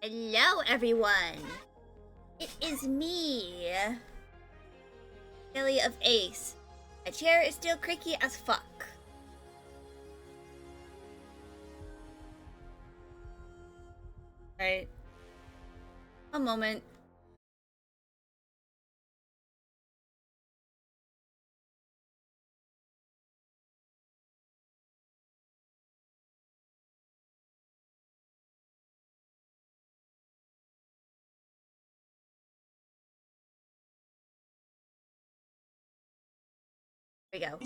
Hello, everyone! It is me, Kelly of Ace. My chair is still creaky as fuck. Right. A moment. Here we go.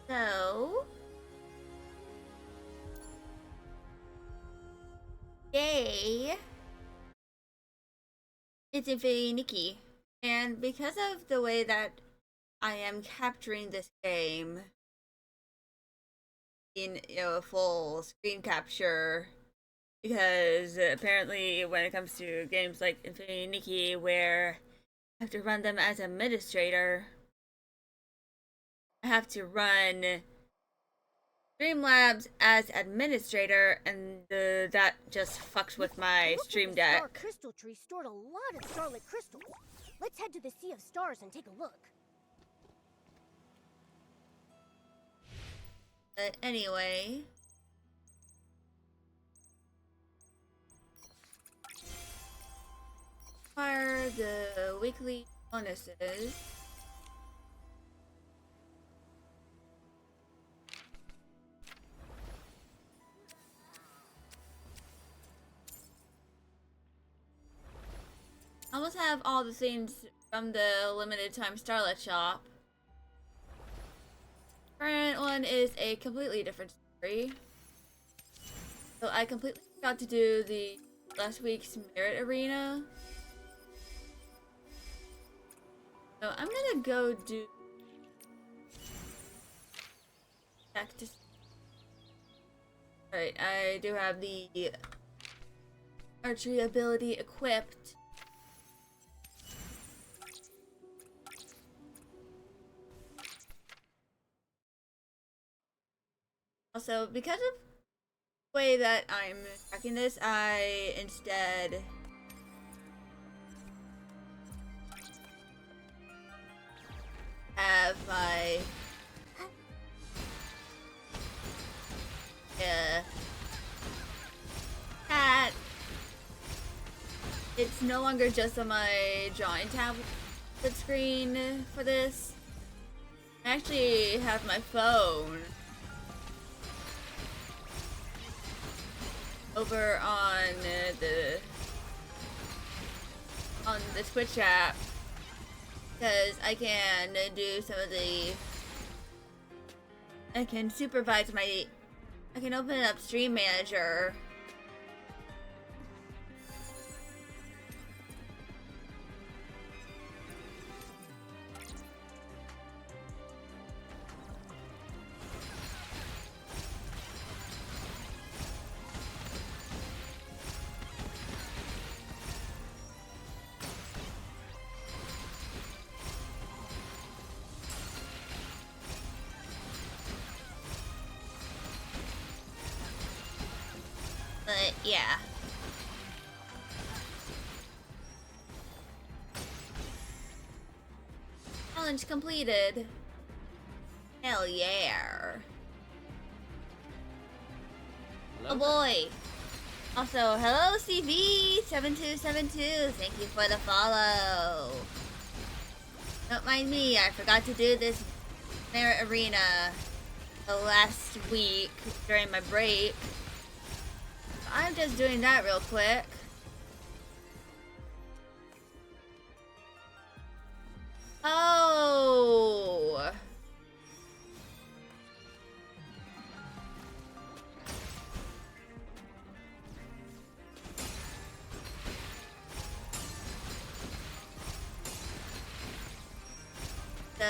So, yay! It's Infinity Nikki. And because of the way that I am capturing this game in a full screen capture, because apparently when it comes to games like Infinity Nikki where I have to run them as administrator, I have to run Streamlabs as administrator, and that just fucks with my Stream Deck. Star crystal tree stored a lot of starlit crystals. Let's head to the Sea of Stars and take a look. But anyway, are the weekly bonuses. I almost have all the things from the limited time Starlet shop. Current one is a completely different story. So I completely forgot to do the last week's Merit Arena. So I'm gonna go do back to. Alright, I do have the archery ability equipped. Also, because of the way that I'm tracking this, I instead have my cat. It's no longer just on my drawing tablet screen for this. I actually have my phone over on the Twitch app, because I can do some of the. I can supervise my. I can open up Stream Manager. But yeah. Challenge completed. Hell yeah. Hello? Oh boy. Also, hello CV7272. Thank you for the follow. Don't mind me, I forgot to do this Merit Arena last week during my break. I'm just doing that real quick. Oh. So,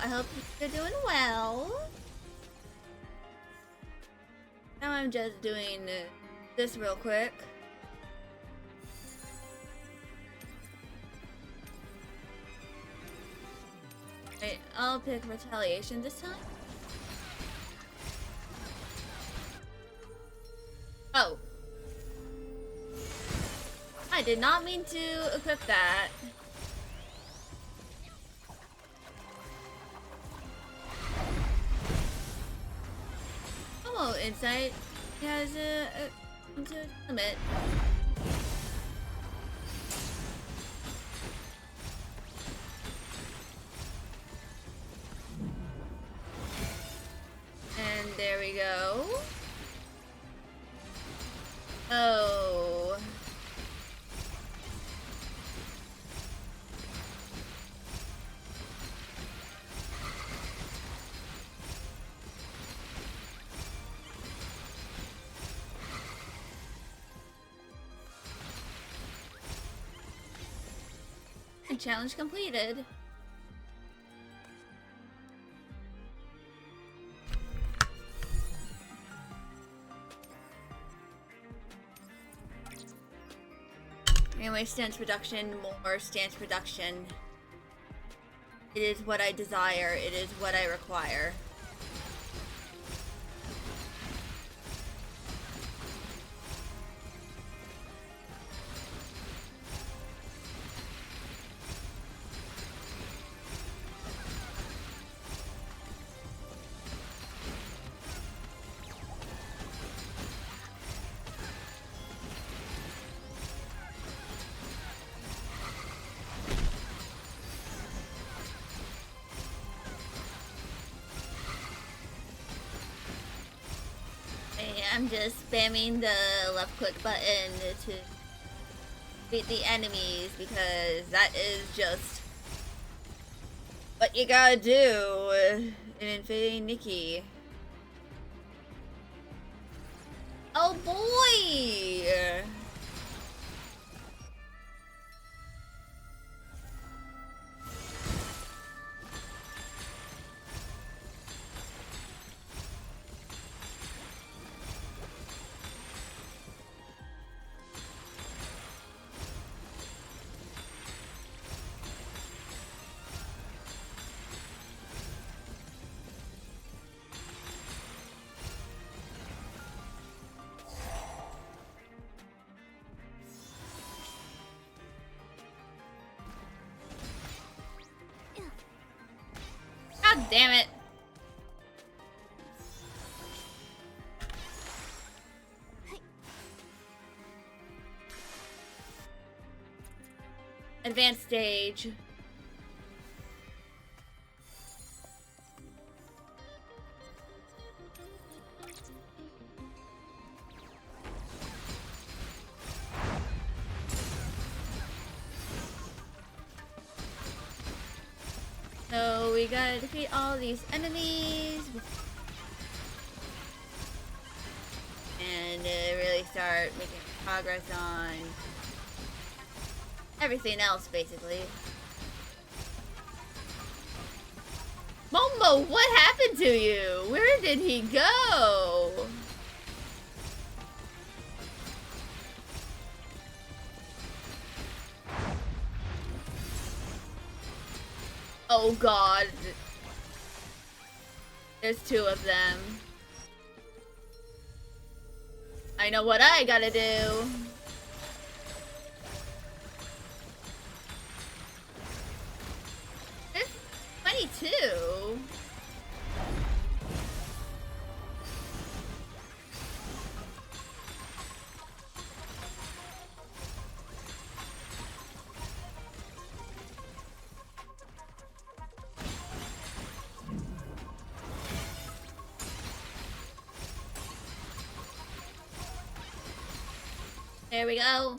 I hope you're doing well. Now I'm just doing this real quick. Right, I'll pick retaliation this time. Oh. I did not mean to equip that. Oh, insight has a limit. And there we go. Oh. And challenge completed. Anyway, stance reduction, more stance reduction. It is what I desire, it is what I require. I'm just spamming the left click button to beat the enemies because that is just what you gotta do in Infinity Nikki. Oh boy! God damn it. Advanced stage. So we gotta defeat all these enemies and really start making progress on everything else, basically. Momo, what happened to you? Where did he go? Oh god. There's two of them. I know what I gotta do. There's 22. There we go.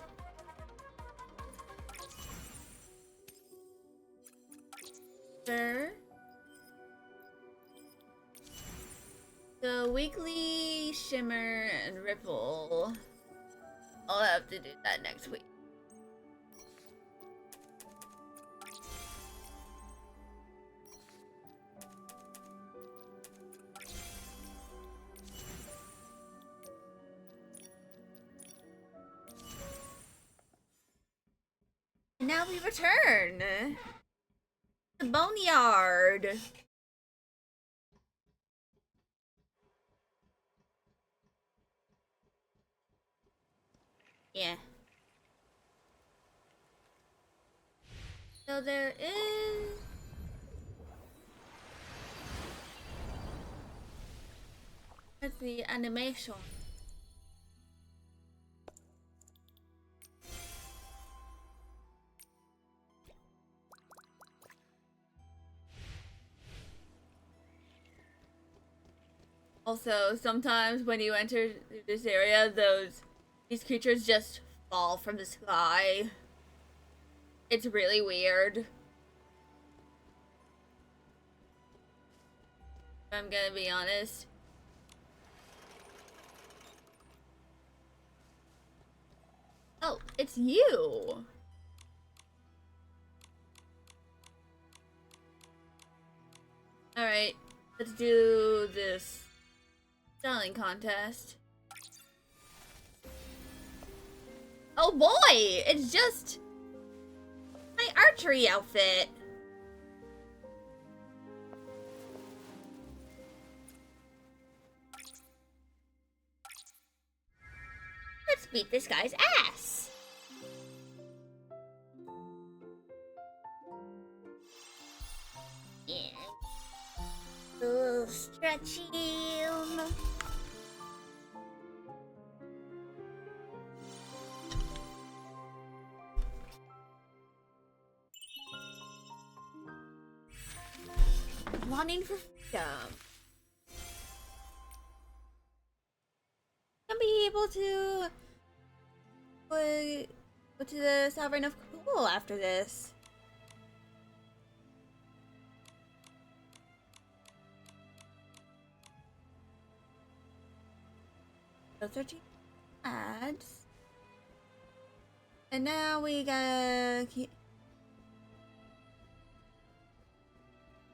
Sure. The weekly shimmer and ripple. I'll have to do that next week. now we return to Boneyard. Yeah. So there is... That's the animation. Also, sometimes when you enter this area, these creatures just fall from the sky. It's really weird. If I'm gonna be honest. Oh, it's you! Alright, let's do this selling contest. Oh boy! It's just my archery outfit! Let's beat this guy's ass! Yeah. Stretch him. Wanting for freedom. I'll be able to go to the Sovereign of Cool after this. So 13 ads. And now we gotta keep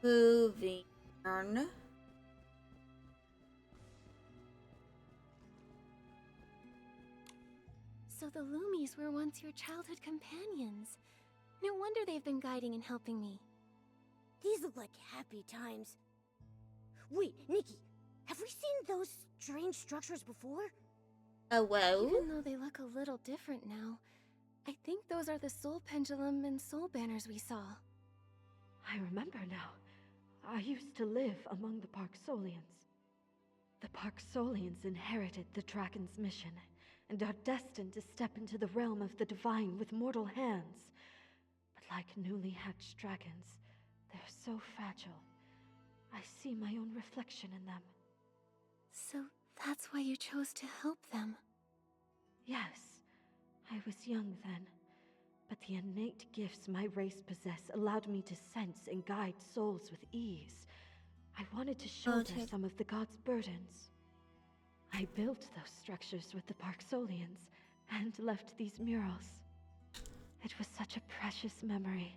moving on. So the Loomies were once your childhood companions. No wonder they've been guiding and helping me. These look like happy times. Wait, Nikki, have we seen those strange structures before? Whoa. Even though they look a little different now, I think those are the soul pendulum and soul banners we saw. I remember now. I used to live among the Parksolians. The Parksolians inherited the dragon's mission, and are destined to step into the realm of the divine with mortal hands. But like newly hatched dragons, they're so fragile. I see my own reflection in them. So that's why you chose to help them? Yes, I was young then, but the innate gifts my race possess allowed me to sense and guide souls with ease. I wanted to shoulder some of the gods' burdens. I built those structures with the Parksolians, and left these murals. It was such a precious memory,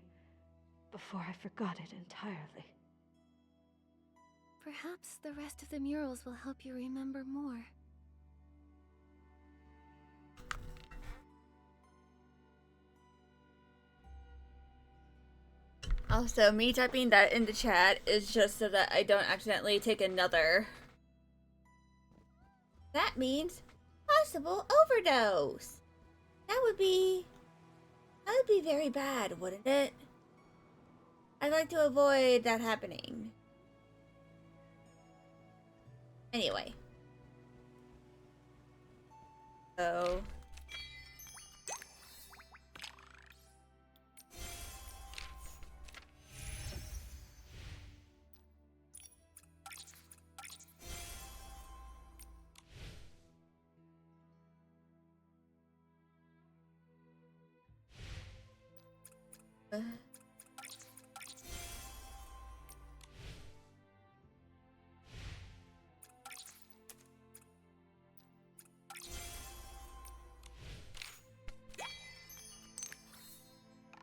before I forgot it entirely. Perhaps the rest of the murals will help you remember more. Also, me typing that in the chat is just so that I don't accidentally take another. That means possible overdose. That would be very bad, wouldn't it? I'd like to avoid that happening. Anyway. So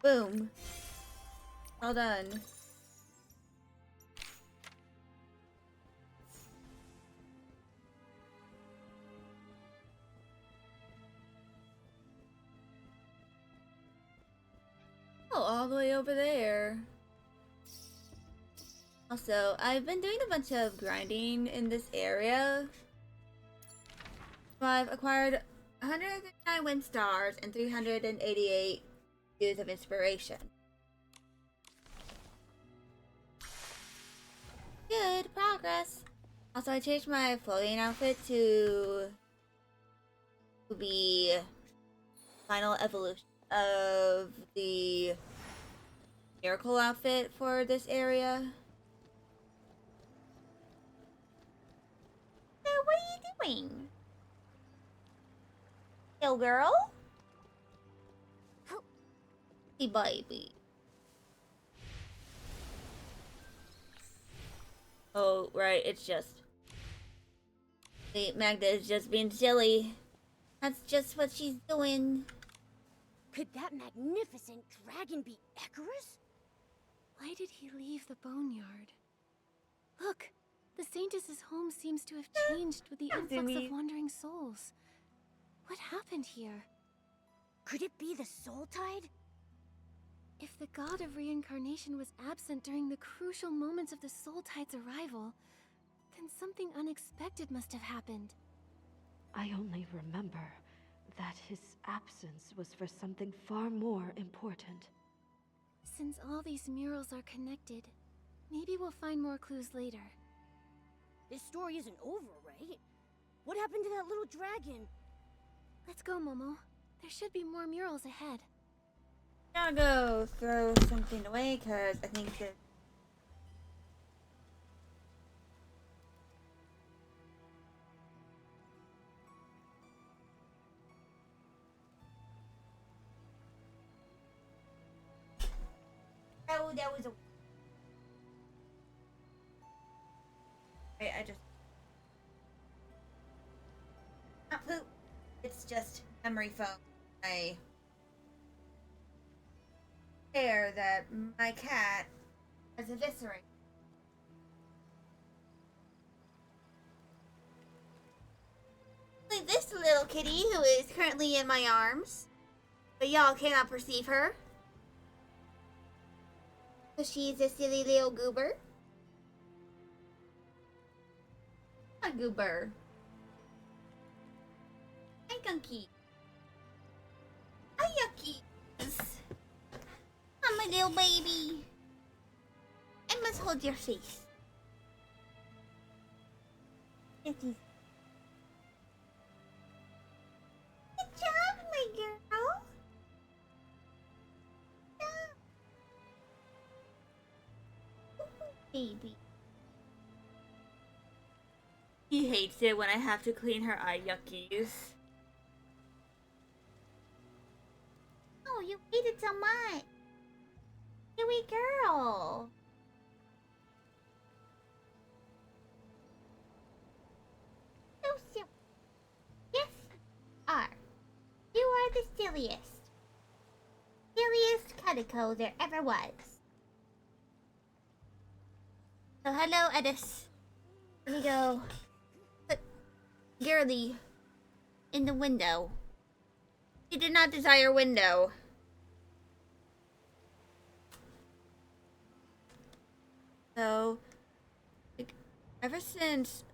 boom. All done. all the way over there. Also, I've been doing a bunch of grinding in this area. So I've acquired 139 wind stars and 388 views of inspiration. Good progress. Also, I changed my floating outfit to be final evolution of the miracle outfit for this area. So, what are you doing? Yo, girl? Hey, baby. Oh, right, it's just... See, Magda is just being silly. That's just what she's doing. Could that magnificent dragon be Icarus? Why did he leave the Boneyard? Look, the Saintess's home seems to have changed with the influx of wandering souls. What happened here? Could it be the Soul Tide? If the god of reincarnation was absent during the crucial moments of the Soul Tide's arrival, then something unexpected must have happened. I only remember that his absence was for something far more important. Since all these murals are connected, maybe we'll find more clues later. This story isn't over, right? What happened to that little dragon? Let's go, Momo. There should be more murals ahead. Gotta go throw something away, because I think that... Oh, that was a... Wait, I just... Not poop. It's just memory foam. I... hair that my cat has eviscerated. Like this little kitty who is currently in my arms, but y'all cannot perceive her. So she's a silly little goober. A goober. Hi, Gunky. Hi, Yucky. I'm a little baby. I must hold your face. Good job, my girl. Good job. Baby. He hates it when I have to clean her eye yuckies. Oh, you hate it so much. Sweet girl. So silly. Yes, are. You are the silliest. Silliest calico there ever was. So hello, Edis. Let me go put Girly in the window. She did not desire window. So, like, ever since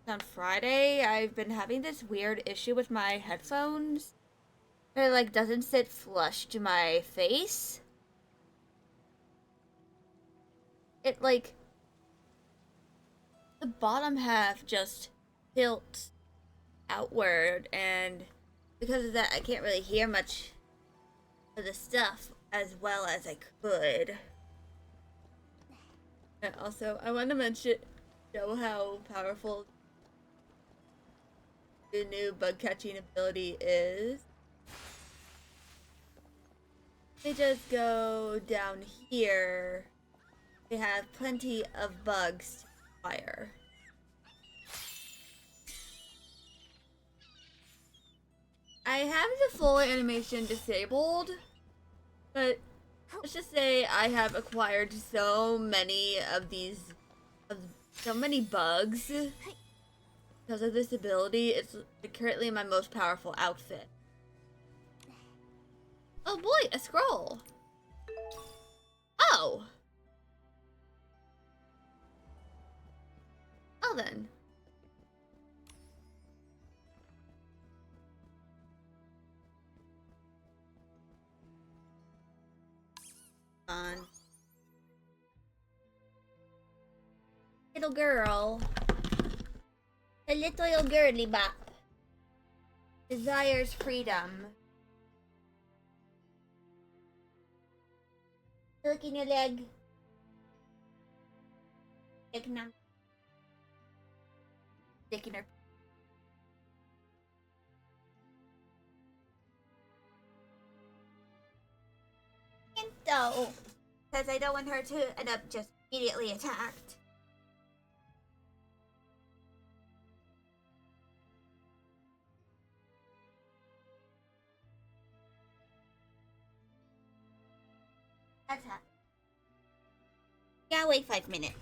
on Friday, I've been having this weird issue with my headphones. It like doesn't sit flush to my face. It like the bottom half just tilts outward, and because of that, I can't really hear much of the stuff as well as I could. And also, I want to show how powerful the new bug catching ability is. They just go down here. They have plenty of bugs to fire. I have the full animation disabled, but let's just say I have acquired so many bugs because of this ability. It's currently my most powerful outfit. Oh boy, a scroll. Oh! Well then. On. Little girl. A little girly bop. Desires freedom. Licking your leg. Licking her. Licking her. And so, because I don't want her to end up just immediately attacked. Attack. Yeah, wait 5 minutes.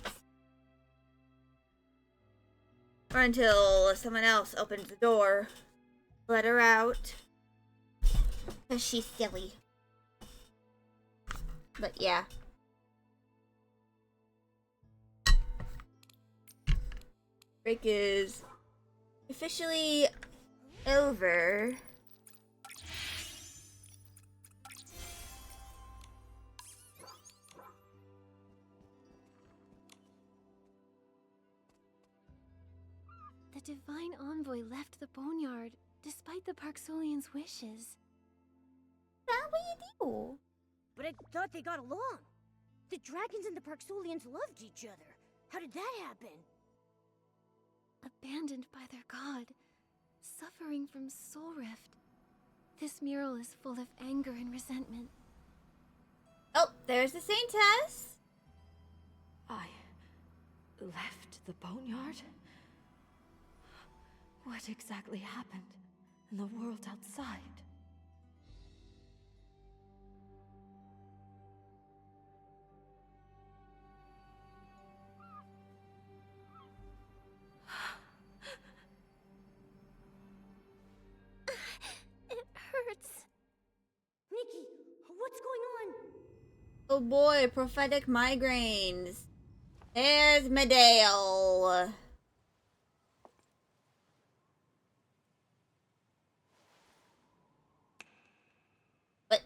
Or until someone else opens the door. Let her out. Because she's silly. But yeah. Break is officially over. The Divine Envoy left the Boneyard, despite the Parxolians' wishes. That's what you do. But I thought they got along. The dragons and the Parxolians loved each other. How did that happen? Abandoned by their god, suffering from soul rift. This mural is full of anger and resentment. Oh, there's the Saintess. I left the Boneyard? What exactly happened in the world outside? It hurts. Nikki, what's going on? Oh boy, prophetic migraines. There's Medale. What?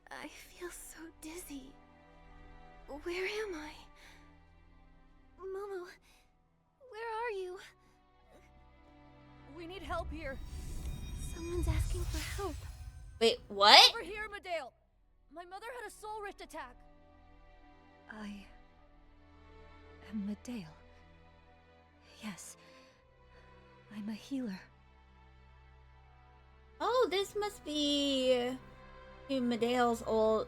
I feel so dizzy. Where am I? Momo, where are you? We need help here. Someone's asking for help. Wait, what? Over here, Medale. My mother had a soul rift attack. I am Medale. Yes, I'm a healer. Oh, this must be Medale's old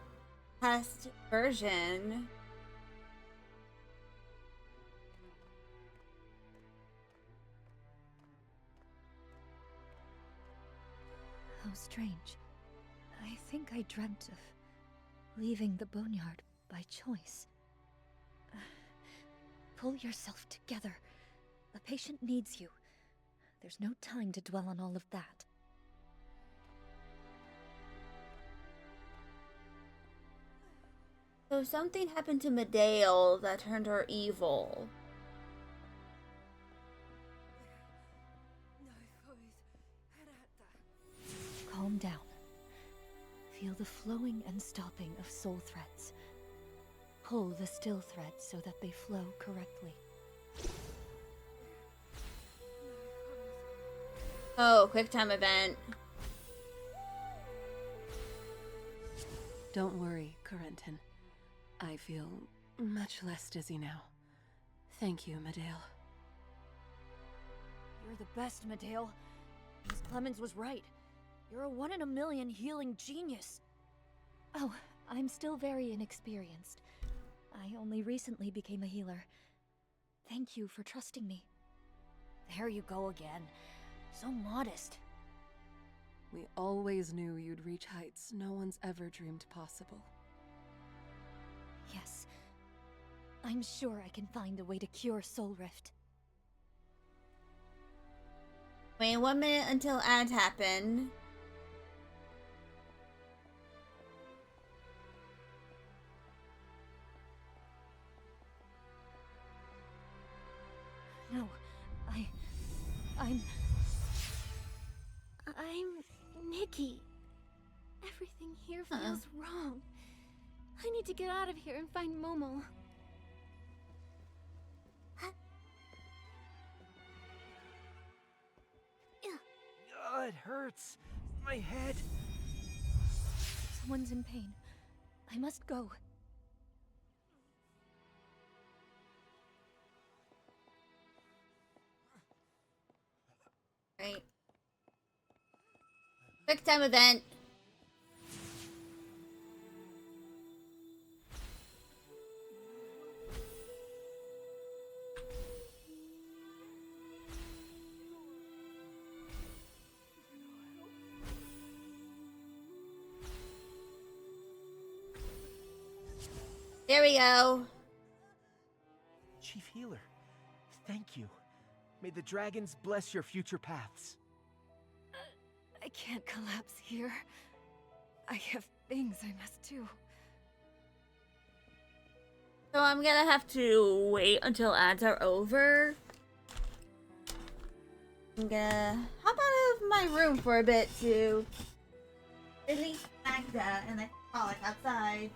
past version. How strange. I think I dreamt of leaving the Boneyard by choice. Pull yourself together. The patient needs you. There's no time to dwell on all of that. So something happened to Medale that turned her evil. Calm down. Feel the flowing and stopping of soul threads. Pull the still threads so that they flow correctly. Oh, quick time event. Don't worry, Corentin. I feel much less dizzy now. Thank you, Medale. You're the best, Medale. Miss Clemens was right. You're a 1 in a million healing genius. Oh, I'm still very inexperienced. I only recently became a healer. Thank you for trusting me. There you go again. So modest. We always knew you'd reach heights no one's ever dreamed possible. Yes. I'm sure I can find a way to cure Soul Rift. Wait 1 minute until ads happen. I'm Nikki. Everything here feels wrong. I need to get out of here and find Momo. It hurts. My head. Someone's in pain. I must go. Right. Quick time event. There we go. Chief Healer, thank you. May the dragons bless your future paths. I can't collapse here. I have things I must do. So I'm gonna have to wait until ads are over. I'm gonna hop out of my room for a bit to release Magda and then frolic outside.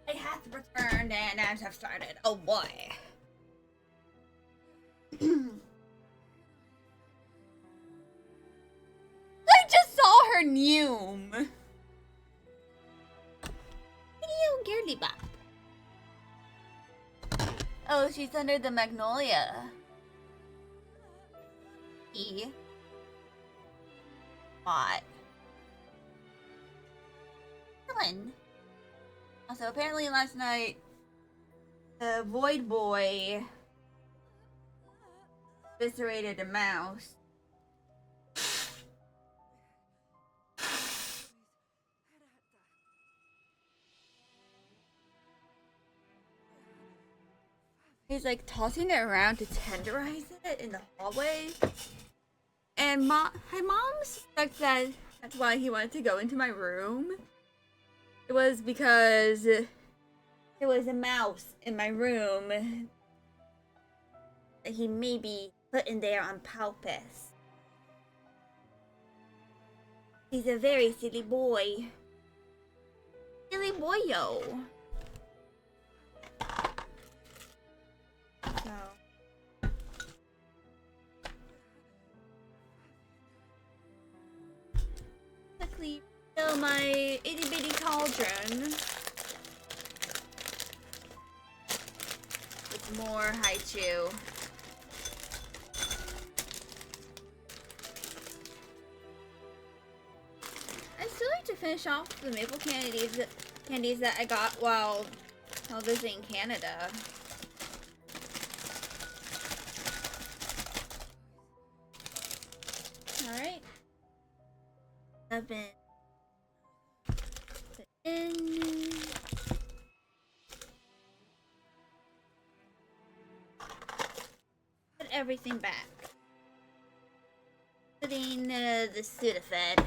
I have returned and ads have started. Oh boy. I just saw her Neum. Video Girly Bop. Oh, she's under the magnolia. E. Bot. Helen. Also, apparently last night, the Void Boy eviscerated a mouse. He's like tossing it around to tenderize it in the hallway. And my mom suspects that that's why he wanted to go into my room. It was because there was a mouse in my room that he maybe put in there on purpose. He's a very silly boy. Silly boyo. So. Quickly fill my itty bitty cauldron with more haichu. I still need to finish off the maple candies that I got while visiting Canada. Alright. I've been put in. Put everything back. Putting the Sudafed.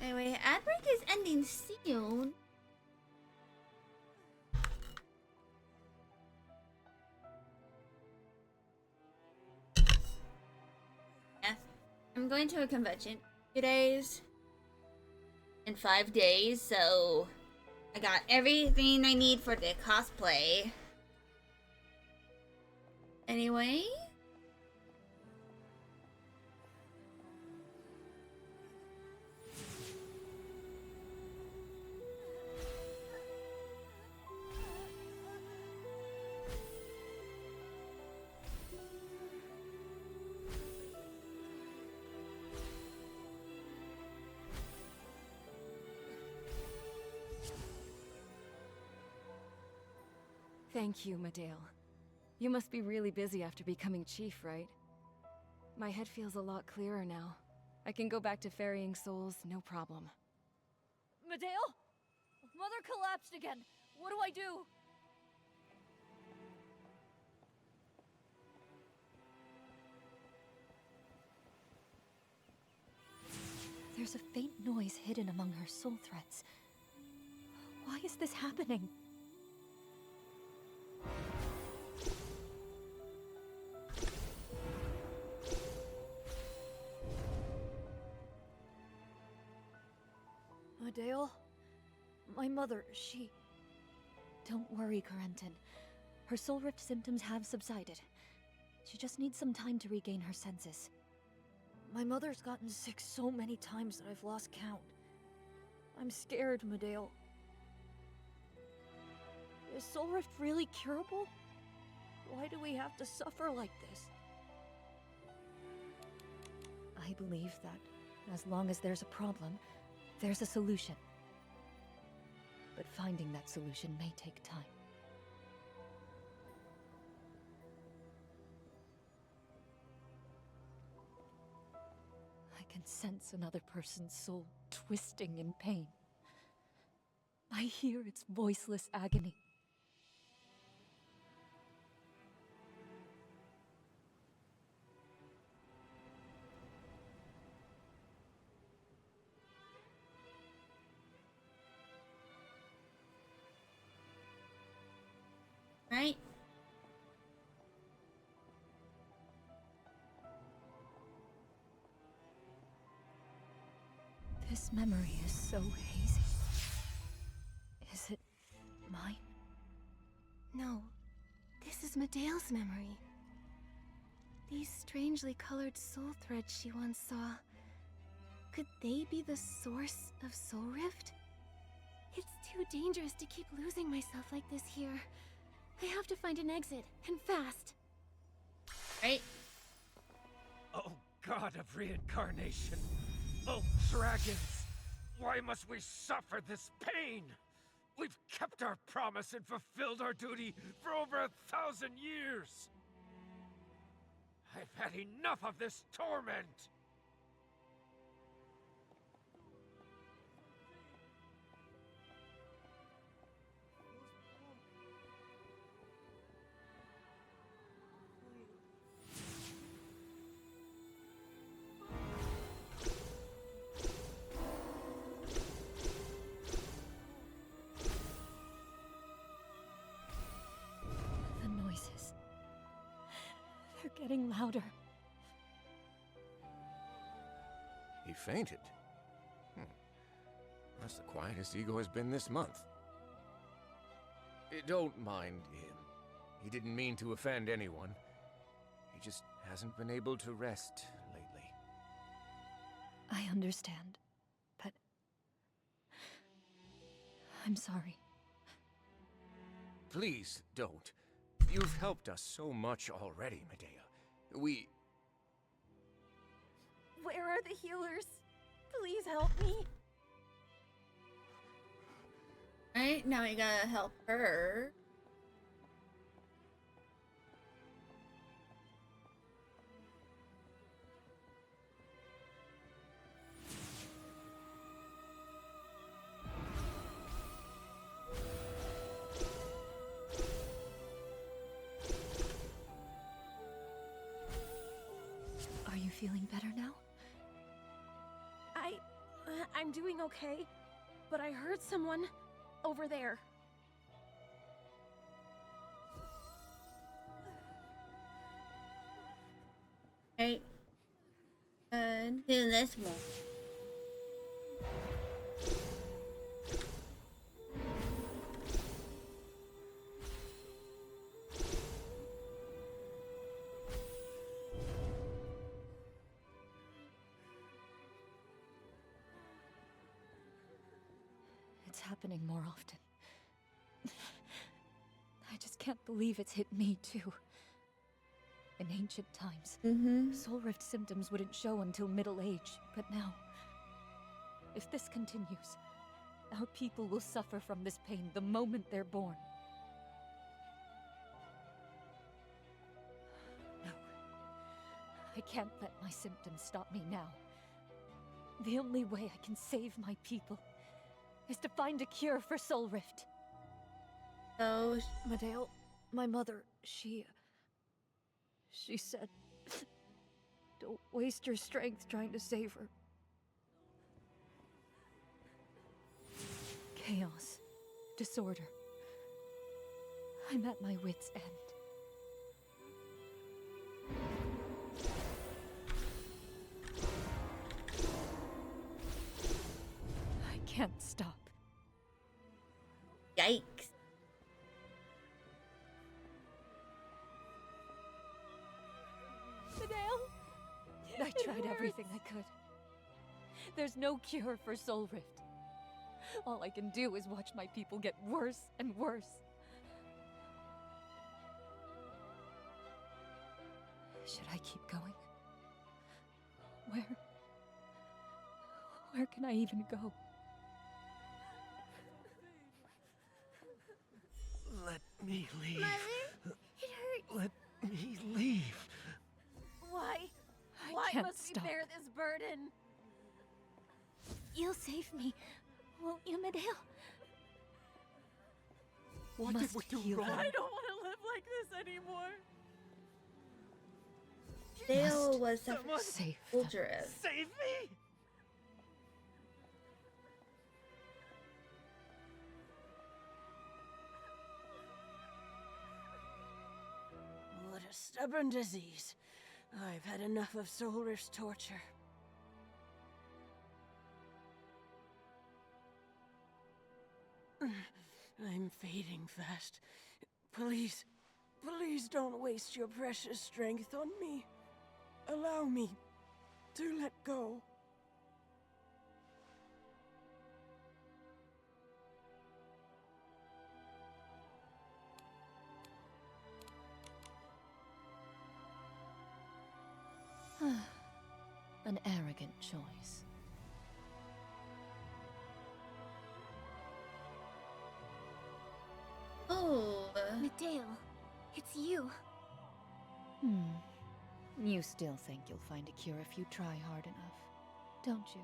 Anyway, ad break is ending soon. Yeah, I'm going to a convention 2 days. In 5 days, so I got everything I need for the cosplay. Anyway. Thank you, Medale. You must be really busy after becoming chief, right? My head feels a lot clearer now. I can go back to ferrying souls, no problem. Medale? Mother collapsed again. What do I do? There's a faint noise hidden among her soul threads. Why is this happening? Medale? My mother, she... Don't worry, Corentin. Her soul rift symptoms have subsided. She just needs some time to regain her senses. My mother's gotten sick so many times that I've lost count. I'm scared, Medale. Is soul rift really curable? Why do we have to suffer like this? I believe that as long as there's a problem, there's a solution. But finding that solution may take time. I can sense another person's soul twisting in pain. I hear its voiceless agony. Right? This memory is so hazy. Is it mine? No, this is Medale's memory. These strangely colored soul threads she once saw. Could they be the source of Soul Rift? It's too dangerous to keep losing myself like this here. I have to find an exit, and fast. Right? Oh, god of reincarnation! Oh, dragons! Why must we suffer this pain? We've kept our promise and fulfilled our duty for over 1,000 years! I've had enough of this torment! The noises. They're getting louder. He fainted. That's the quietest Ego has been this month. Don't mind him. He didn't mean to offend anyone. He just hasn't been able to rest lately. I understand, but... I'm sorry. Please don't. You've helped us so much already, Medea. Where are the healers? Please help me. Right? Now we gotta help her. Are you feeling better now? I'm doing okay, but I heard someone over there. Right? Do this one. it's happening more often. I just can't believe it's hit me, too. In ancient times, soul rift symptoms wouldn't show until middle age, but now, if this continues, our people will suffer from this pain the moment they're born. No. I can't let my symptoms stop me now. The only way I can save my people is to find a cure for soul rift. So, Medale, my mother, she said, don't waste your strength trying to save her. Chaos. Disorder. I'm at my wit's end. I can't stop. yikes. I tried everything I could. There's no cure for soul rift. All I can do is watch my people get worse and worse. Should I keep going? Where can I even go? Let me leave. Mother? It hurts. Let me leave. Why? I Why can't must stop. we bear this burden? You'll save me, won't you, Medale? What did we do wrong? I don't want to live like this anymore. Dale was Someone Safe. soldier. Save me! What a stubborn disease. I've had enough of Soul Rift's torture. I'm fading fast. Please, please don't waste your precious strength on me. Allow me to let go. An arrogant choice. Oh, Medale, it's you. You still think you'll find a cure if you try hard enough, don't you?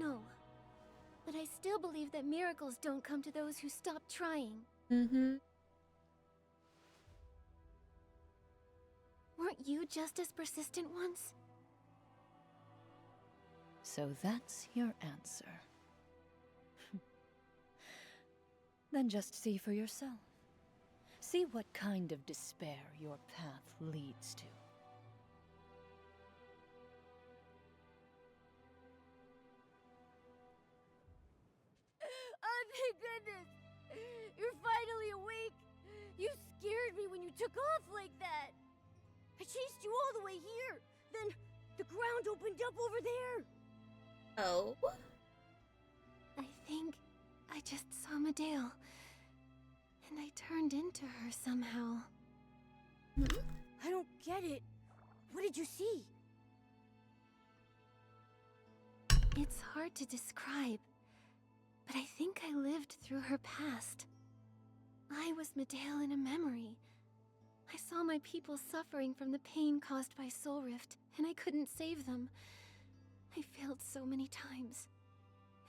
No. But I still believe that miracles don't come to those who stop trying. Weren't you just as persistent once? So that's your answer. Then just see for yourself. See what kind of despair your path leads to. Oh, thank goodness! You're finally awake! You scared me when you took off like that! I chased you all the way here! Then the ground opened up over there! oh. I think I just saw Medale. And I turned into her somehow. I don't get it. What did you see? It's hard to describe, but I think I lived through her past. I was Medale in a memory. I saw my people suffering from the pain caused by Soul Rift, and I couldn't save them. I failed so many times,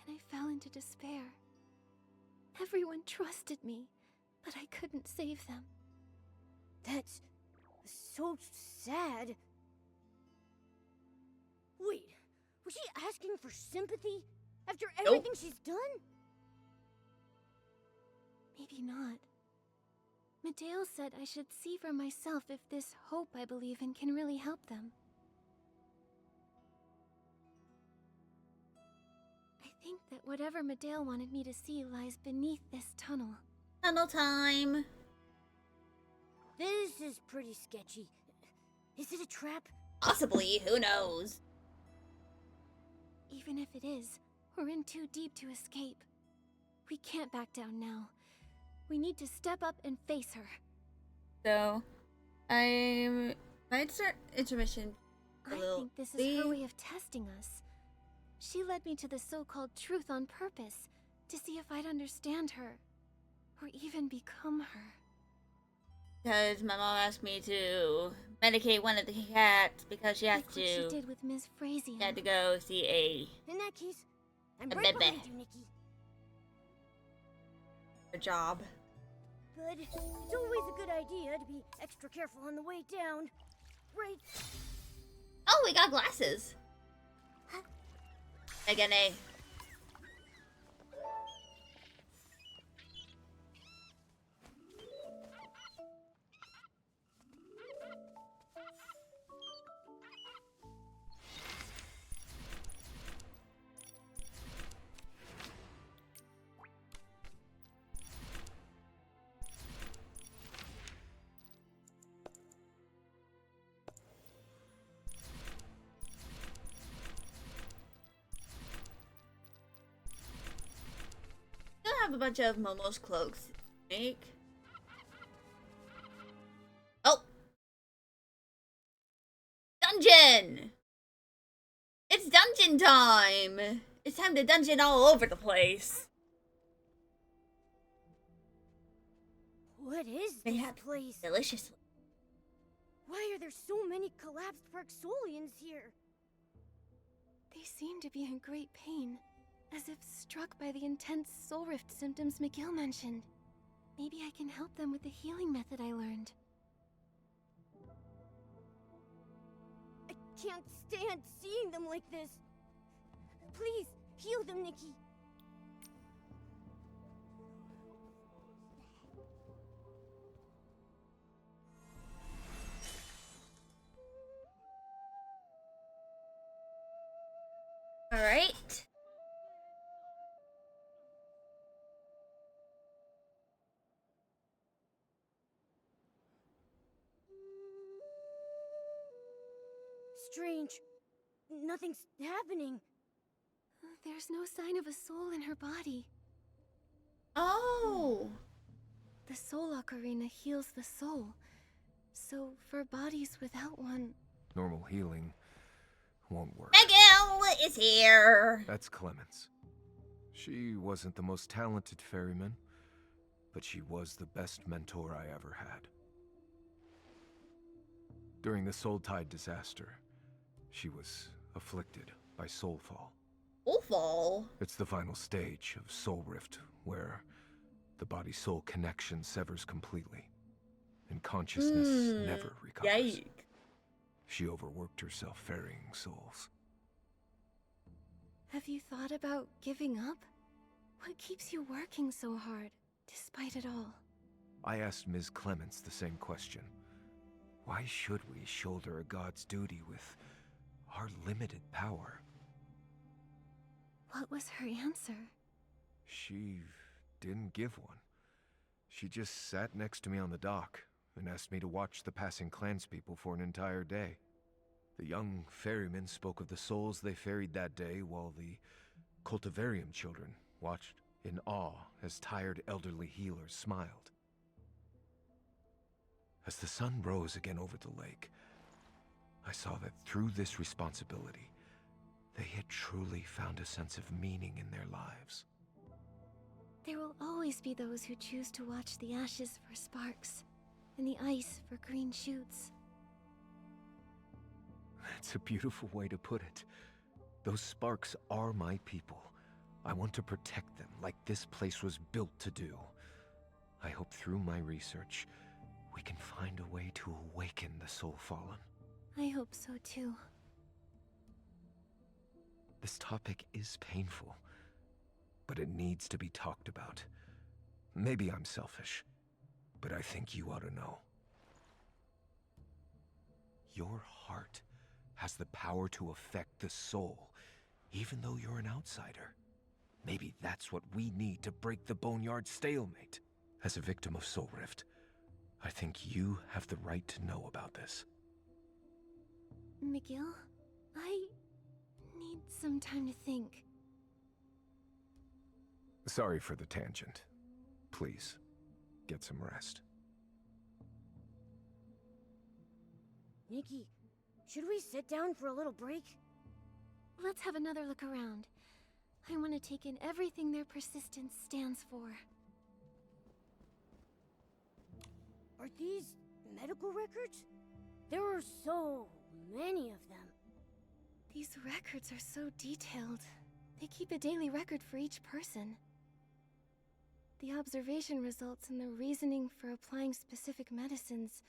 and I fell into despair. Everyone trusted me, but I couldn't save them. That's so sad. Wait, was she asking for sympathy after everything she's done? Maybe not. Medale said I should see for myself if this hope I believe in can really help them. I think that whatever Medale wanted me to see lies beneath this tunnel. Tunnel time. This is pretty sketchy. Is it a trap? Possibly, who knows? Even if it is, we're in too deep to escape. We can't back down now. We need to step up and face her. So, I might start intermission a I little. think this is her way of testing us. She led me to the so-called truth on purpose, to see if I'd understand her, or even become her. Because my mom asked me to medicate one of the cats because she has Like to. what she did with Ms. Frasian. She had to go see In that case, I'm A right bebe. behind you, Nikki. a job. But it's always a good idea to be extra careful on the way down. Right? Oh, we got glasses. Again, A. Still have a bunch of Momo's cloaks to make. Oh! Dungeon! It's dungeon time! It's time to dungeon all over the place. What is They this have place? Deliciously. Why are there so many collapsed Parksolians here? They seem to be in great pain, as if struck by the intense soul rift symptoms McGill mentioned. Maybe I can help them with the healing method I learned. I can't stand seeing them like this. Please, heal them, Nikki. Alright. Strange. Nothing's happening. There's no sign of a soul in her body. Oh! The Soul Ocarina heals the soul. So, for bodies without one... Normal healing won't work. Miguel is here! That's Clemens. She wasn't the most talented ferryman, but she was the best mentor I ever had. During the Soul Tide disaster, she was afflicted by Soulfall. Soulfall? It's the final stage of Soul Rift, where the body-soul connection severs completely, and consciousness never recovers. Yikes. She overworked herself ferrying souls. Have you thought about giving up? What keeps you working so hard, despite it all? I asked Ms. Clements the same question. Why should we shoulder a god's duty with our limited power? What was her answer? She didn't give one. She just sat next to me on the dock and asked me to watch the passing clanspeople for an entire day. The young ferrymen spoke of the souls they ferried that day, while the cultivarium children watched in awe as tired elderly healers smiled. As the sun rose again over the lake, I saw that through this responsibility, they had truly found a sense of meaning in their lives. There will always be those who choose to watch the ashes for sparks, and the ice for green shoots. That's a beautiful way to put it. Those sparks are my people. I want to protect them like this place was built to do. I hope through my research, we can find a way to awaken the Soul Fallen. I hope so too. This topic is painful, but it needs to be talked about. Maybe I'm selfish, but I think you ought to know. Your heart has the power to affect the soul, even though you're an outsider. Maybe that's what we need to break the Boneyard stalemate. As a victim of Soul Rift, I think you have the right to know about this. McGill, I need some time to think. Sorry for the tangent. Please, get some rest. Nikki, should we sit down for a little break? Let's have another look around. I want to take in everything their persistence stands for. Are these medical records? There are so many of them. These records are so detailed. They keep a daily record for each person. The observation results and the reasoning for applying specific medicines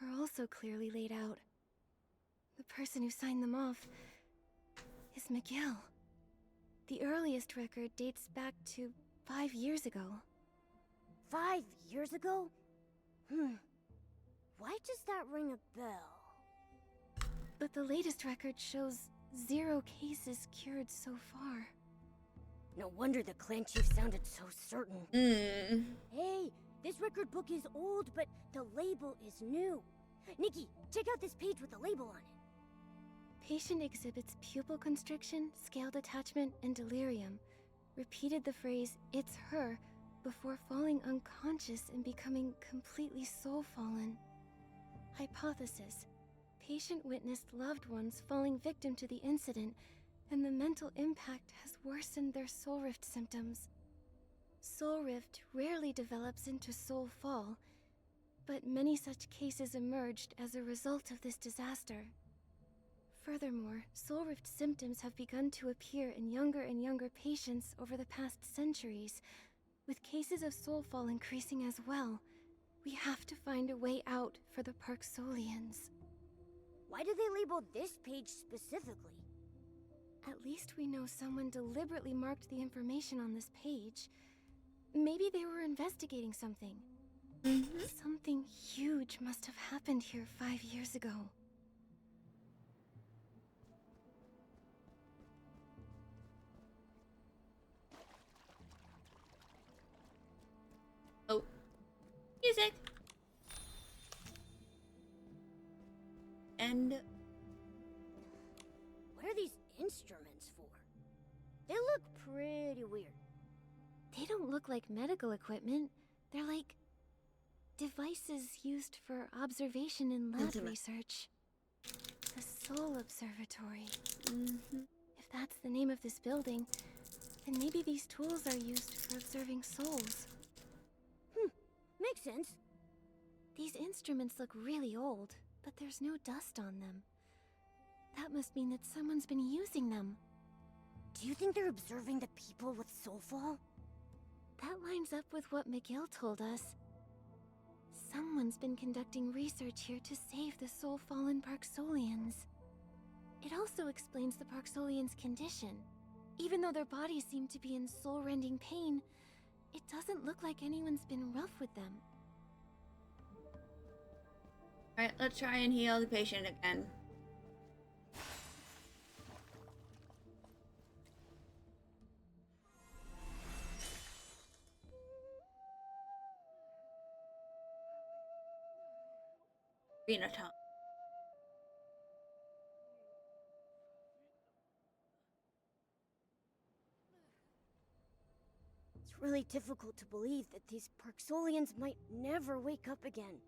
are also clearly laid out. The person who signed them off is McGill. The earliest record dates back to 5 years ago. 5 years ago? Why does that ring a bell? But the latest record shows 0 cases cured so far. No wonder the clan chief sounded so certain. Hey, this record book is old, but the label is new. Nikki, check out this page with the label on it. Patient exhibits pupil constriction, scale detachment, and delirium. Repeated the phrase, "It's her," before falling unconscious and becoming completely soul-fallen. Hypothesis. Patient witnessed loved ones falling victim to the incident, and the mental impact has worsened their soul rift symptoms. Soul rift rarely develops into soul fall, but many such cases emerged as a result of this disaster. Furthermore, soul rift symptoms have begun to appear in younger and younger patients over the past centuries, with cases of soul fall increasing as well. We have to find a way out for the Parksolians. Why do they label this page specifically? At least we know someone deliberately marked the information on this page. Maybe they were investigating something. Something huge must have happened here 5 years ago. Oh. Music! And... What are these instruments for? They look pretty weird. They don't look like medical equipment. They're like devices used for observation and lab research. The Soul Observatory. If that's the name of this building, then maybe these tools are used for observing souls. Makes sense. These instruments look really old, but there's no dust on them. That must mean that someone's been using them. Do you think they're observing the people with soulfall? That lines up with what McGill told us. Someone's been conducting research here to save the soul-fallen Parksolians. It also explains the Parksolians' condition. Even though their bodies seem to be in soul-rending pain, it doesn't look like anyone's been rough with them. Alright, let's try and heal the patient again. Tom. It's really difficult to believe that these Parksolians might never wake up again.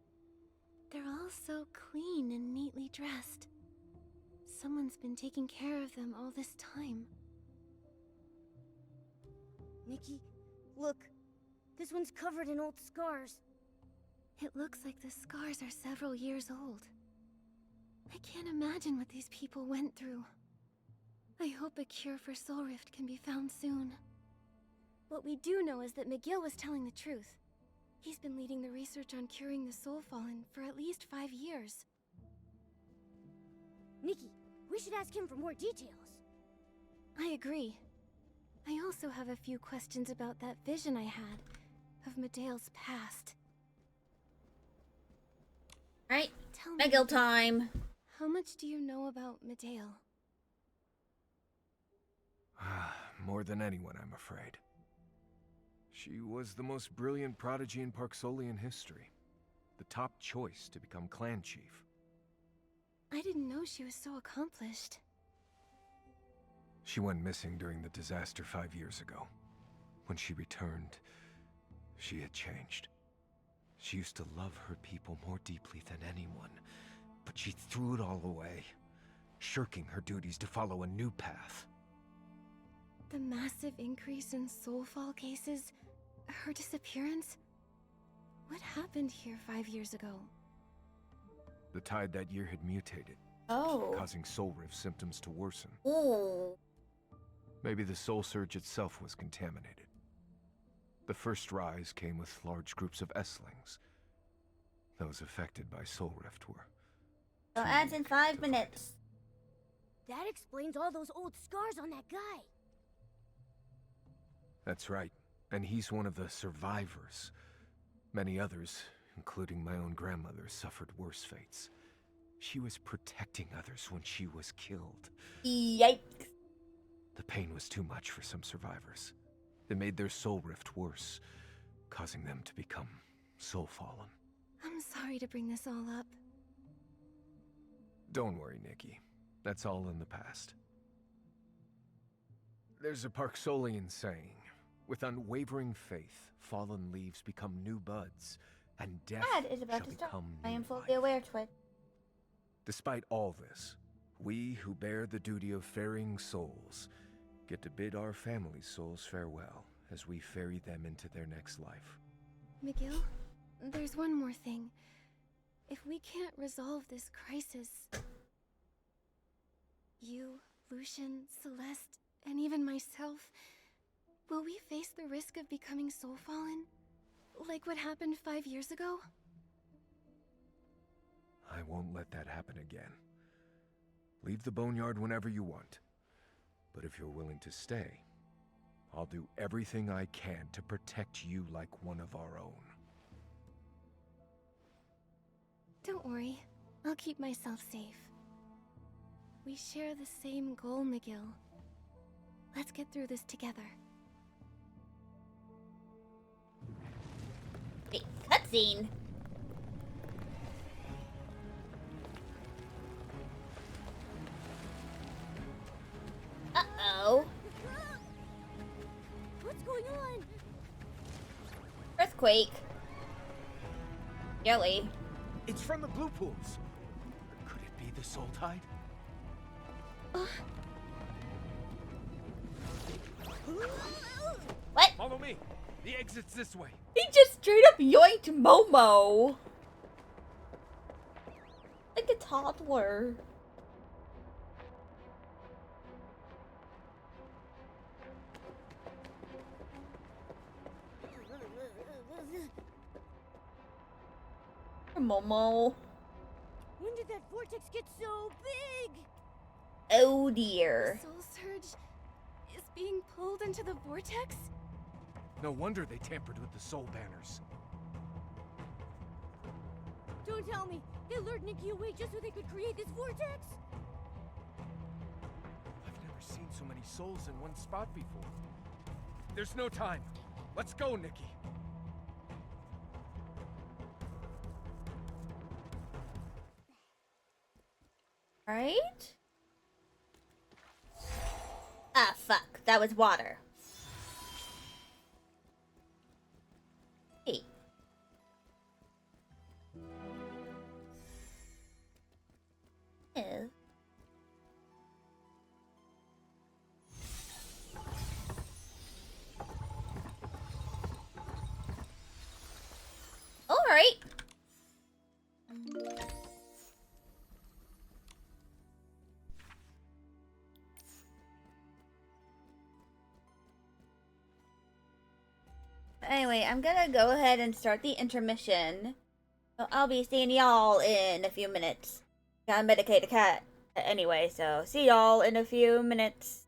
They're all so clean and neatly dressed. Someone's been taking care of them all this time. Nikki, look. This one's covered in old scars. It looks like the scars are several years old. I can't imagine what these people went through. I hope a cure for Soul Rift can be found soon. What we do know is that McGill was telling the truth. He's been leading the research on curing the Soul Fallen for at least 5 years. Nikki, we should ask him for more details. I agree. I also have a few questions about that vision I had of Medea's past. Alright, Tell me, McGill time. how much do you know about Medea? More than anyone, I'm afraid. She was the most brilliant prodigy in Parksolian history. The top choice to become clan chief. I didn't know she was so accomplished. She went missing during the disaster 5 years ago. When she returned, she had changed. She used to love her people more deeply than anyone, but she threw it all away, shirking her duties to follow a new path. The massive increase in soulfall cases, her disappearance. What happened here 5 years ago? The tide that year had mutated, Oh. causing soul rift symptoms to worsen. Oh. Maybe the soul surge itself was contaminated. The first rise came with large groups of S-lings. Those affected by soul rift were... So ads in 5 minutes. That explains all those old scars on that guy. That's right. And he's one of the survivors. Many others, including my own grandmother, suffered worse fates. She was protecting others when she was killed. Yikes. The pain was too much for some survivors. It made their soul rift worse, causing them to become soul-fallen. I'm sorry to bring this all up. Don't worry, Nikki. That's all in the past. There's a Parksolian saying, with unwavering faith, fallen leaves become new buds, and death Ad is about shall to start. become I new am fully life. aware, Twit. Despite all this, we who bear the duty of ferrying souls get to bid our families' souls farewell as we ferry them into their next life. McGill, there's one more thing. If we can't resolve this crisis, you, Lucian, Celeste, and even myself, will we face the risk of becoming soul-fallen? Like what happened 5 years ago? I won't let that happen again. Leave the Boneyard whenever you want. But if you're willing to stay, I'll do everything I can to protect you like one of our own. Don't worry, I'll keep myself safe. We share the same goal, McGill. Let's get through this together. Wait, cutscene. Uh-oh. What's going on? Earthquake. Jelly. It's from the Blue Pools. Could it be the Soul Tide? What? Follow me. The exit's this way. He just straight up yoinked Momo. Like a toddler. Momo. When did that vortex get so big? Oh dear. Soul Surge is being pulled into the vortex? No wonder they tampered with the Soul Banners. Don't tell me. They lured Nikki away just so they could create this vortex? I've never seen so many souls in one spot before. There's no time. Let's go, Nikki. Right? Ah, fuck. That was water. Hey. Ew. Alright. Anyway, I'm gonna go ahead and start the intermission. So I'll be seeing y'all in a few minutes. Gotta medicate a cat anyway, so see y'all in a few minutes.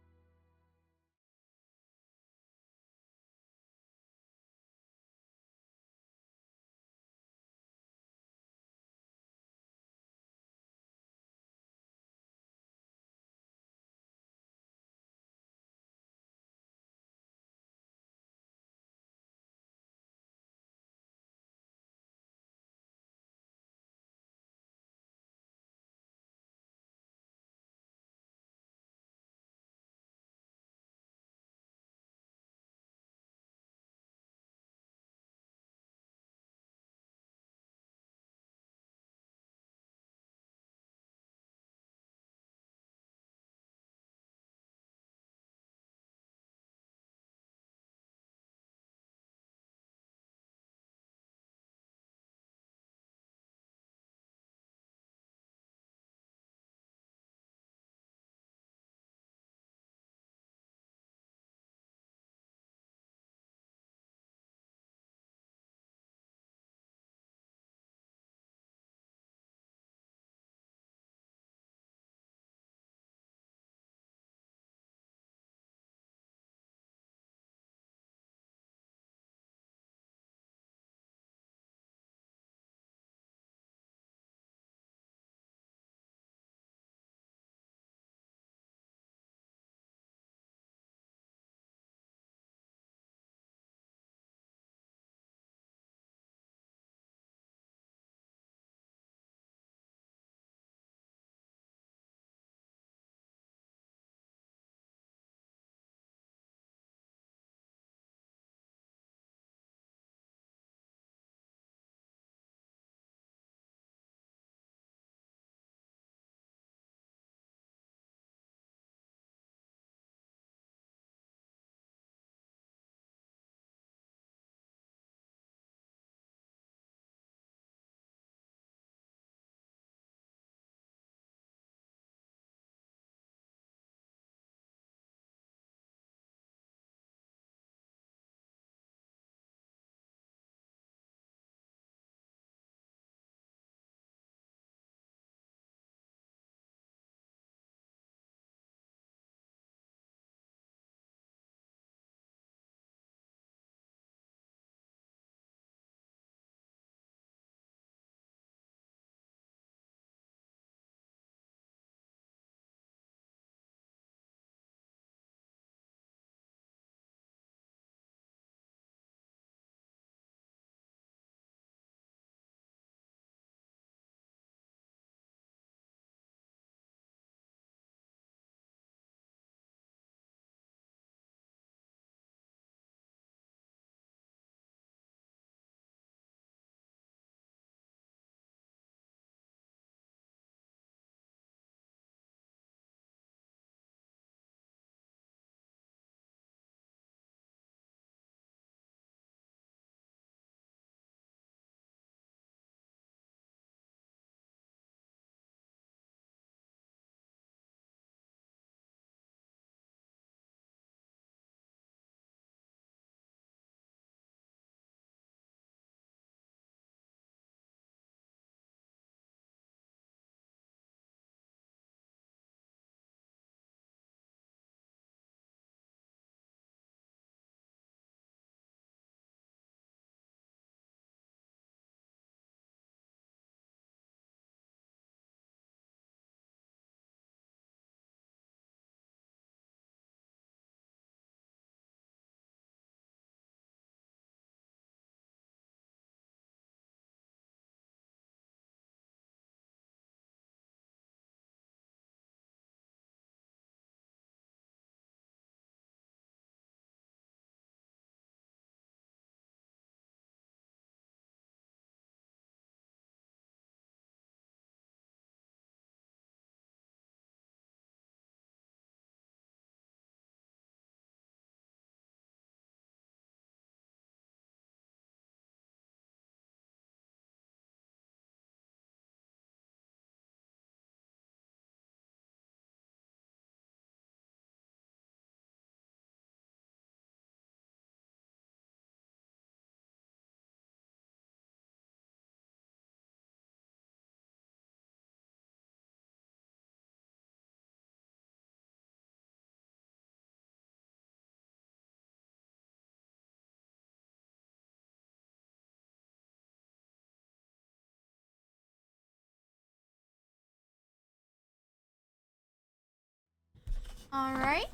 Alright,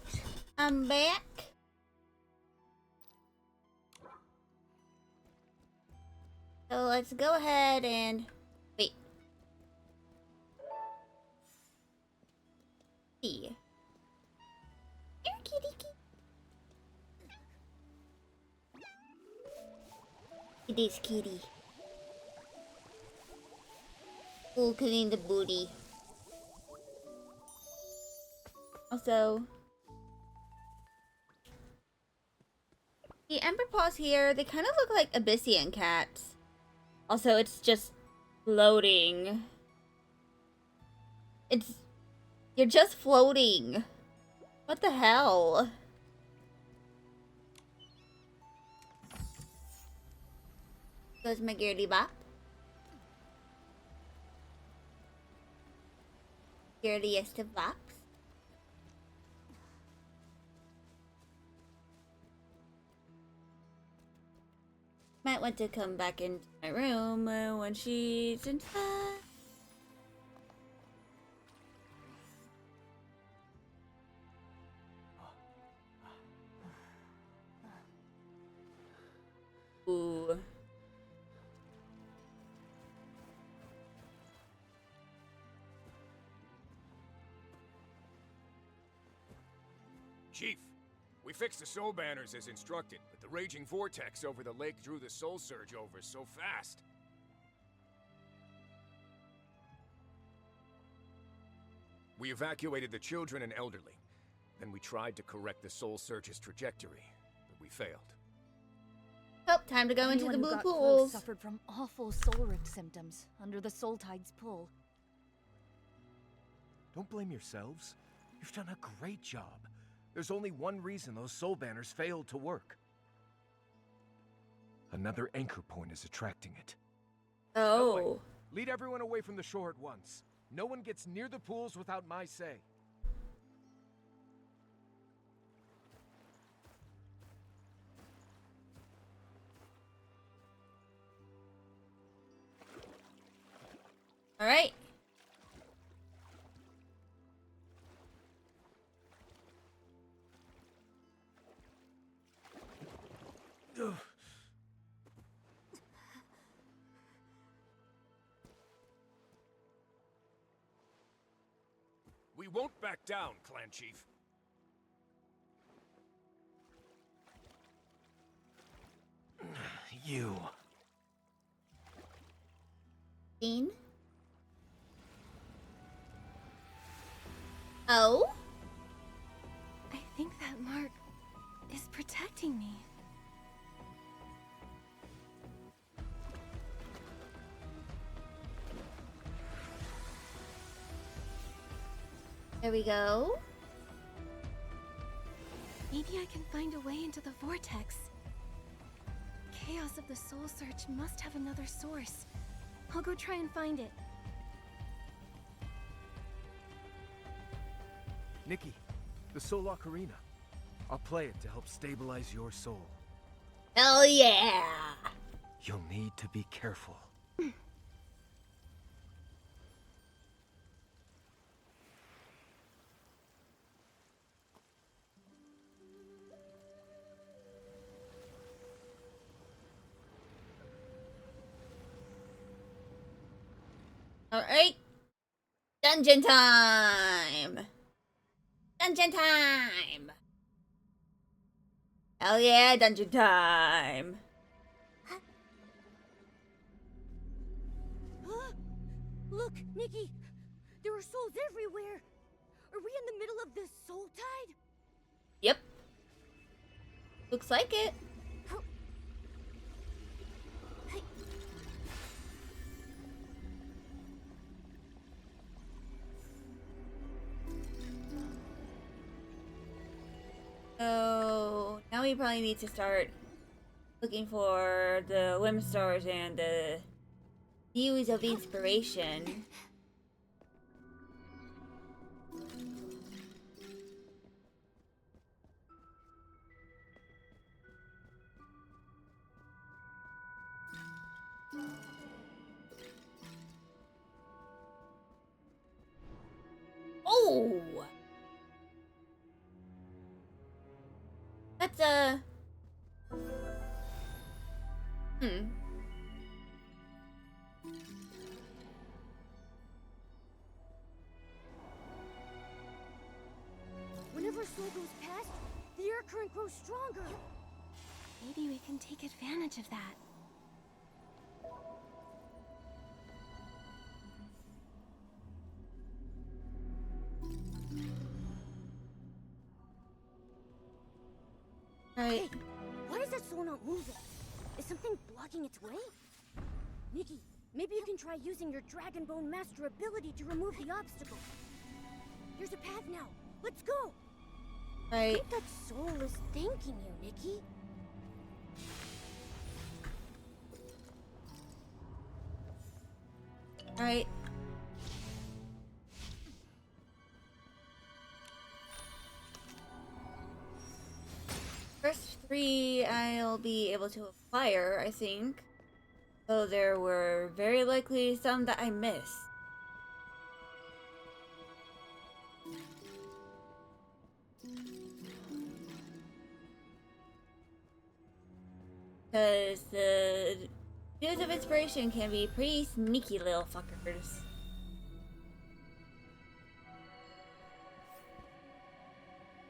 I'm back. So let's go ahead and wait. See. Here, kitty, kitty. Kitty's kitty. Ooh, clean the booty. Also, the Ember Paws here, they kind of look like Abyssian cats. Also, it's just floating. You're just floating. What the hell? Goes my girly bop. Girliest of bops. Might want to come back into my room when she's inside. Ooh. Chief, we fixed the soul banners as instructed, but the raging vortex over the lake drew the soul surge over so fast. We evacuated the children and elderly. Then we tried to correct the soul surge's trajectory, but we failed. Oh, time to go into Anyone the who blue got close pools. suffered from awful soul rift symptoms under the soul tide's pull. Don't blame yourselves. You've done a great job. There's only one reason those soul banners failed to work. Another anchor point is attracting it. Oh. Lead everyone away from the shore at once. No one gets near the pools without my say. All right. We won't back down, Clan Chief. You. Dean? Oh? I think that mark is protecting me. There we go. Maybe I can find a way into the vortex. Chaos of the soul search must have another source. I'll go try and find it. Nikki, the Soul Ocarina. I'll play it to help stabilize your soul. Hell yeah! You'll need to be careful. Alright. Dungeon time! Dungeon time! Hell yeah, dungeon time! Look, Nikki! There are souls everywhere! Are we in the middle of the soul tide? Yep. Looks like it. So now we probably need to start looking for the whim stars and the views of inspiration. Oh! That's Whenever Soul goes past, the air current grows stronger. Maybe we can take advantage of that. right. Hey, why is that soul not moving? Is something blocking its way? Nikki, maybe you can try using your Dragon Bone Master ability to remove the obstacle. Here's a path now. Let's go! I Right. think that soul is thanking you, Nikki. Right. First 3 I'll be able to acquire, I think. Though there were very likely some that I missed. Because the Dews of Inspiration can be pretty sneaky little fuckers.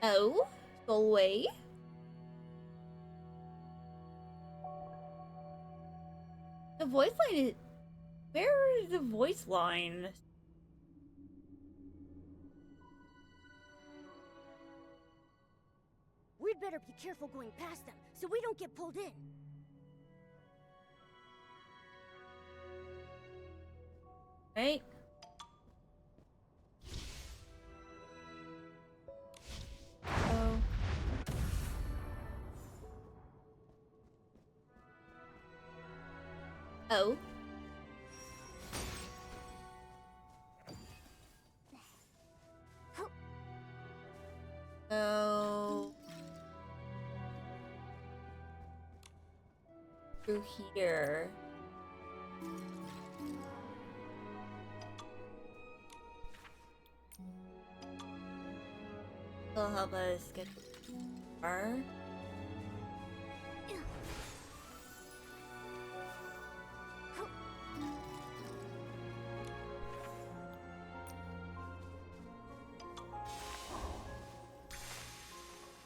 Oh, go away. The voice line is... Where is the voice line? We'd better be careful going past them, so we don't get pulled in. Right? Oh. Oh. So... Through here. Will help us get far.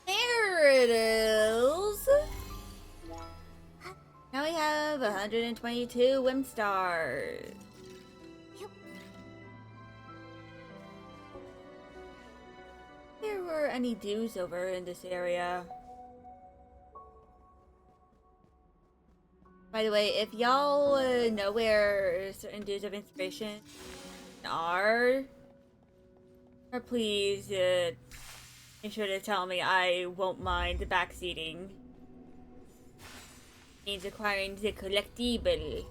There it is! Now we have 122 Whim Stars. There were any dews over in this area. By the way, if y'all know where certain dews of inspiration are, or please make sure to tell me. I won't mind the backseating. Means acquiring the collectible.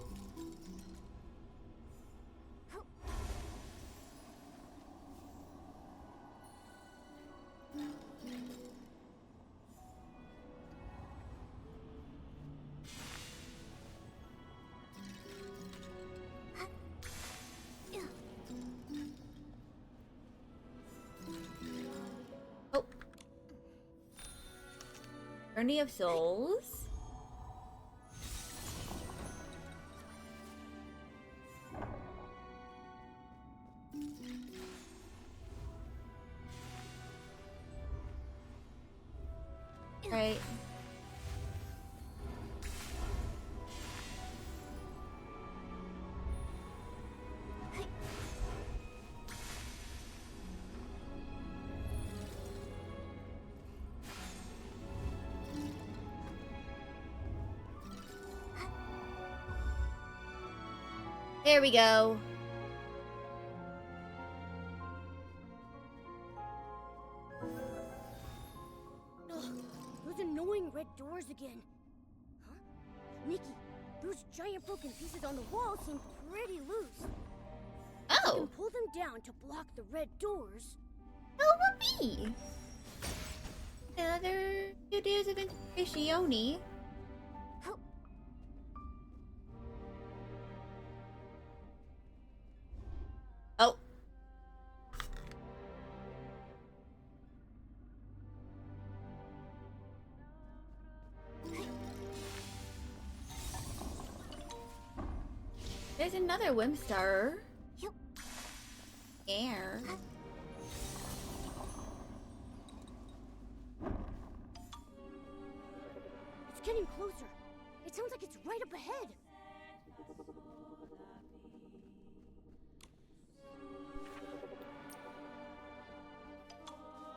Oh. Journey of Souls. Right. There we go. Ugh, those annoying red doors again. Huh? Nikki, those giant broken pieces on the wall seem pretty loose. You Oh, can pull them down to block the red doors. who would be? Another 2 days of inspiration. Oh. There's another Whimstar. Yup. Air. It's getting closer. It sounds like it's right up ahead.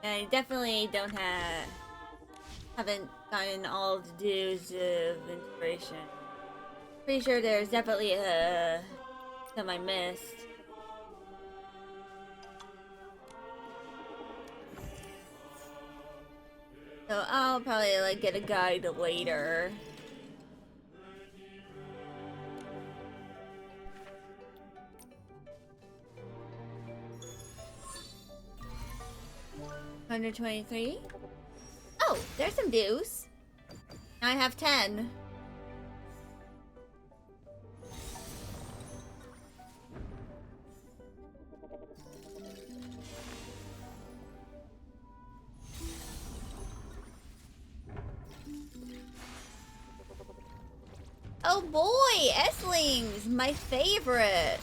I definitely haven't gotten all the dues of inspiration. Pretty sure there's definitely some I missed. So I'll probably like get a guide later. $123. Oh, there's some dues. Now I have 10. Oh boy, S-Lings, my favorite.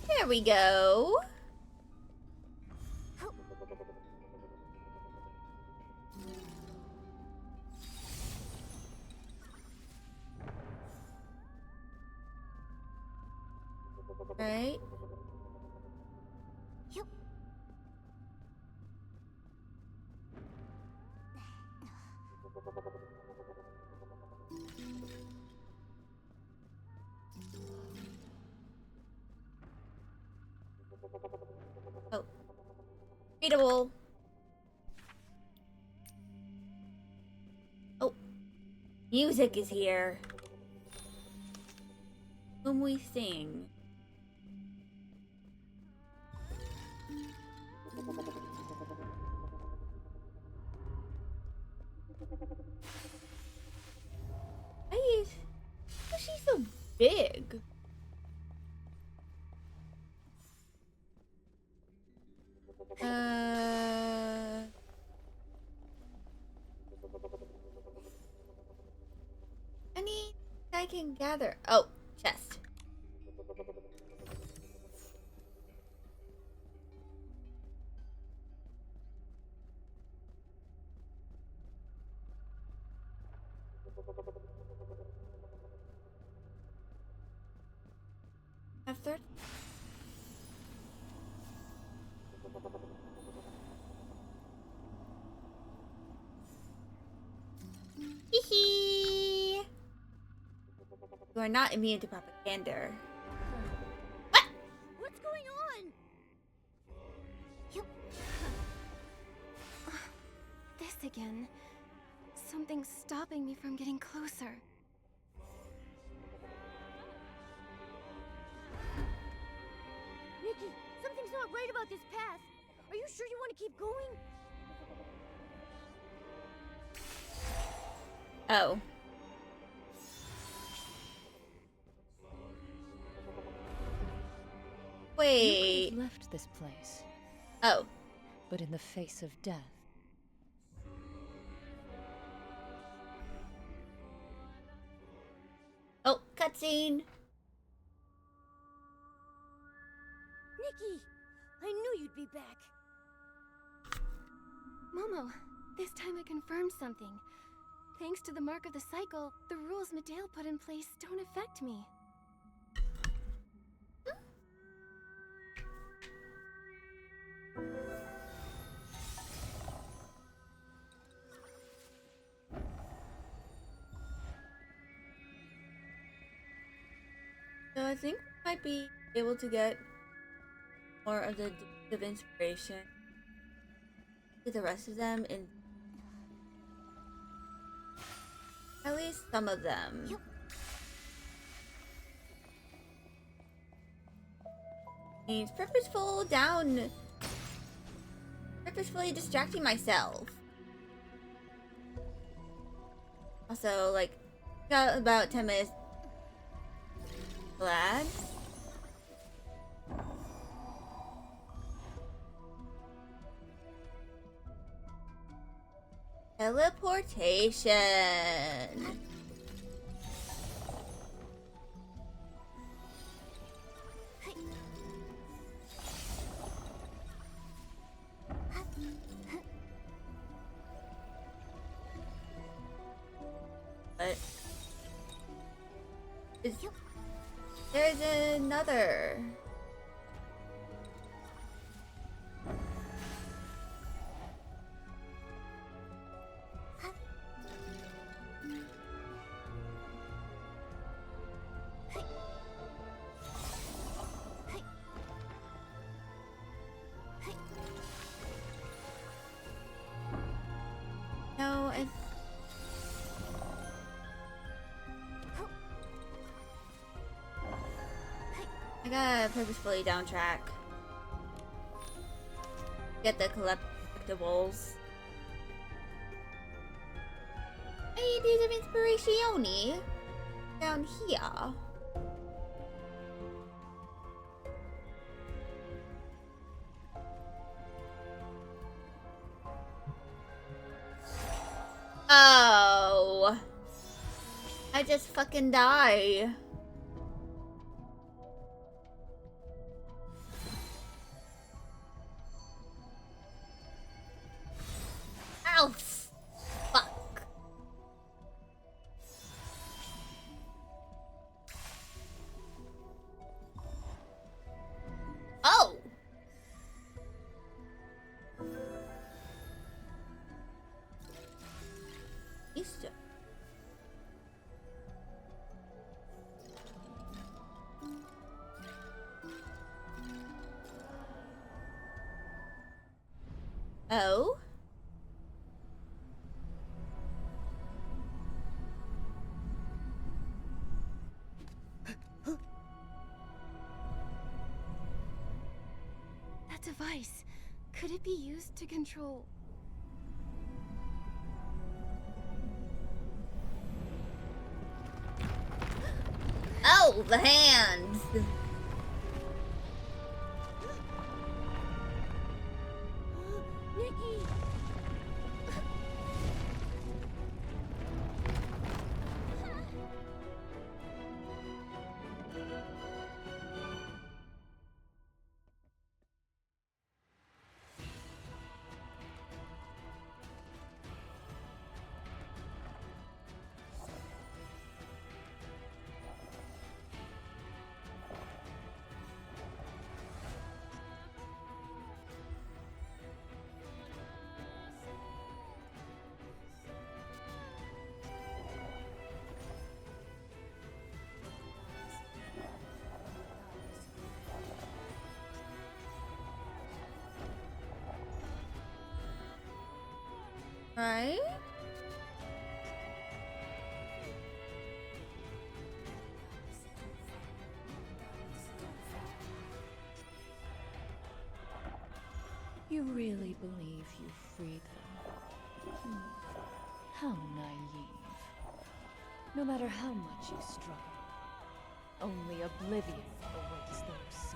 There we go. Right. Yup. Oh. Readable. Oh. Music is here. Whom we sing. Why is she so big? Any I can gather. Oh, chest. After. Hee. You are not immune to propaganda. What? What's going on? Yup. This again. Something's stopping me from getting closer. Nikki, something's not right about this path. Are you sure you want to keep going? Oh. Wait. You could have left this place, Oh. but in the face of death. Oh, cutscene. Nikki, I knew you'd be back. Momo, this time I confirmed something. Thanks to the mark of the cycle, the rules Medale put in place don't affect me. So I think we might be able to get more of the Deeds of Inspiration to the rest of them in at least some of them. Yup. Means purposefully distracting myself. Also, like, got about 10 minutes. Glad. Teleportation. But there's another. No, I gotta purposefully downtrack. Get the collectibles. I need to use some inspirationi down here. Oh, I just fucking die. Ow, fuck. Oh. Easter. Oh? That device, could it be used to control... Oh, the hands. Nikki! Right? You really believe you freed them? How naive. No matter how much you struggle, only oblivion awaits those souls.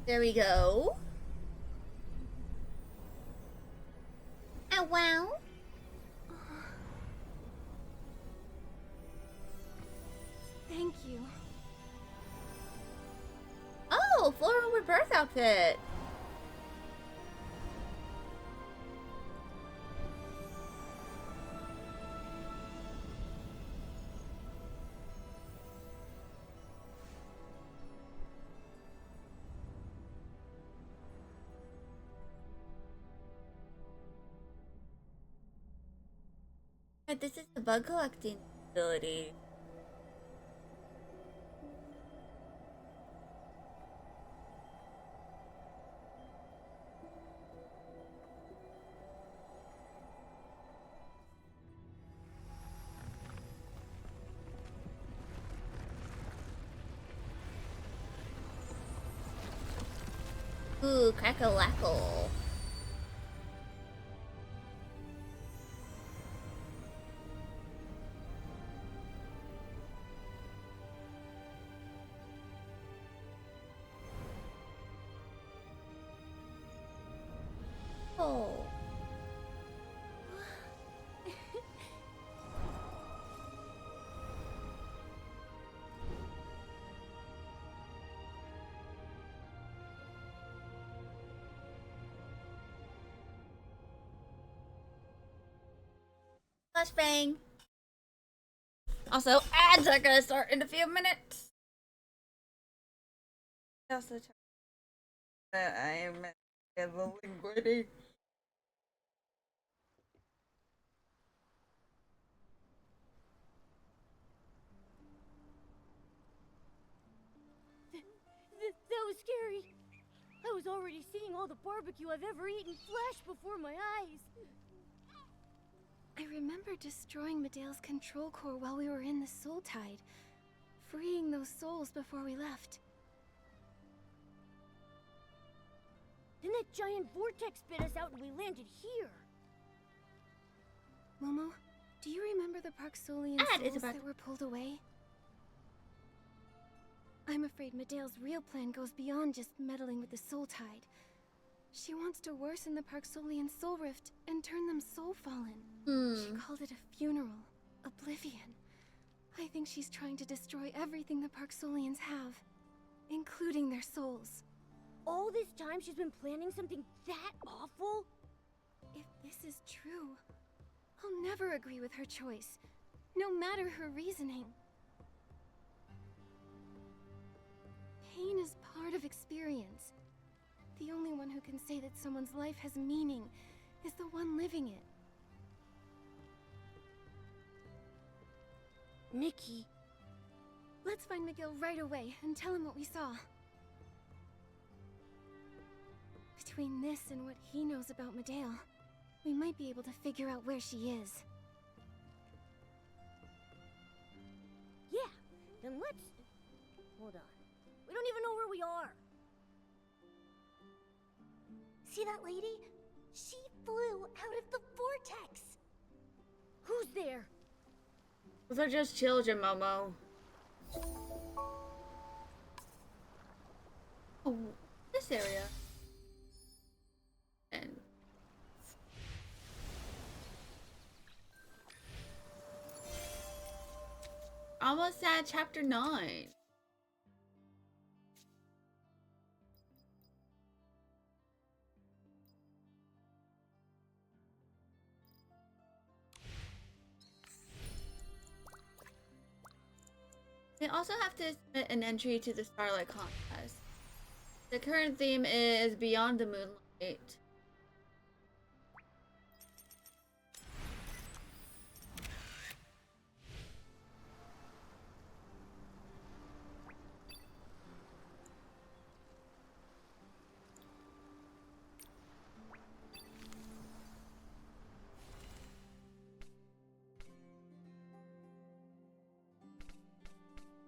There we go. Oh, wow. Thank you. Oh, floral rebirth outfit. This is the bug collecting ability. Ooh, crackle-lackle. Oh. Flashbang. Also, ads are gonna start in a few minutes. Also, I am linguini. That was scary. I was already seeing all the barbecue I've ever eaten flash before my eyes. I remember destroying Medea's control core while we were in the Soul Tide, freeing those souls before we left. Then that giant vortex spit us out and we landed here. Momo, do you remember the Parksolian souls that were pulled away? I'm afraid Medea's real plan goes beyond just meddling with the Soul Tide. She wants to worsen the Parksolian soul rift and turn them soul-fallen. She called it a funeral, oblivion. I think she's trying to destroy everything the Parksolians have, including their souls. All this time she's been planning something that awful? If this is true, I'll never agree with her choice, no matter her reasoning. Pain is part of experience. The only one who can say that someone's life has meaning is the one living it. Nikki. Let's find Miguel right away and tell him what we saw. Between this and what he knows about Medea, we might be able to figure out where she is. Yeah, then let's... Hold on. We don't even know where we are. See that lady? She flew out of the vortex! Who's there? Those are just children, Momo. Oh, this area. And almost at chapter 9. They also have to submit an entry to the Starlight Contest. The current theme is Beyond the Moonlight.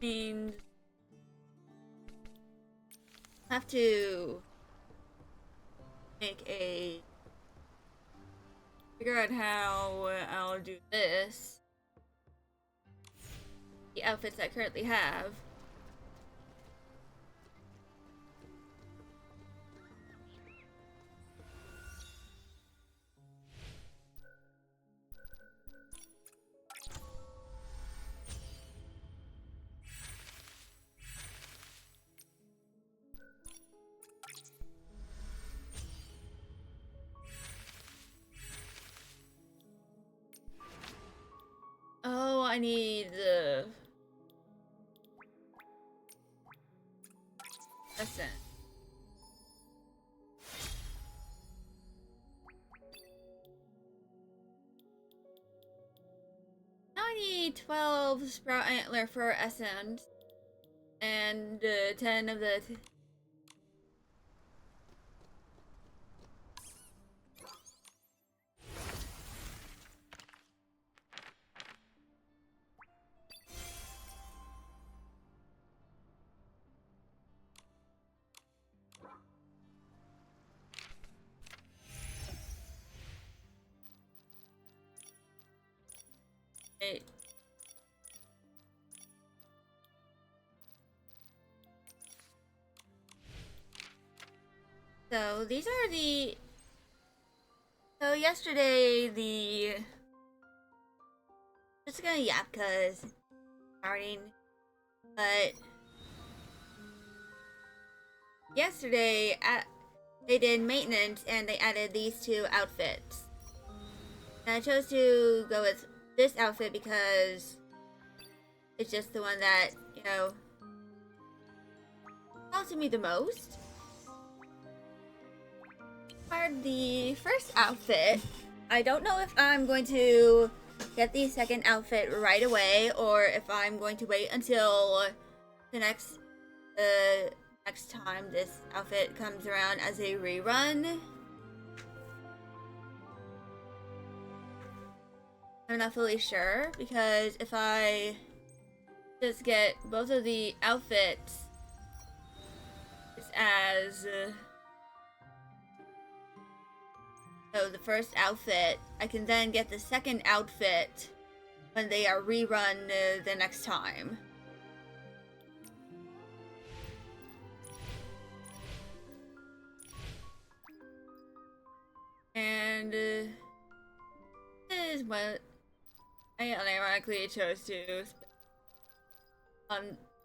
Means have to figure out how I'll do this. The outfits I currently have. Oh, I need the essence. Now I need 12 Sprout Antler for essence and 10 of the Right. So these are the. So yesterday the. Just gonna yap cause starting, but yesterday they did maintenance and they added these two outfits. And I chose to go with this outfit because it's just the one that, you know, calls to me the most. For the first outfit, I don't know if I'm going to get the second outfit right away or if I'm going to wait until the next time this outfit comes around as a rerun. I'm not fully sure because if I just get both of the outfits as the first outfit, I can then get the second outfit when they are rerun the next time. And this is what I unironically chose to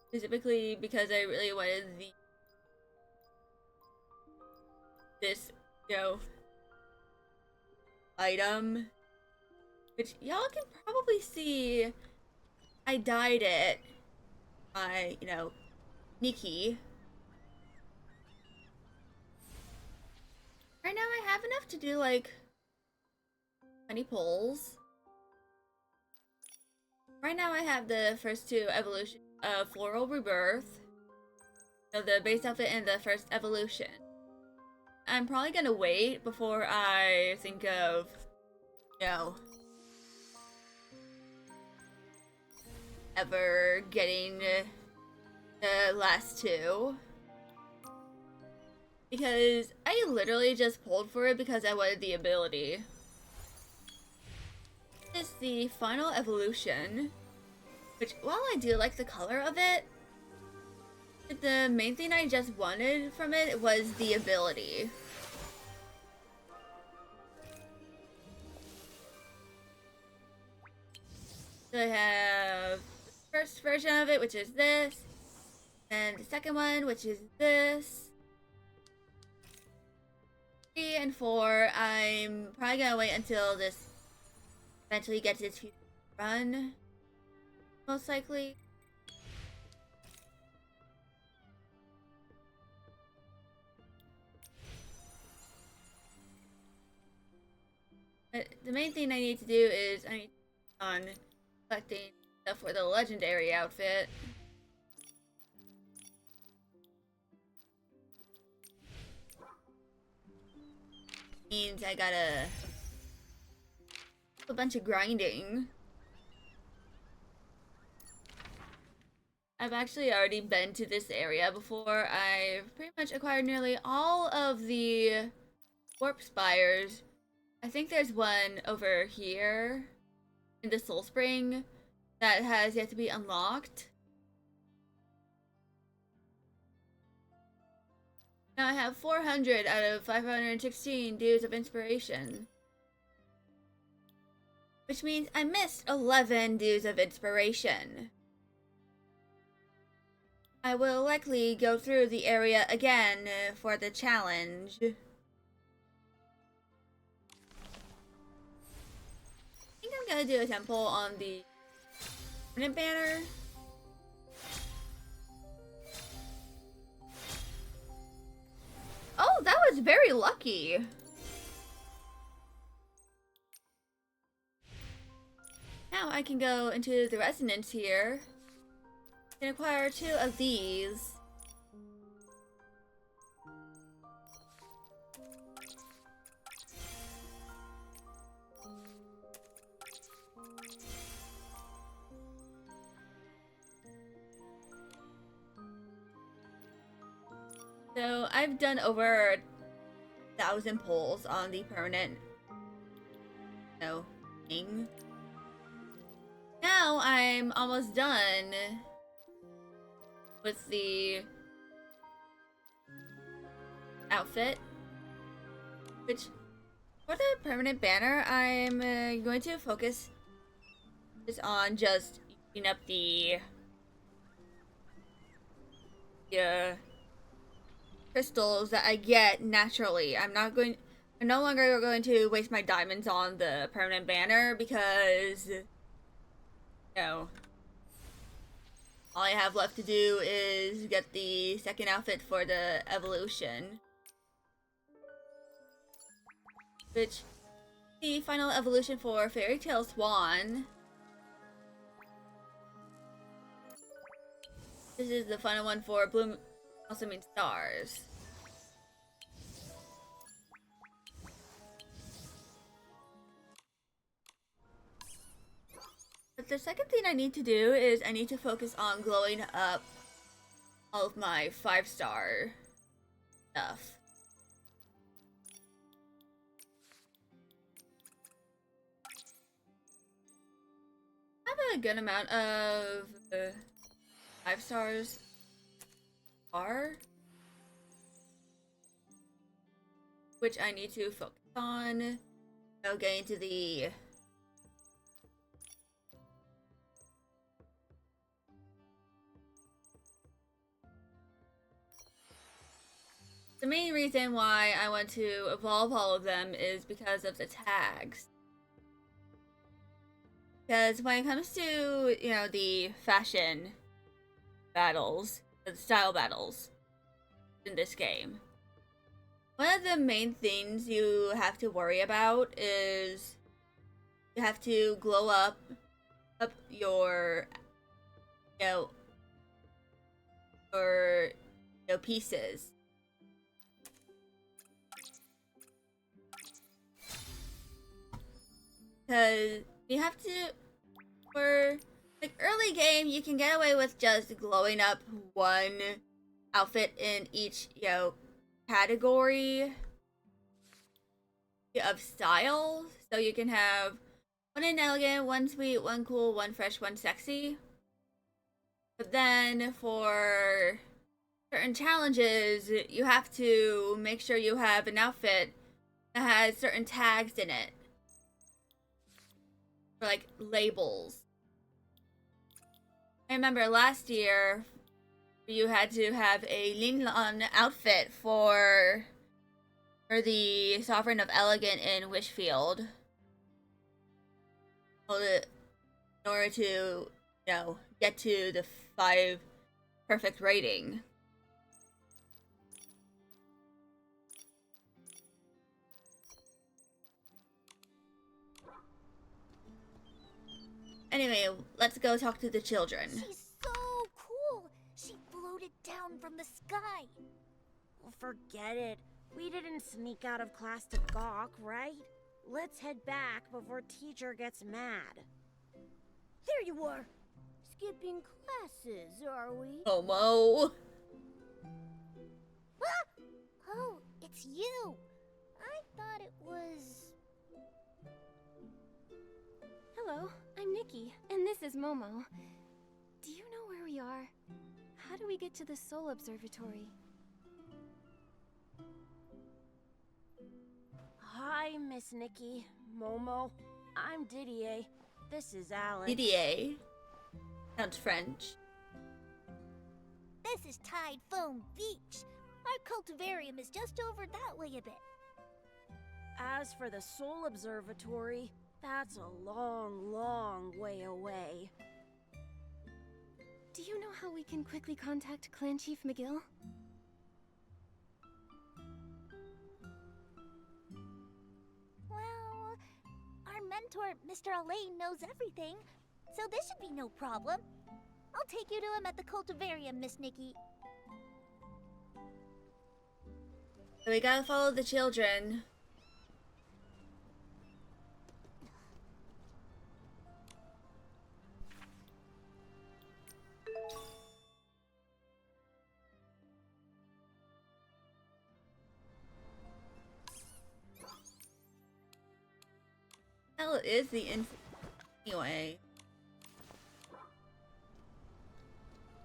specifically because I really wanted this, you know, item, which y'all can probably see I dyed it by, you know, Nikki. Right now I have enough to do like 20 pulls. Right now I have the first two evolutions of Floral Rebirth, so the base outfit and the first evolution. I'm probably gonna wait before I think of, you know, ever getting the last two. Because I literally just pulled for it because I wanted the ability. This is the final evolution, which while I do like the color of it, the main thing I just wanted from it was the ability. So I have the first version of it, which is this, and the second one, which is this. 3 and 4, I'm probably gonna wait until this eventually gets its run, most likely. But the main thing I need to do is I need to on collecting stuff for the legendary outfit. Means I gotta do a bunch of grinding. I've actually already been to this area before. I've pretty much acquired nearly all of the warp spires. I think there's one over here in the Soul Spring that has yet to be unlocked. Now I have 400 out of 516 dues of inspiration. Which means I missed 11 dues of inspiration. I will likely go through the area again for the challenge. I think I'm gonna do a temple on the permanent banner. Oh, that was very lucky. Now I can go into the resonance here and acquire 2 of these. So I've done over 1,000 pulls on the permanent, thing. now I'm almost done with the outfit, which for the permanent banner, I'm going to focus on just using up the crystals that I get naturally. I'm no longer going to waste my diamonds on the permanent banner because, you know, all I have left to do is get the second outfit for the evolution. Which, the final evolution for Fairy Tale Swan. This is the final one for Bloom, also means stars. But the second thing I need to do is I need to focus on glowing up all of my 5-star stuff. I have a good amount of 5 stars are, which I need to focus on. I'll get into the main reason why I want to evolve all of them is because of the tags. Because when it comes to, you know, the fashion battles, the style battles in this game, one of the main things you have to worry about is you have to glow up your, your pieces. Because you have to, for like early game, you can get away with just glowing up one outfit in each, category of style. So you can have one inelegant, one sweet, one cool, one fresh, one sexy. But then for certain challenges, you have to make sure you have an outfit that has certain tags in it. For like labels. I remember last year you had to have a Linlan outfit for the Sovereign of Elegant in Wishfield. In order to, get to the 5 perfect rating. Anyway, let's go talk to the children. She's so cool. She floated down from the sky. Well, forget it. We didn't sneak out of class to gawk, right? Let's head back before teacher gets mad. There you are. Skipping classes, are we? Homo. Ah! Oh, it's you. I thought it was... Hello, I'm Nikki, and this is Momo. Do you know where we are? How do we get to the Soul Observatory? Hi, Miss Nikki. Momo. I'm Didier. This is Alex. Didier. Sounds French. This is Tide Foam Beach. Our cultivarium is just over that way a bit. As for the Soul Observatory, that's a long, long way away. Do you know how we can quickly contact Clan Chief McGill? Well, our mentor, Mr. Alain, knows everything, so this should be no problem. I'll take you to him at the cultivarium, Miss Nikki. So we gotta follow the children. Hell is the anyway.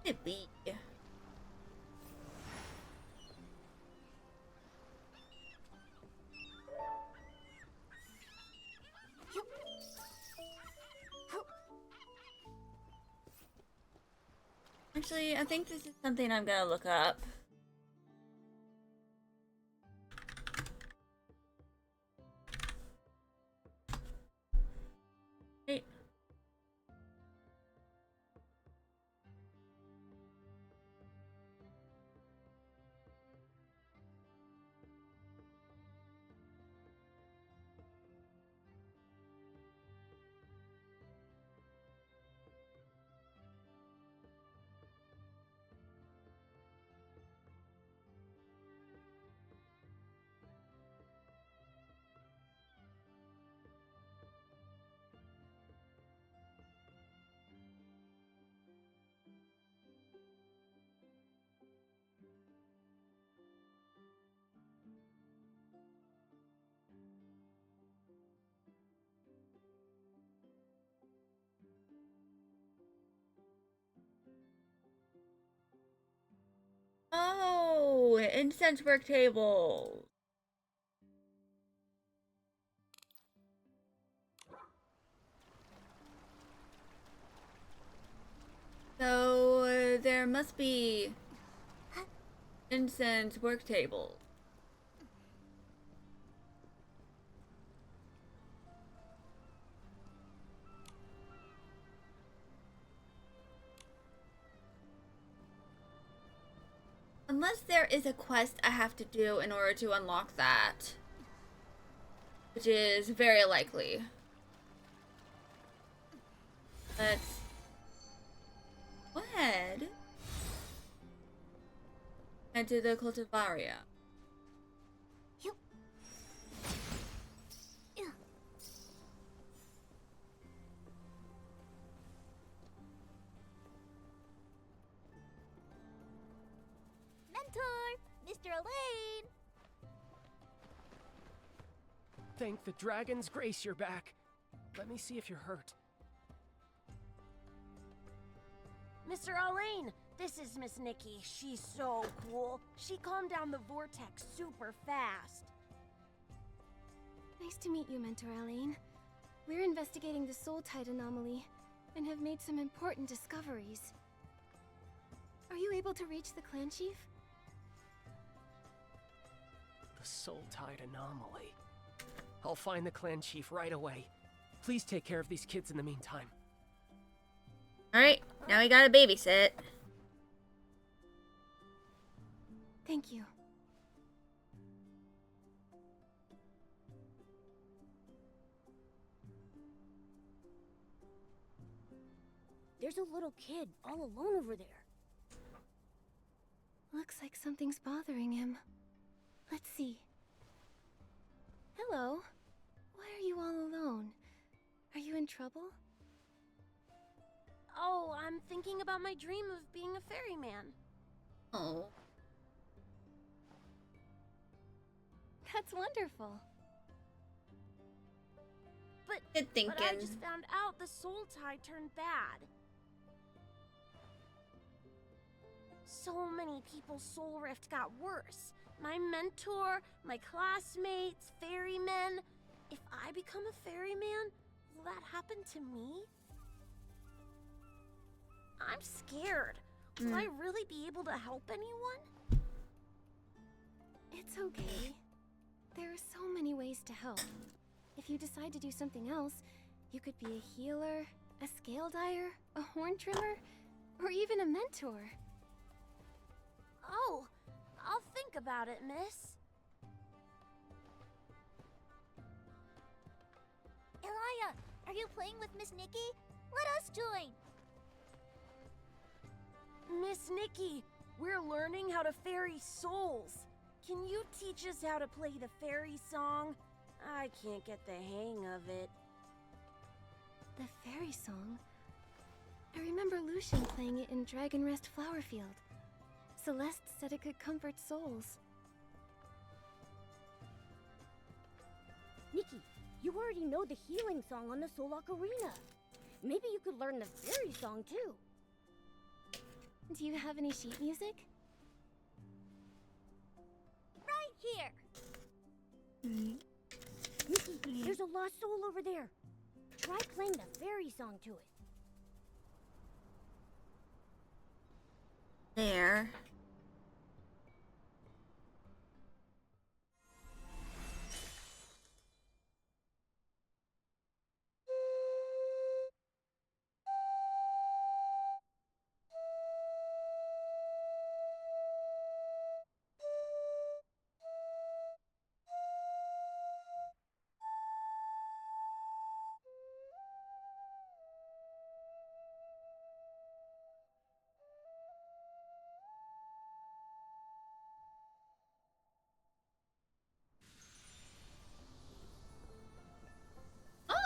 Could be. Actually, I think this is something I'm gonna look up. Hey. Oh, incense work table. So there must be incense work table. Unless there is a quest I have to do in order to unlock that. Which is very likely. Let's go ahead. Head to the cultivaria. Mr. Elaine! Thank the dragon's grace you're back. Let me see if you're hurt. Mr. Elaine, this is Miss Nikki. She's so cool. She calmed down the vortex super fast. Nice to meet you, Mentor Alain. We're investigating the Soul Tide anomaly and have made some important discoveries. Are you able to reach the clan chief? The Soul Tide anomaly. I'll find the clan chief right away. Please take care of these kids in the meantime. Alright, now we gotta babysit. Thank you. There's a little kid all alone over there. Looks like something's bothering him. Let's see. Hello. Why are you all alone? Are you in trouble? Oh, I'm thinking about my dream of being a ferryman. Oh. That's wonderful. But Good thinking. I just found out the Soul Tide turned bad. So many people's soul rift got worse. My mentor, my classmates, ferrymen. If I become a ferryman, will that happen to me? I'm scared. Will I really be able to help anyone? It's okay. There are so many ways to help. If you decide to do something else, you could be a healer, a scale dyer, a horn trimmer, or even a mentor. Oh, I'll think about it, miss. Elia, are you playing with Miss Nikki? Let us join! Miss Nikki, we're learning how to ferry souls. Can you teach us how to play the fairy song? I can't get the hang of it. The fairy song? I remember Lucian playing it in Dragon Rest Flowerfield. Celeste said it could comfort souls. Nikki, you already know the healing song on the Soul Ocarina. Maybe you could learn the fairy song too. Do you have any sheet music? Right here! Nikki, there's a lost soul over there. Try playing the fairy song to it. There.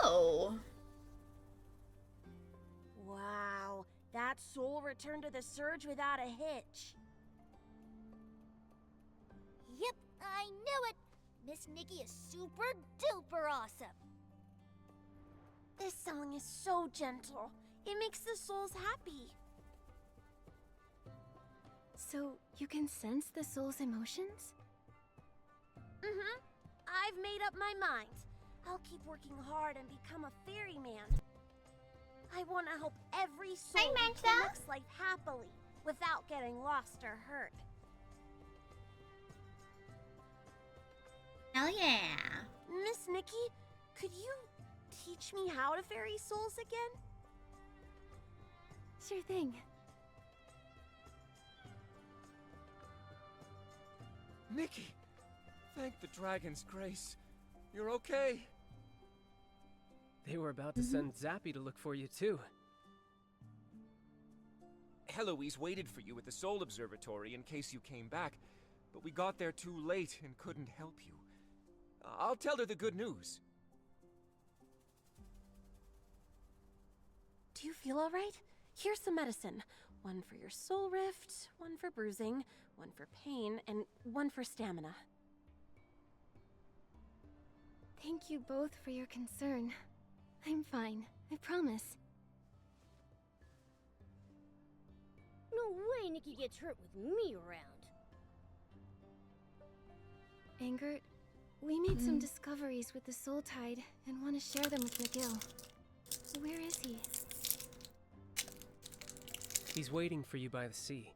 Oh. Wow, that soul returned to the surge without a hitch. Yep, I knew it! Miss Nikki is super duper awesome! This song is so gentle. It makes the souls happy. So, you can sense the soul's emotions? Mm-hmm. I've made up my mind. I'll keep working hard and become a ferryman. I want to help every soul live the next life happily, without getting lost or hurt. Hell yeah. Miss Nikki, could you teach me how to ferry souls again? Sure thing. Nikki! Thank the dragon's grace. You're okay. They were about to send Zappy to look for you, too. Heloise waited for you at the Soul Observatory in case you came back, but we got there too late and couldn't help you. I'll tell her the good news. Do you feel all right? Here's some medicine. One for your soul rift, one for bruising, one for pain, and one for stamina. Thank you both for your concern. I'm fine, I promise. No way Nikki gets hurt with me around. Angert, we made some discoveries with the Soul Tide and want to share them with McGill. Where is he? He's waiting for you by the sea.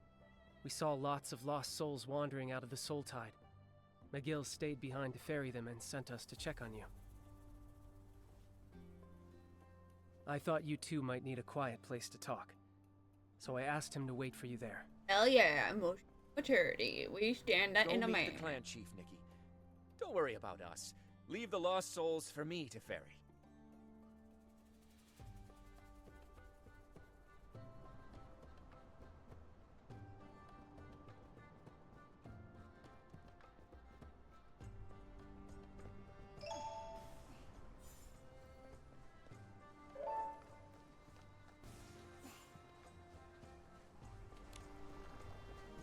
We saw lots of lost souls wandering out of the Soul Tide. McGill stayed behind to ferry them and sent us to check on you. I thought you two might need a quiet place to talk, so I asked him to wait for you there. Hell yeah, maturity. We stand that Go in a meet man. the clan chief, Nikki. Don't worry about us. Leave the lost souls for me to ferry.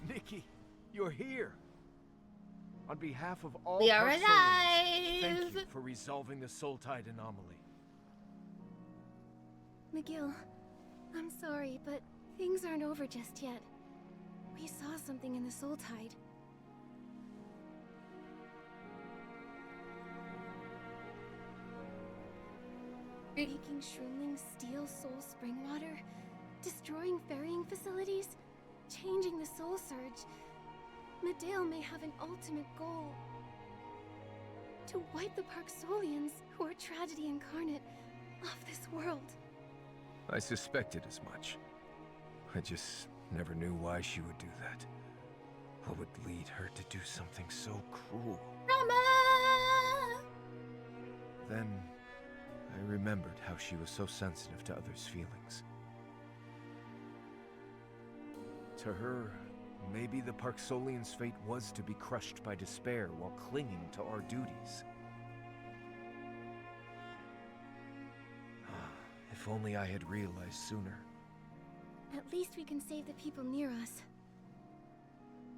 Nikki, you're here. On behalf of all We are Park Solians, alive! thank you for resolving the Soul Tide anomaly. McGill, I'm sorry, but things aren't over just yet. We saw something in the Soul Tide. Making shroomlings steal soul spring water, destroying ferrying facilities, changing the soul surge. Medale may have an ultimate goal. To wipe the Parksolians, who are tragedy incarnate, off this world. I suspected as much. I just never knew why she would do that. What would lead her to do something so cruel? Drama! Then, I remembered how she was so sensitive to others' feelings. To her, maybe the Parksolian's fate was to be crushed by despair while clinging to our duties. If only I had realized sooner. At least we can save the people near us.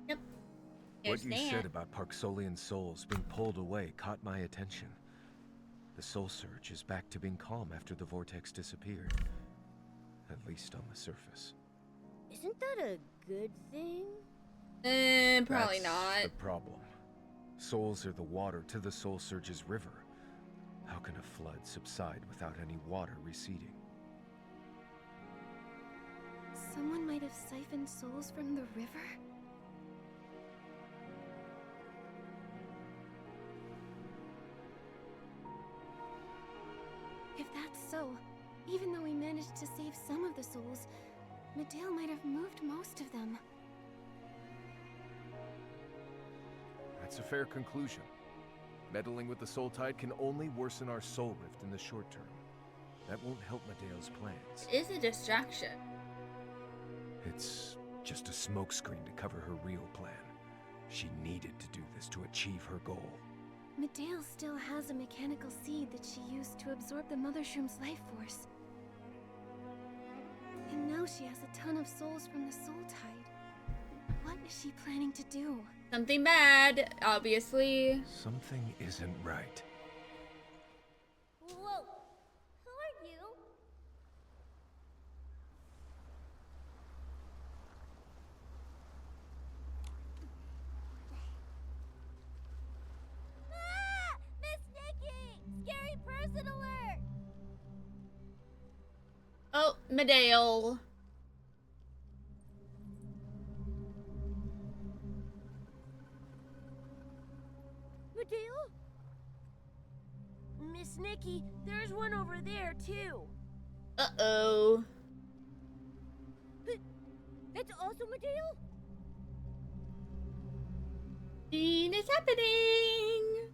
Yep. What you There's said that. about Parksolian souls being pulled away caught my attention. The soul surge is back to being calm after the vortex disappeared. At least on the surface. Isn't that a good thing? Probably That's not. the problem. Souls are the water to the Soul Surge's river. How can a flood subside without any water receding? Someone might have siphoned souls from the river? If that's so, even though we managed to save some of the souls, Medale might have moved most of them. That's a fair conclusion. Meddling with the Soul Tide can only worsen our soul rift in the short term. That won't help Medeo's plans. It is a distraction. It's just a smokescreen to cover her real plan. She needed to do this to achieve her goal. Medale still has a mechanical seed that she used to absorb the Mother Shroom's life force. And now she has a ton of souls from the Soul Tide. What is she planning to do? Something bad, obviously. Something isn't right. Whoa! Who are you? Ah! Miss Nikki! Scary person alert! Oh, Medale. Medale? Miss Nikki, there's one over there, too. Uh-oh. That's also Medale? Scene is happening.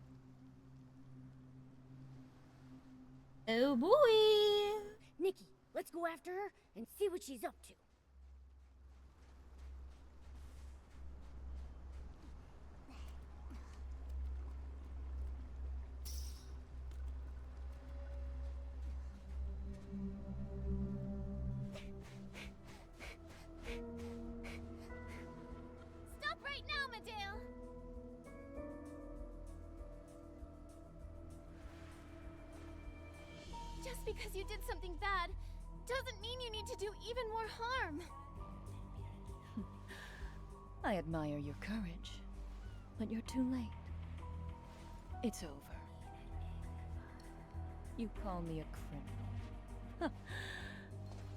Oh boy. Nikki, let's go after her and see what she's up to. Stop right now, Medale! Just because you did something bad doesn't mean you need to do even more harm. I admire your courage, but you're too late. It's over. You call me a criminal.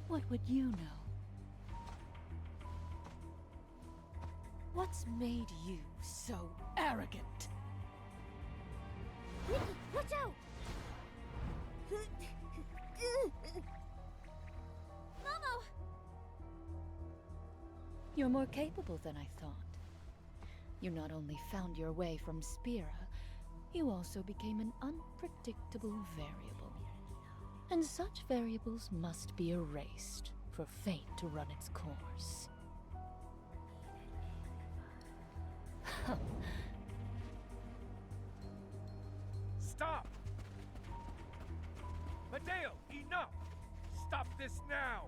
What would you know? What's made you so arrogant? Nikki, watch out! Momo! You're more capable than I thought. You not only found your way from Spira, you also became an unpredictable variable. And such variables must be erased for fate to run its course. Stop! Medale, enough! Stop this now!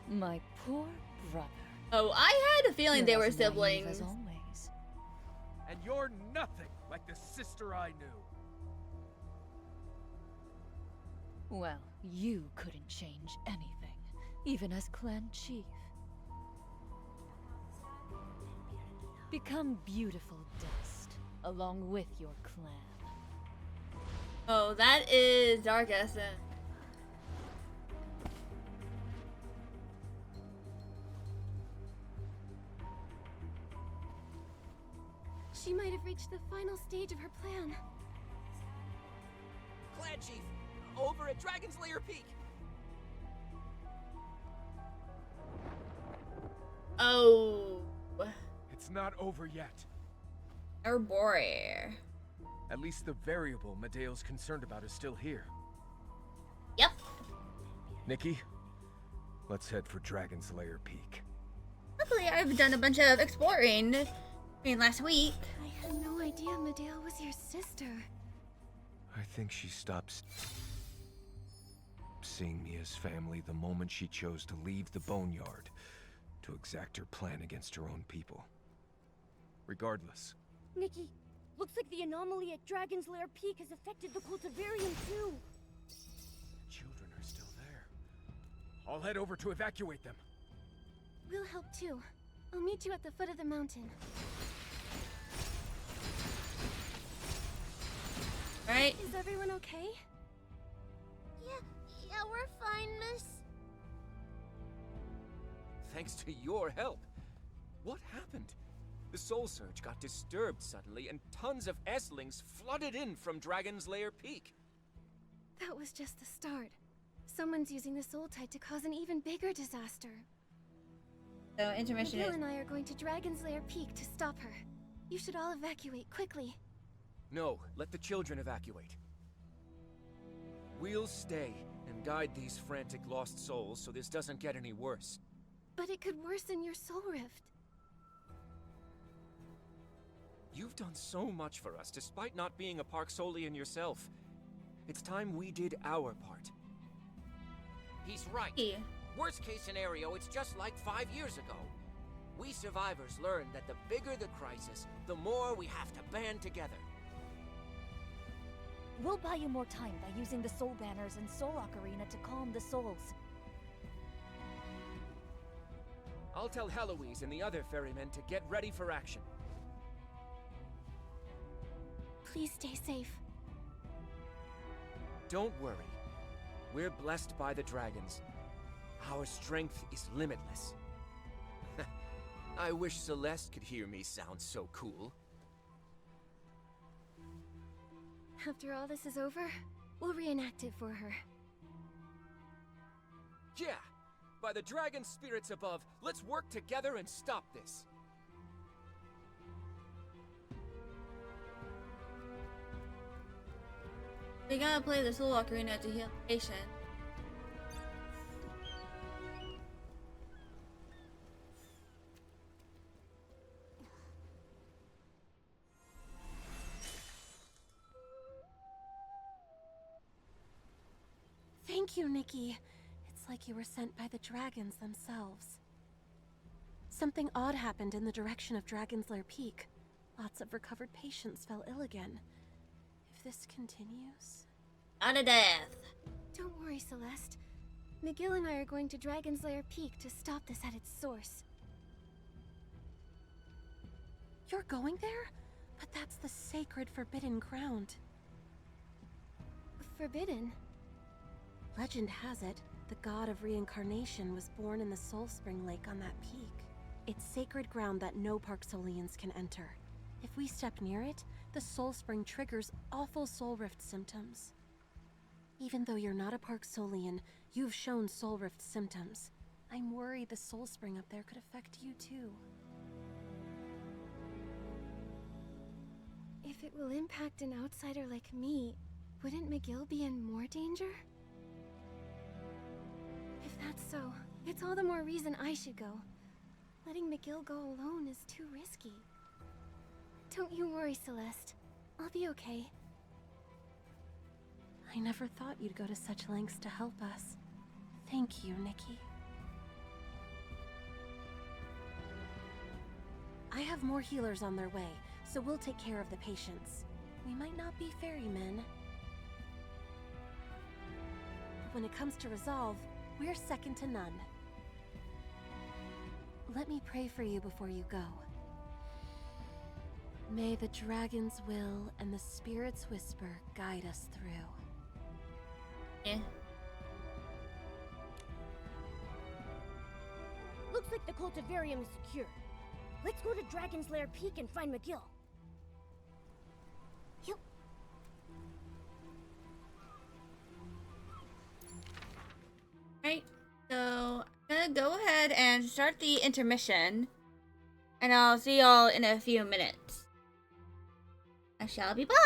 My poor brother. Oh, I had a feeling they You're were as naive siblings. as always. And you're nothing like the sister I knew. Well, you couldn't change anything, even as clan chief. Become beautiful dust, along with your clan. Oh, that is Dark Essence. She might have reached the final stage of her plan. Clan Chief, over at Dragon's Lair Peak. Oh. It's not over yet. Oh boy. At least the variable Medale's concerned about is still here. Yep. Nikki, let's head for Dragon's Lair Peak. Luckily, I've done a bunch of exploring last week. I had no idea Medale was your sister. I think she stopped seeing me as family the moment she chose to leave the Boneyard to exact her plan against her own people. Regardless. Nikki, looks like the anomaly at Dragon's Lair Peak has affected the cultivarium too. Children are still there. I'll head over to evacuate them. We'll help too. I'll meet you at the foot of the mountain. Right? Is everyone okay? Yeah, we're fine, miss. Thanks to your help. What happened? The Soul Surge got disturbed suddenly, and tons of S-lings flooded in from Dragon's Lair Peak. That was just the start. Someone's using the Soul Tide to cause an even bigger disaster. So intermission Miguel is... and I are going to Dragon's Lair Peak to stop her. You should all evacuate quickly. No, let the children evacuate. We'll stay and guide these frantic lost souls so this doesn't get any worse. But it could worsen your soul rift. You've done so much for us, despite not being a Park Solian yourself. It's time we did our part. He's right. Yeah. Worst case scenario, it's just like 5 years ago. We survivors learned that the bigger the crisis, the more we have to band together. We'll buy you more time by using the soul banners and Soul Ocarina to calm the souls. I'll tell Heloise and the other ferrymen to get ready for action. Please stay safe. Don't worry. We're blessed by the dragons. Our strength is limitless. I wish Celeste could hear me sound so cool. After all this is over, we'll reenact it for her. Yeah! By the dragon spirits above, let's work together and stop this. We gotta play the Soul Ocarina to heal the patient. Thank you, Nikki. It's like you were sent by the dragons themselves. Something odd happened in the direction of Dragon's Lair Peak. Lots of recovered patients fell ill again. If this continues... Out of death. Don't worry, Celeste. Miguel and I are going to Dragon's Lair Peak to stop this at its source. You're going there? But that's the sacred forbidden ground. Forbidden? Legend has it, the god of reincarnation was born in the Soul Spring Lake on that peak. It's sacred ground that no Park Solians can enter. If we step near it, the Soul Spring triggers awful Soul Rift symptoms. Even though you're not a Park Solian, you've shown Soul Rift symptoms. I'm worried the Soul Spring up there could affect you too. If it will impact an outsider like me, wouldn't Miguel be in more danger? If that's so, it's all the more reason I should go. Letting Miguel go alone is too risky. Don't you worry, Celeste. I'll be okay. I never thought you'd go to such lengths to help us. Thank you, Nikki. I have more healers on their way, so we'll take care of the patients. We might not be ferrymen. But when it comes to resolve, we're second to none. Let me pray for you before you go. May the dragon's will and the spirit's whisper guide us through. Yeah. Looks like the cultivarium is secure. Let's go to Dragon's Lair Peak and find Miguel. Yep. Right, so I'm gonna go ahead and start the intermission, and I'll see y'all in a few minutes. I shall be back!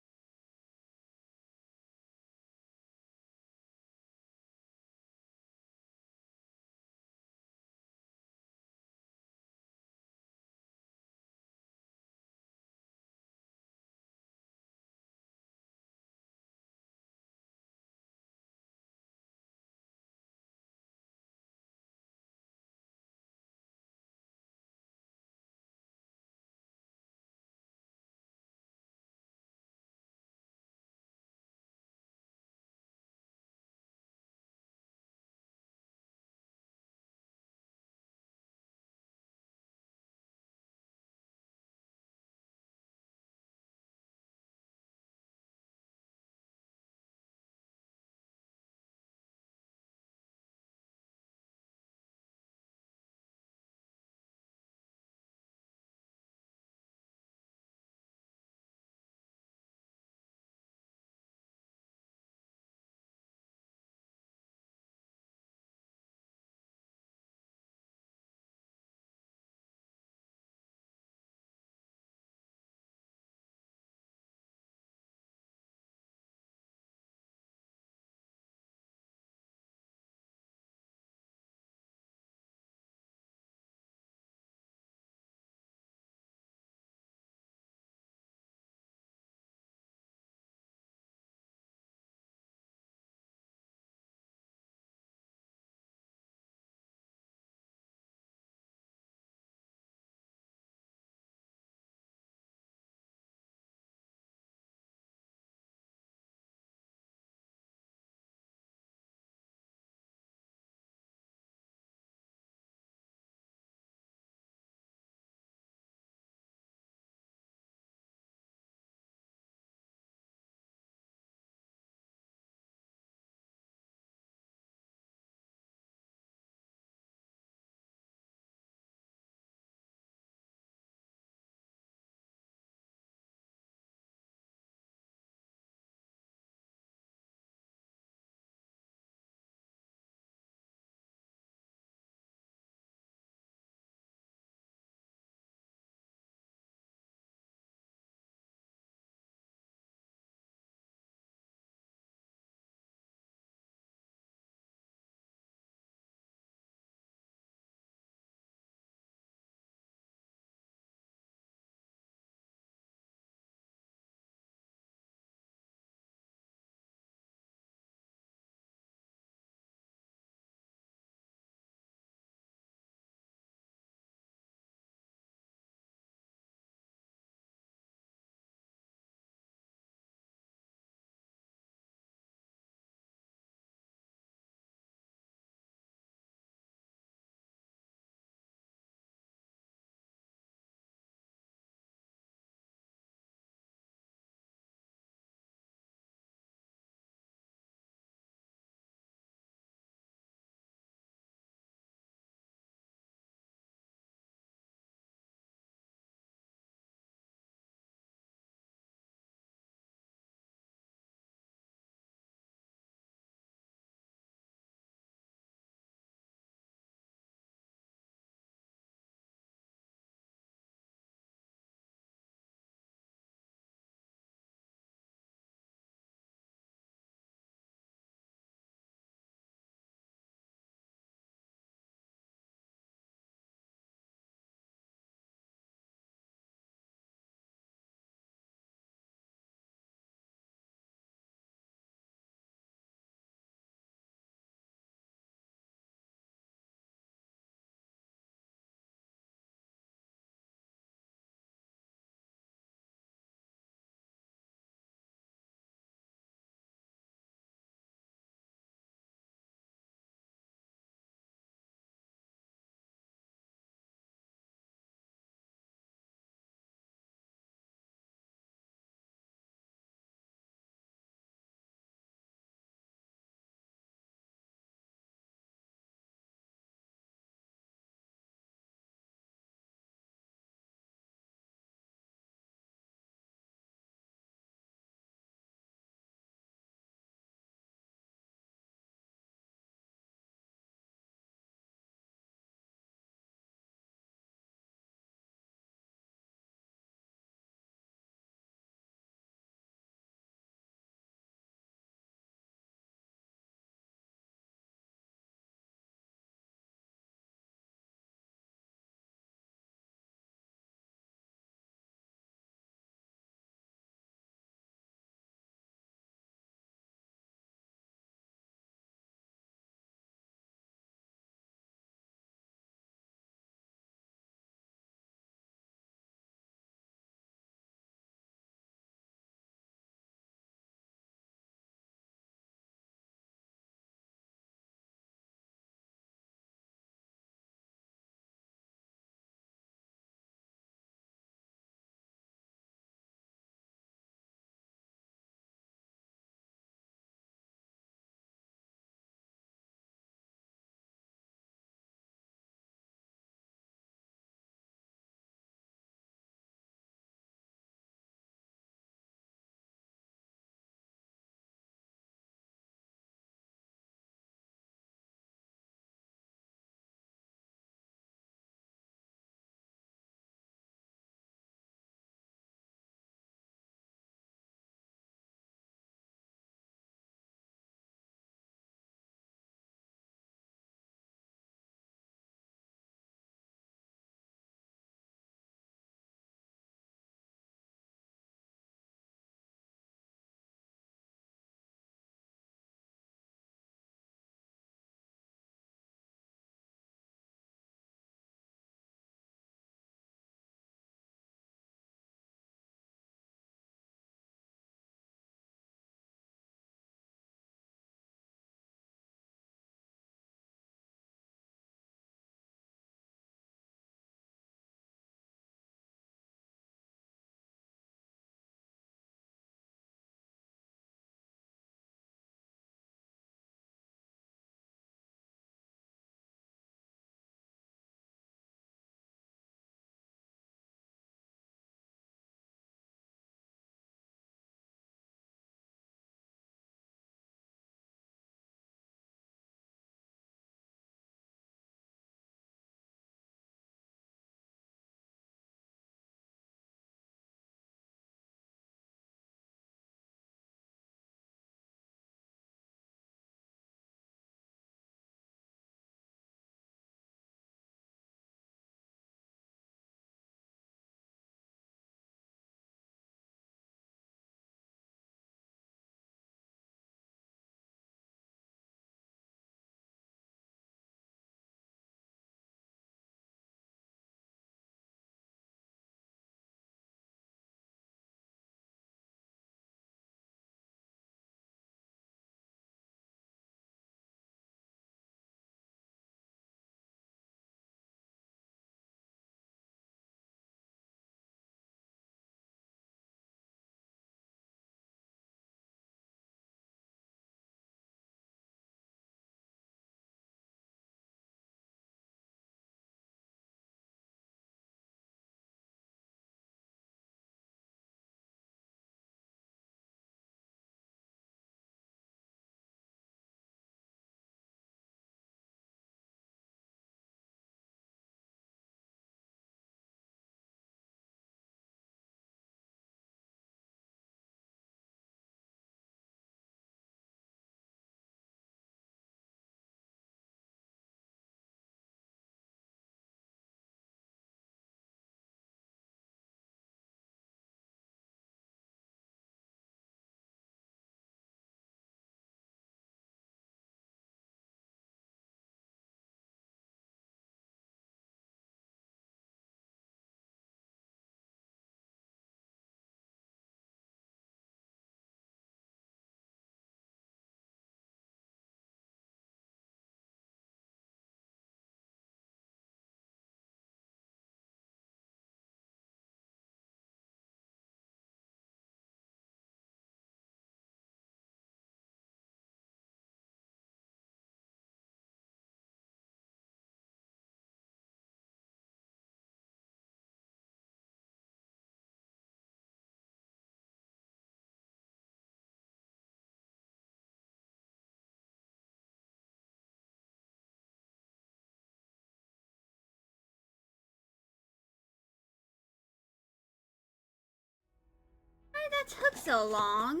that took so long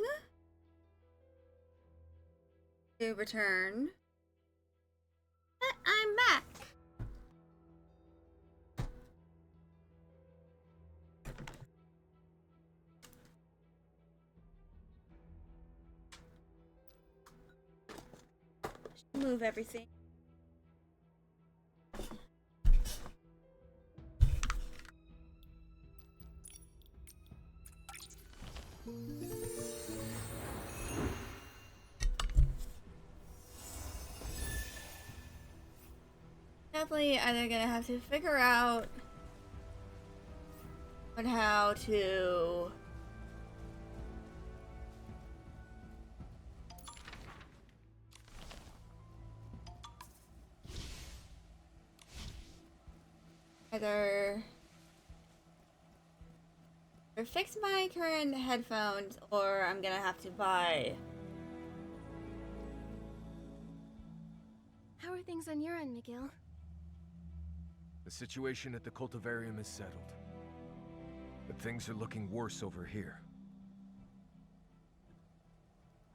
to return. But I'm back. Move everything. Definitely either gonna have to figure out on how to either fix my current headphones, or I'm gonna have to buy. How are things on your end, Miguel? The situation at the cultivarium is settled. But things are looking worse over here.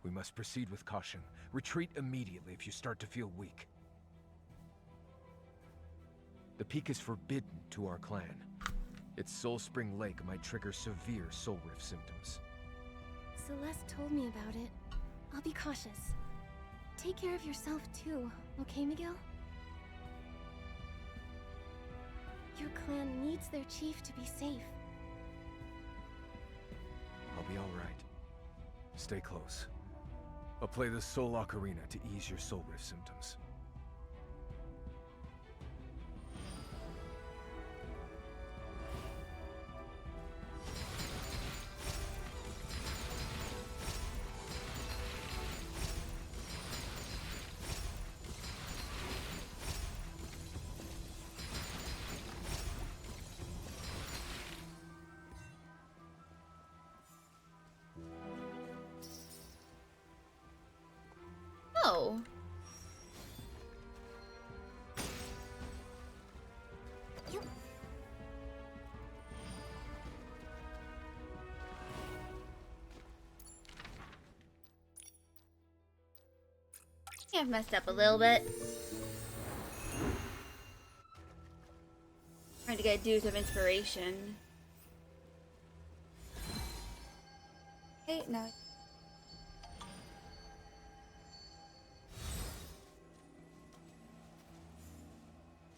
We must proceed with caution. Retreat immediately if you start to feel weak. The peak is forbidden to our clan. Its Soul Spring Lake might trigger severe soul rift symptoms. Celeste told me about it. I'll be cautious. Take care of yourself too, okay, Miguel? Your clan needs their chief to be safe. I'll be alright. Stay close. I'll play the Soul Ocarina to ease your soul rift symptoms. Oh. I've messed up a little bit. Trying to do some inspiration. Hey, no.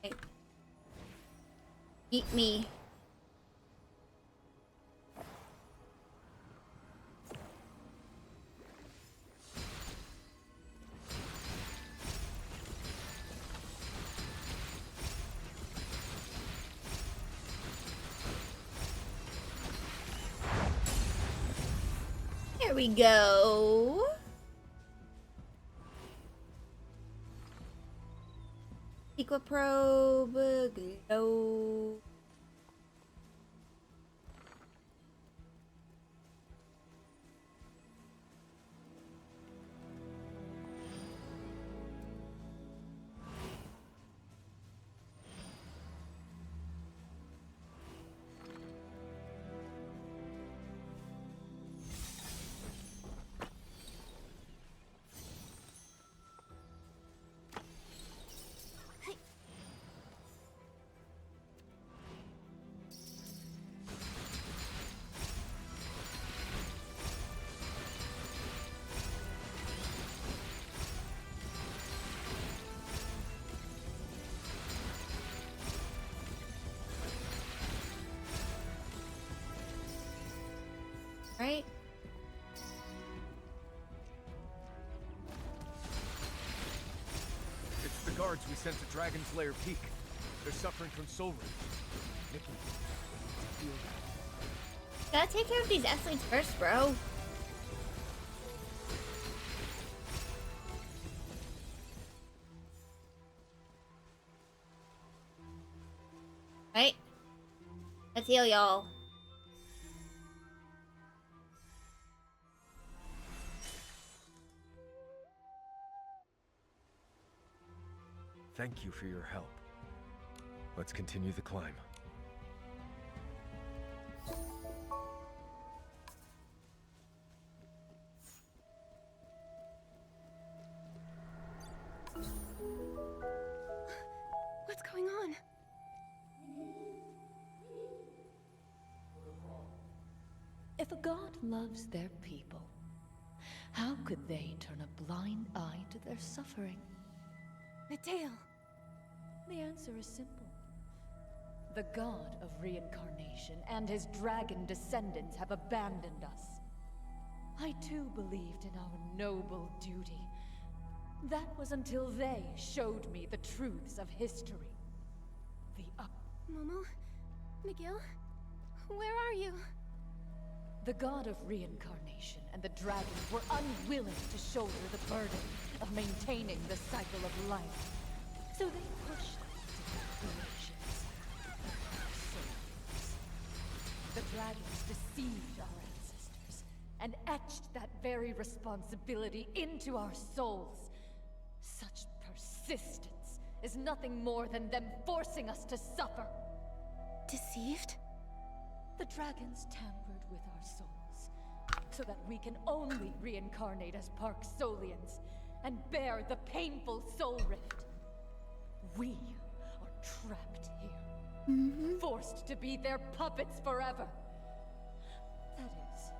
Hey. Eat me. There we go. Equa probe, glow. Right? It's the guards we sent to Dragon's Lair Peak. They're suffering from soul rift. Nikki, feel that. Gotta take care of these athletes first, bro. Right? Let's heal y'all. Thank you for your help. Let's continue the climb. What's going on? If a god loves their people, how could they turn a blind eye to their suffering? Mateo! The answer is simple. The god of reincarnation and his dragon descendants have abandoned us. I too believed in our noble duty. That was until they showed me the truths of history. Momo? Miguel? Where are you? The god of reincarnation and the dragons were unwilling to shoulder the burden of maintaining the cycle of life. So they pushed us to declarations. The dragons deceived our ancestors and etched that very responsibility into our souls. Such persistence is nothing more than them forcing us to suffer. Deceived? The dragons tampered with our souls, so that we can only reincarnate as Parksolians and bear the painful soul rift. We are trapped here, forced to be their puppets forever. That is,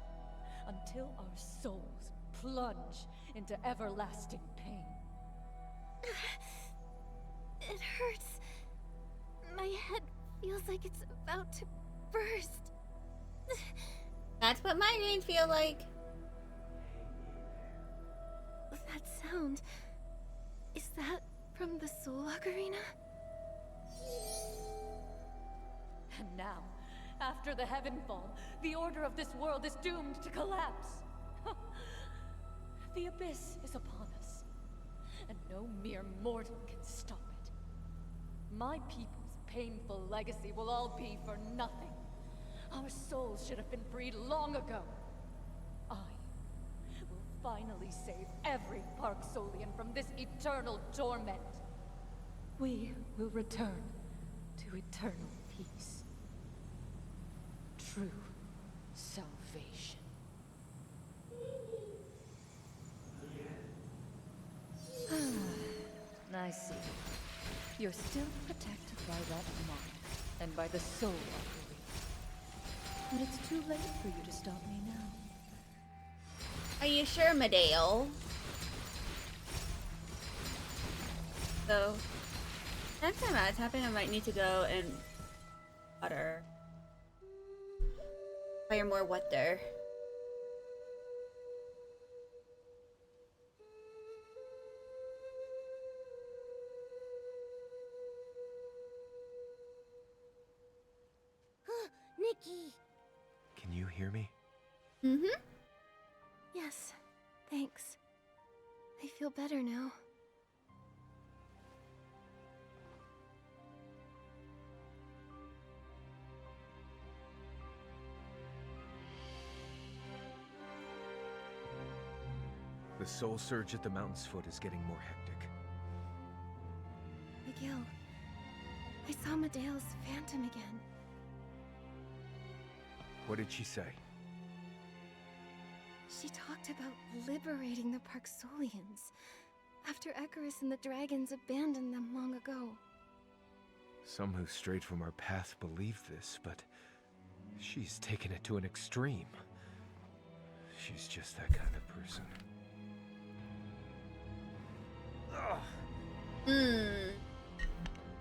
until our souls plunge into everlasting pain. It hurts. My head feels like it's about to burst. That's what migraines feel like. That sound... is that from the Soul Ocarina? And now, after the Heavenfall, the order of this world is doomed to collapse. The abyss is upon us, and no mere mortal can stop it. My people's painful legacy will all be for nothing. Our souls should have been freed long ago. I will finally save every Parksolian from this eternal torment. We will return to eternal peace. True salvation. I see. You're still protected by that mark, and by the soul Ocarina. But it's too late for you to stop me now. Are you sure, Medale? So, next time that's happening, I might need to go and water. Fire more water. Nikki! Can you hear me? Mm-hmm. Yes, thanks. I feel better now. The soul surge at the mountain's foot is getting more hectic. Miguel, I saw Medea's phantom again. What did she say? She talked about liberating the Parksolians after Icarus and the dragons abandoned them long ago. Some who strayed from our path believe this, but she's taken it to an extreme. She's just that kind of person.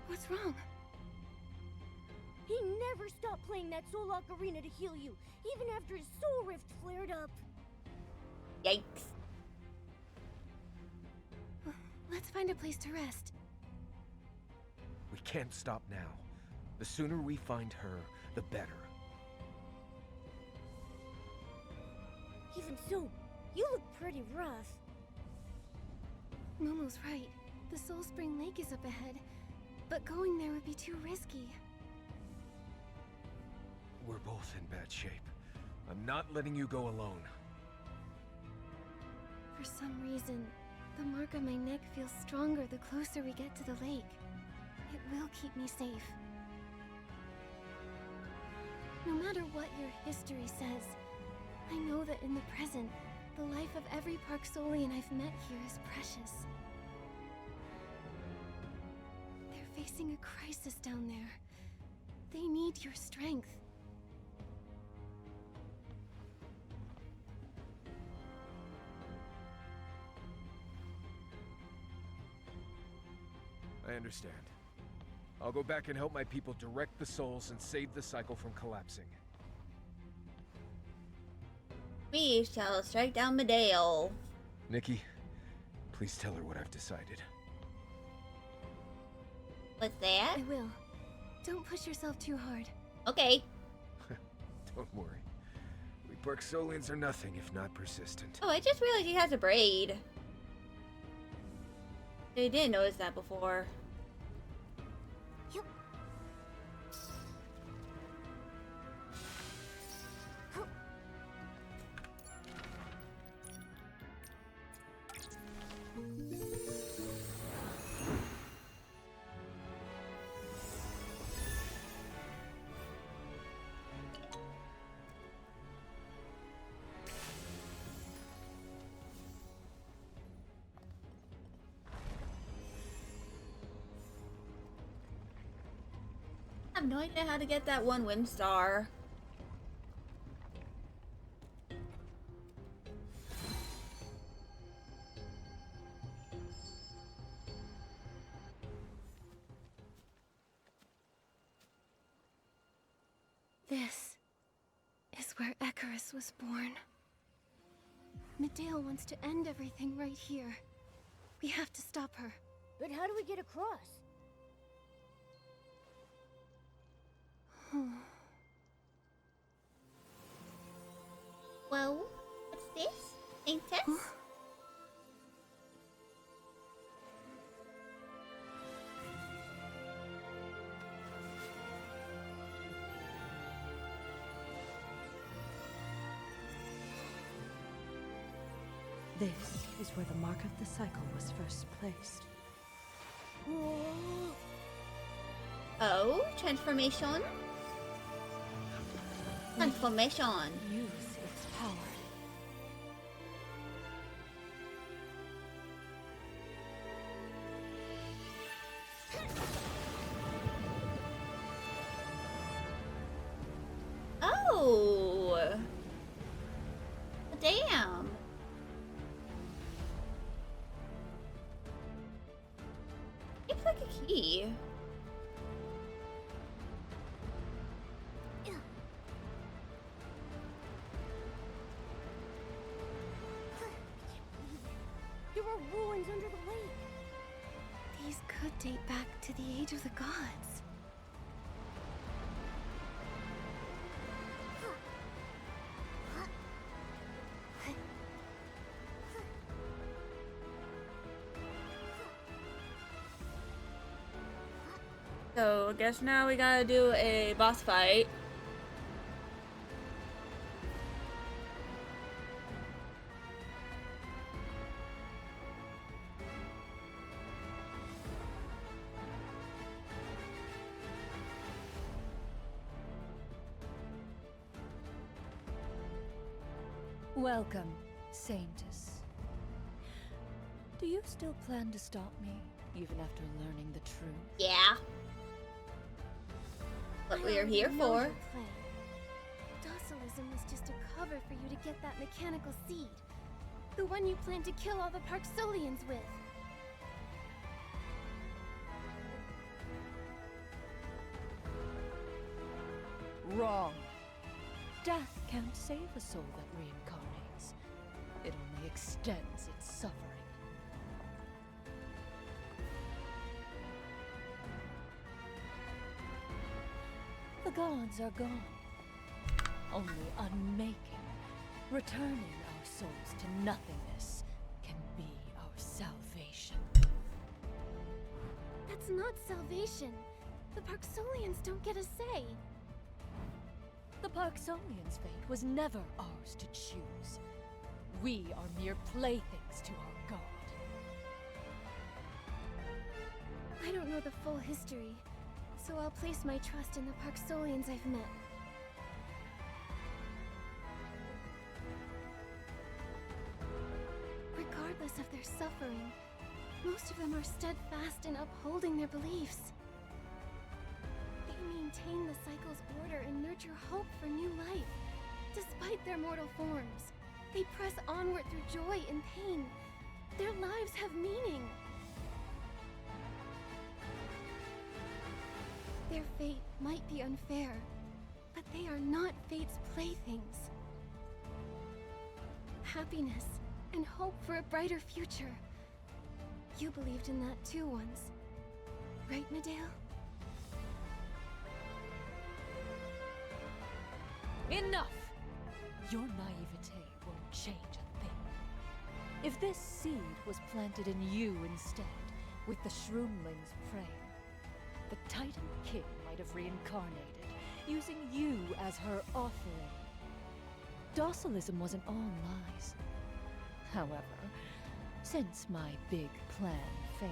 What's wrong? He never stopped playing that Soul Ocarina to heal you, even after his soul rift flared up. Yikes. Let's find a place to rest. We can't stop now. The sooner we find her, the better. Even so, you look pretty rough. Momo's right. The Soul Spring Lake is up ahead, but going there would be too risky. We're both in bad shape. I'm not letting you go alone. For some reason, the mark on my neck feels stronger the closer we get to the lake. It will keep me safe. No matter what your history says, I know that in the present, the life of every Parksolian I've met here is precious. facing a crisis down there. They need your strength. I understand. I'll go back and help my people direct the souls and save the cycle from collapsing. We shall strike down Medale. Nikki, please tell her what I've decided. What's that? I will. Don't push yourself too hard. Okay. Don't worry. We Parksolians are nothing if not persistent. Oh, I just realized he has a braid. I didn't notice that before. I have no idea how to get that one wind star. This is where Icarus was born. Medale wants to end everything right here. We have to stop her. But how do we get across? Whoa, what's this? Ain't this? This is where the mark of the cycle was first placed. Oh, transformation? Transformation. Use its power. Oh! Damn! It's like a key. There are ruins under the lake. These could date back to the age of the gods. So, guess now we gotta do a boss fight. Welcome, Saintess. Do you still plan to stop me, even after learning the truth? Yeah. What we are here I know for. your plan. Docilism was just a cover for you to get that mechanical seed. The one you plan to kill all the Parksolians with. Wrong. Death can't save a soul that reincarnates. It only extends its suffering. The gods are gone. Only unmaking, returning our souls to nothingness, can be our salvation. That's not salvation. The Parksolians don't get a say. The Parksolians' fate was never ours to choose. We are mere playthings to our god. I don't know the full history, so I'll place my trust in the Parksolians I've met. Regardless of their suffering, most of them are steadfast in upholding their beliefs. maintain the cycle's order and nurture hope for new life. Despite their mortal forms, they press onward through joy and pain. Their lives have meaning. Their fate might be unfair, but they are not fate's playthings. Happiness and hope for a brighter future. You believed in that too once, right, Medale? Enough! Your naivete won't change a thing. If this seed was planted in you instead, with the Shroomling's praying, the Titan King might have reincarnated, using you as her offering. Docilism wasn't all lies. However, since my big plan failed,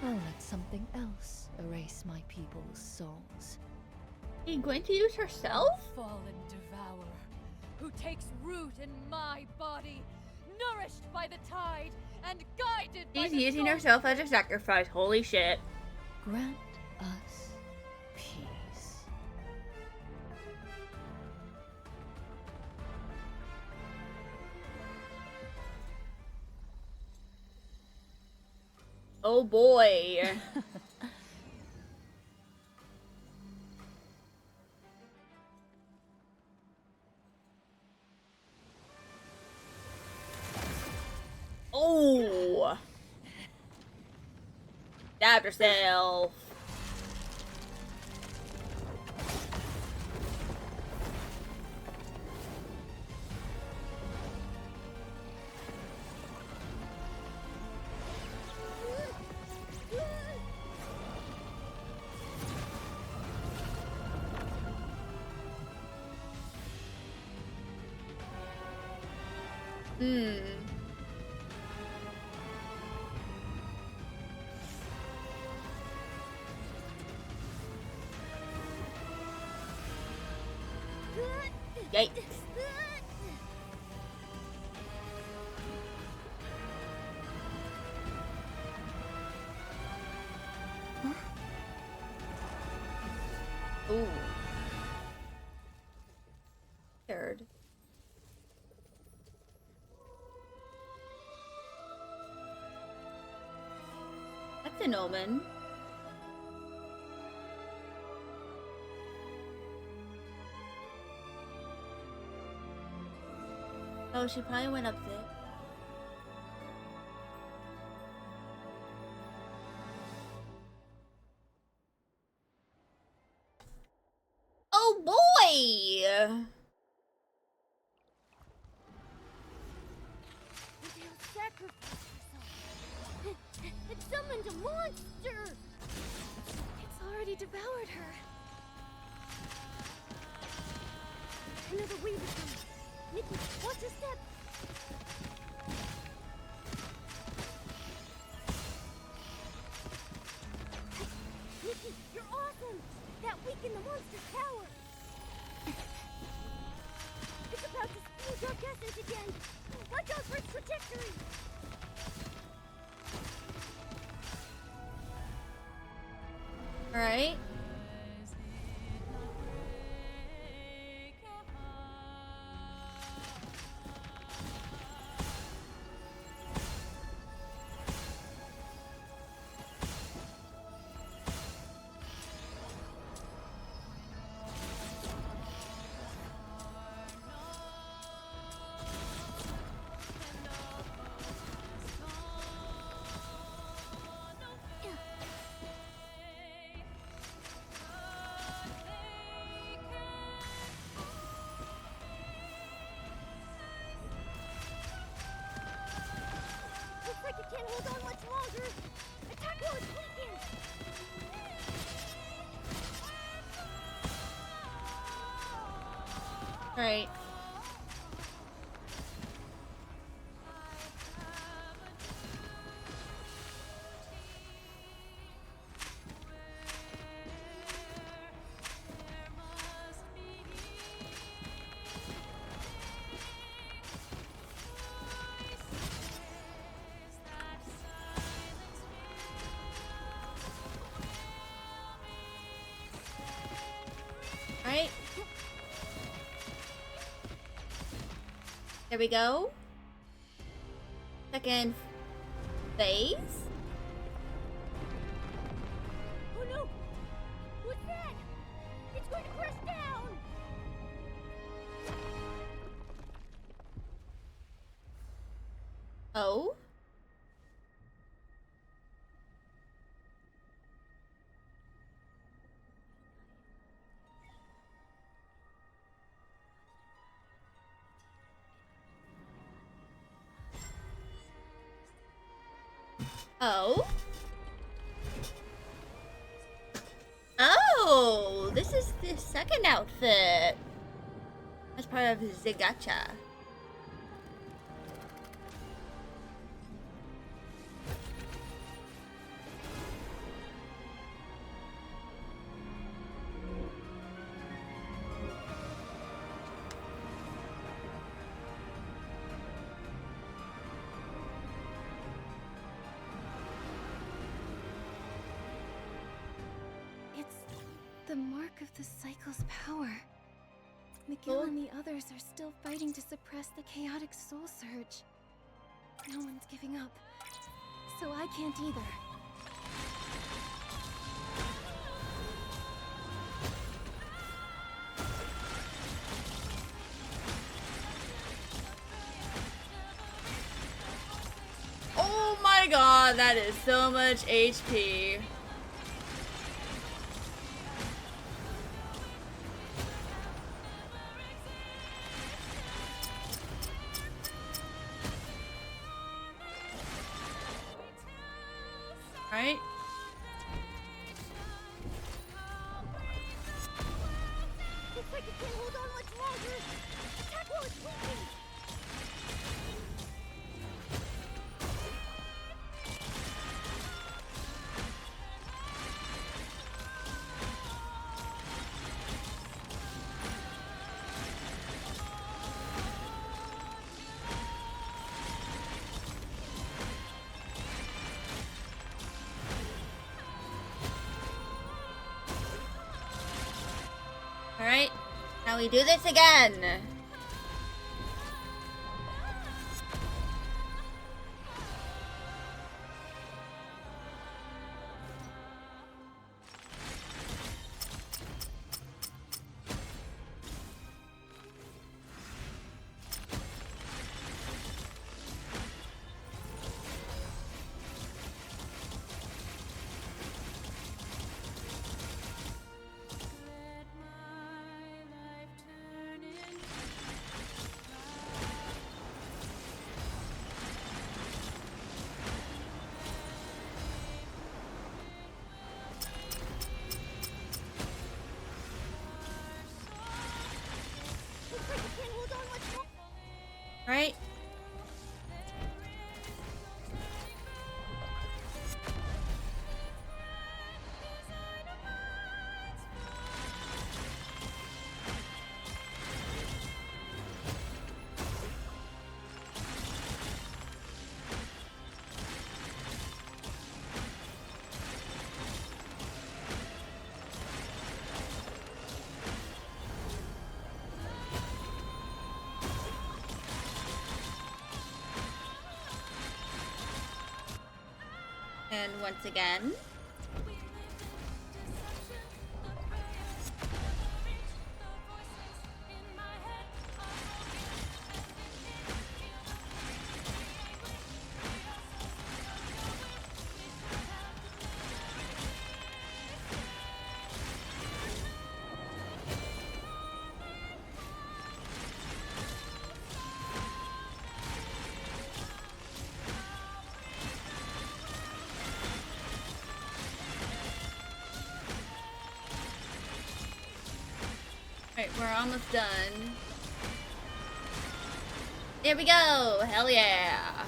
I'll let something else erase my people's souls. Are you going to use herself? Fallen devourer, who takes root in my body, nourished by the tide and guided by She's the using soul. herself as a sacrifice. Holy shit. Grant us peace. Oh boy. Oh. Stab yourself. Yikes. Ooh. Third. That's an omen. Oh, she probably went up there. Oh boy! Medale sacrificed herself. It summoned a monster! It's already devoured her. Another wave is coming. Nikki, watch your step! Nikki, you're awesome! That weakened the monster's power! It's about to spew dark essence again! Watch out for its trajectory! Alright. Looks like it can't hold on much longer! Attack while it's weakened! Alright. There we go. Second phase. Oh no! What's that? It's going to crash down! Oh? Oh? Oh, this is the second outfit. That's part of the gacha. The mark of the cycle's power. McGill and the others are still fighting to suppress the chaotic soul surge. No one's giving up, so I can't either. Oh my god, that is so much HP. Right? Looks like it can't hold on much longer. Attack while it's weakening. Alright, now we do this again. Right? And once again. Alright, we're almost done. There we go! Hell yeah!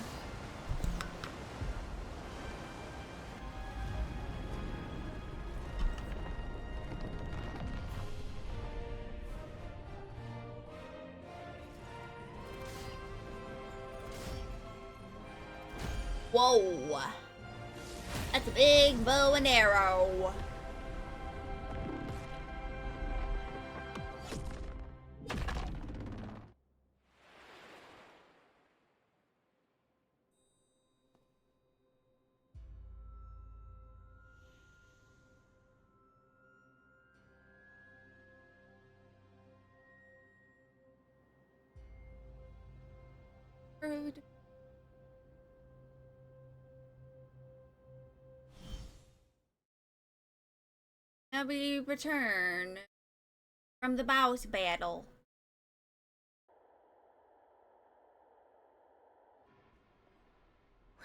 Whoa! That's a big bow and arrow. good. Now we return from the boss battle.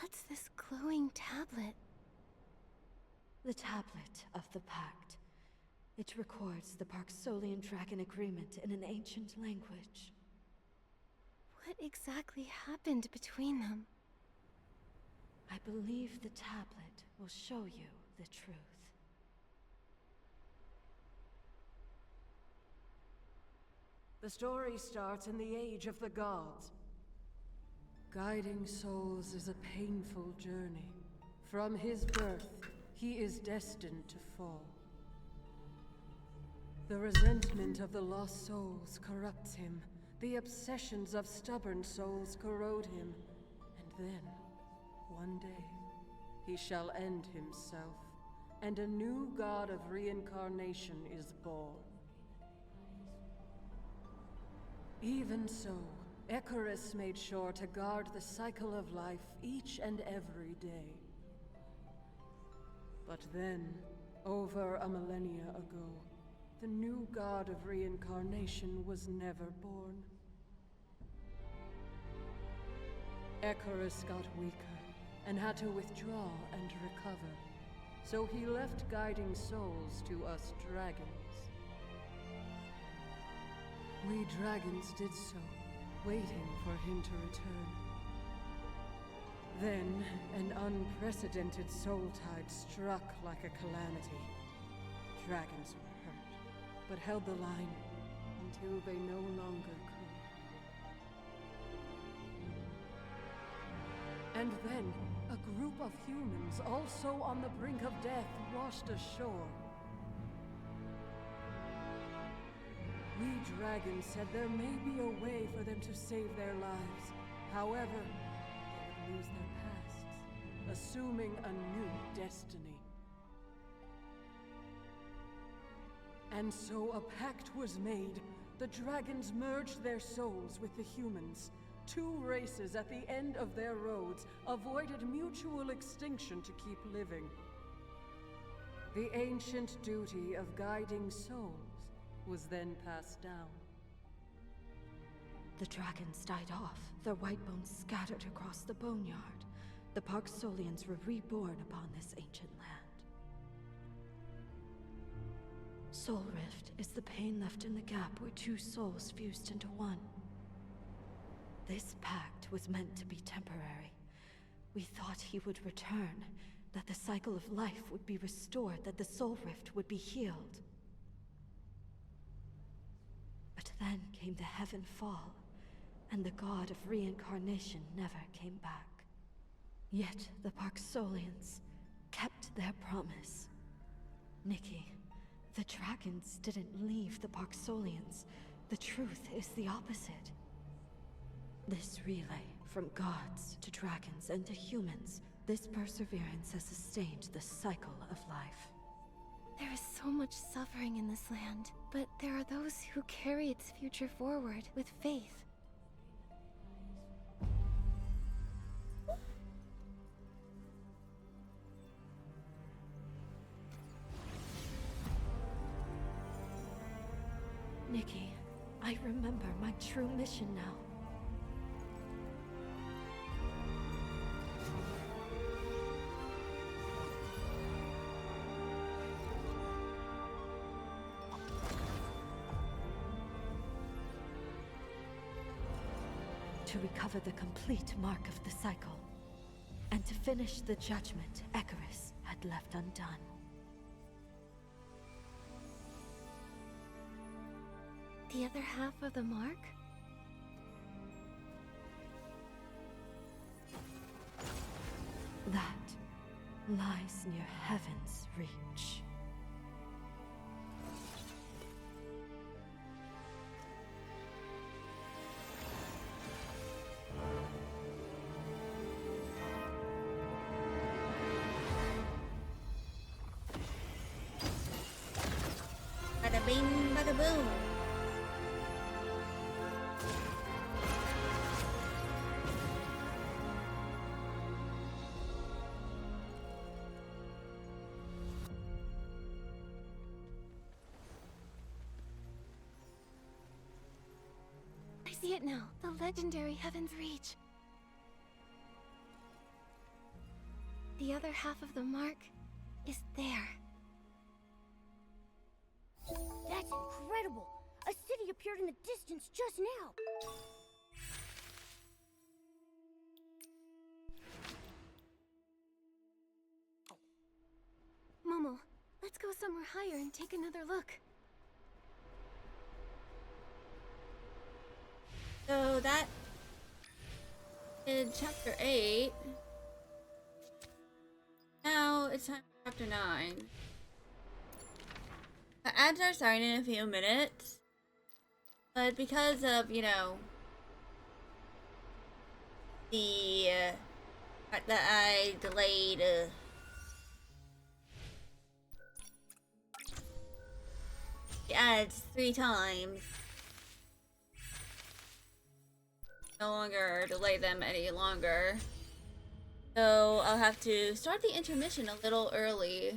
What's this glowing tablet? The tablet of the Pact. It records the Parksolian Dragon Agreement in an ancient language. What exactly happened between them? I believe the tablet will show you the truth. The story starts in the Age of the Gods. Guiding souls is a painful journey. From his birth, he is destined to fall. The resentment of the lost souls corrupts him. The obsessions of stubborn souls corrode him. And then, one day, he shall end himself, and a new god of reincarnation is born. Even so, Icarus made sure to guard the cycle of life each and every day. But then, over a millennia ago, the new god of reincarnation was never born. Icarus got weaker and had to withdraw and recover, so he left guiding souls to us dragons. We dragons did so, waiting for him to return. Then, an unprecedented soul tide struck like a calamity. Dragons were hurt, but held the line until they no longer could. And then, a group of humans, also on the brink of death, washed ashore. We dragons said there may be a way for them to save their lives. However, they would lose their pasts, assuming a new destiny. And so a pact was made. The dragons merged their souls with the humans. Two races at the end of their roads avoided mutual extinction to keep living. The ancient duty of guiding souls was then passed down. The dragons died off, their white bones scattered across the Boneyard. The Parksolians were reborn upon this ancient land. Soul Rift is the pain left in the gap where two souls fused into one. This pact was meant to be temporary. We thought he would return, that the cycle of life would be restored, that the Soul Rift would be healed. But then came the Heaven Fall, and the god of reincarnation never came back. Yet the Parksolians kept their promise. Nikki, the dragons didn't leave the Parksolians. The truth is the opposite. This relay, from gods to dragons and to humans, this perseverance has sustained the cycle of life. There is so much suffering in this land, but there are those who carry its future forward with faith. Nikki, I remember my true mission now. To recover the complete mark of the cycle, and to finish the judgment Icarus had left undone. The other half of the mark? That lies near heaven's reach. Bada bing, bada boom. see it now. The legendary Heaven's Reach. The other half of the mark is there. That's incredible! A city appeared in the distance just now! Momo, let's go somewhere higher and take another look. So that is chapter 8. Now it's time for chapter 9. The ads are starting in a few minutes, but because of, you know, the fact that I delayed the ads 3 times, no longer delay them any longer. So I'll have to start the intermission a little early.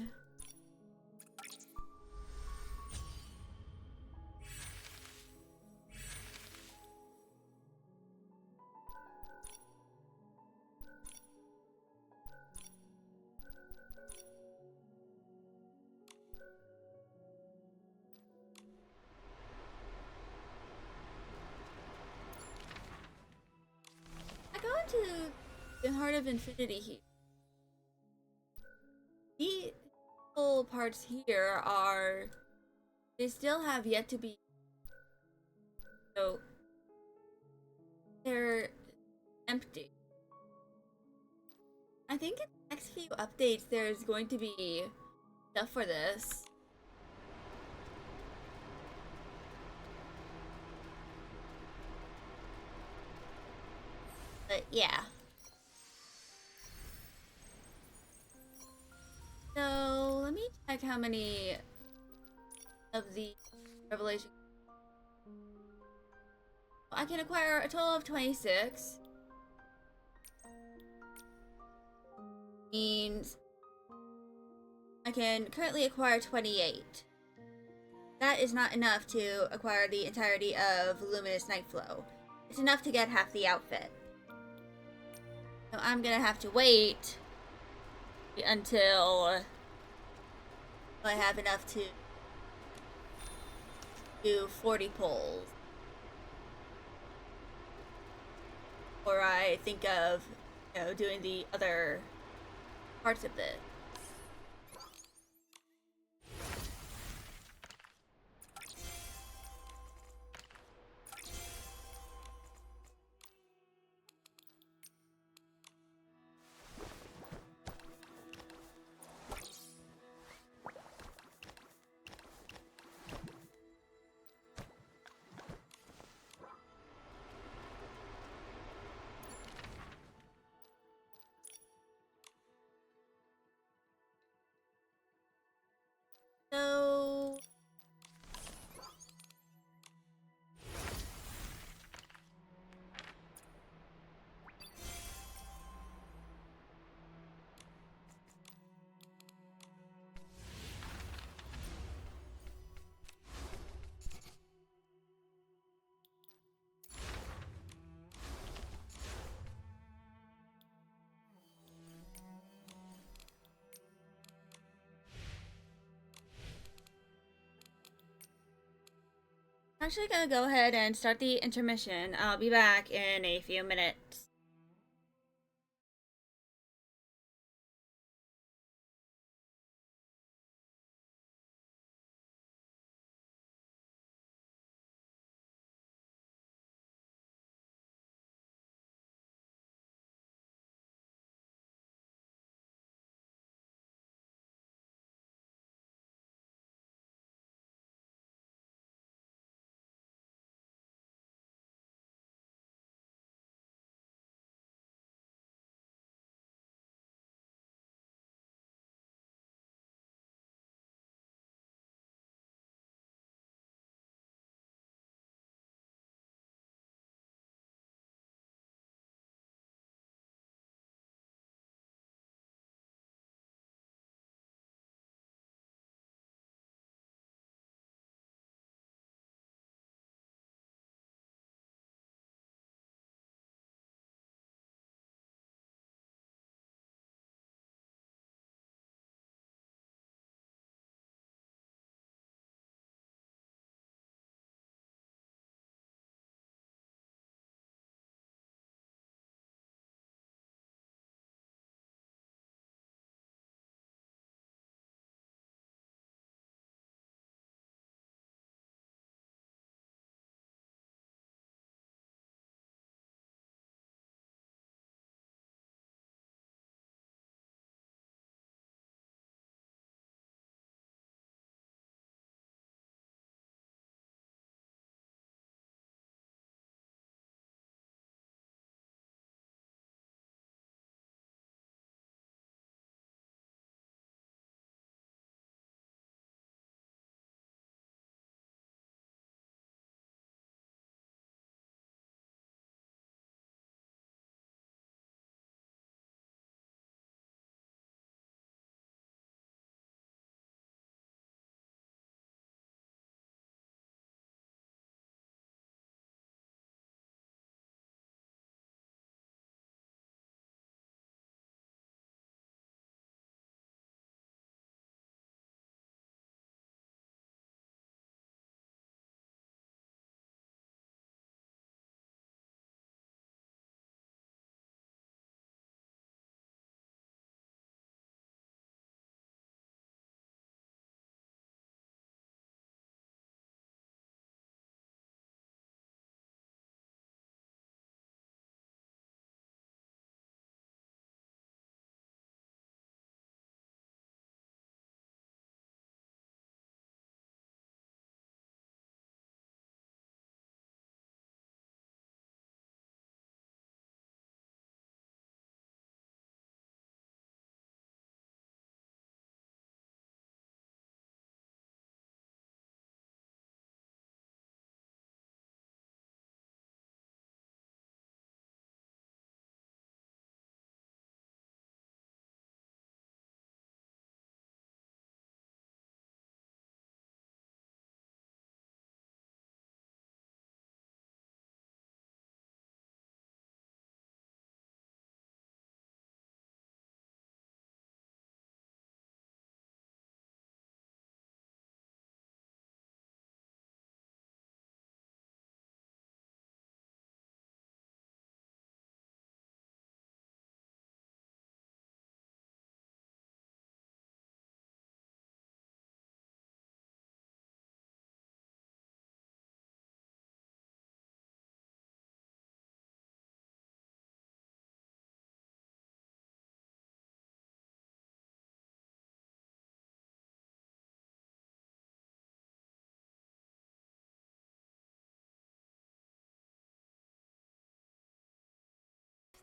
I go into the Heart of Infinity here. The whole parts here are, they still have yet to be, so they're empty. I think in the next few updates there's going to be stuff for this. But yeah. So let me check how many of the revelation I can acquire. A total of 26. Means I can currently acquire 28. That is not enough to acquire the entirety of Luminous Nightflow. It's enough to get half the outfit. So I'm gonna have to wait until I have enough to do 40 pulls. Or I think of, you know, doing the other parts of it. So I'm actually gonna go ahead and start the intermission. I'll be back in a few minutes.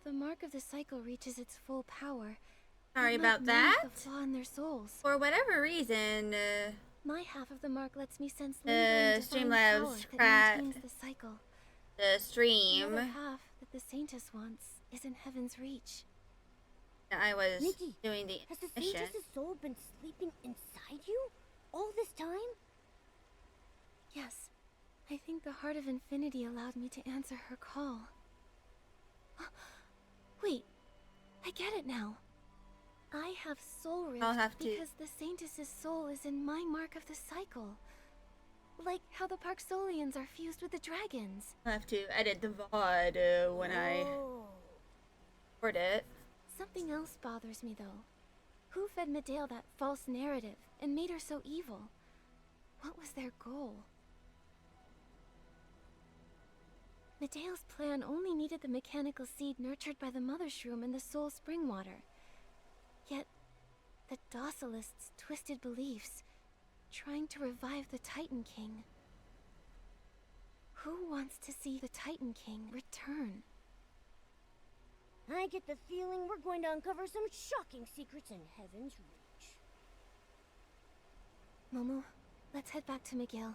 the mark of the cycle reaches its full power, Sorry it might about that. mend the flaw in their souls. For whatever reason, My half of the mark lets me sense lingering divine Streamlabs power that maintains the cycle. the The stream. other half that the Saintess wants is in Heaven's reach. I was Nikki, doing the has the mission. Saintess's soul been sleeping inside you all this time? Yes, I think the Heart of Infinity allowed me to answer her call. Wait, I get it now. I have soul rift I'll have to- because the Saintess's soul is in my mark of the cycle. Like how the Parksolians are fused with the dragons. I'll have to edit the VOD when I record it. Something else bothers me though. Who fed Medale that false narrative and made her so evil? What was their goal? Medale's plan only needed the mechanical seed nurtured by the Mother Shroom and the Soul Spring Water. Yet, the Docilists twisted beliefs, trying to revive the Titan King. Who wants to see the Titan King return? I get the feeling we're going to uncover some shocking secrets in Heaven's Reach. Momo, let's head back to Miguel.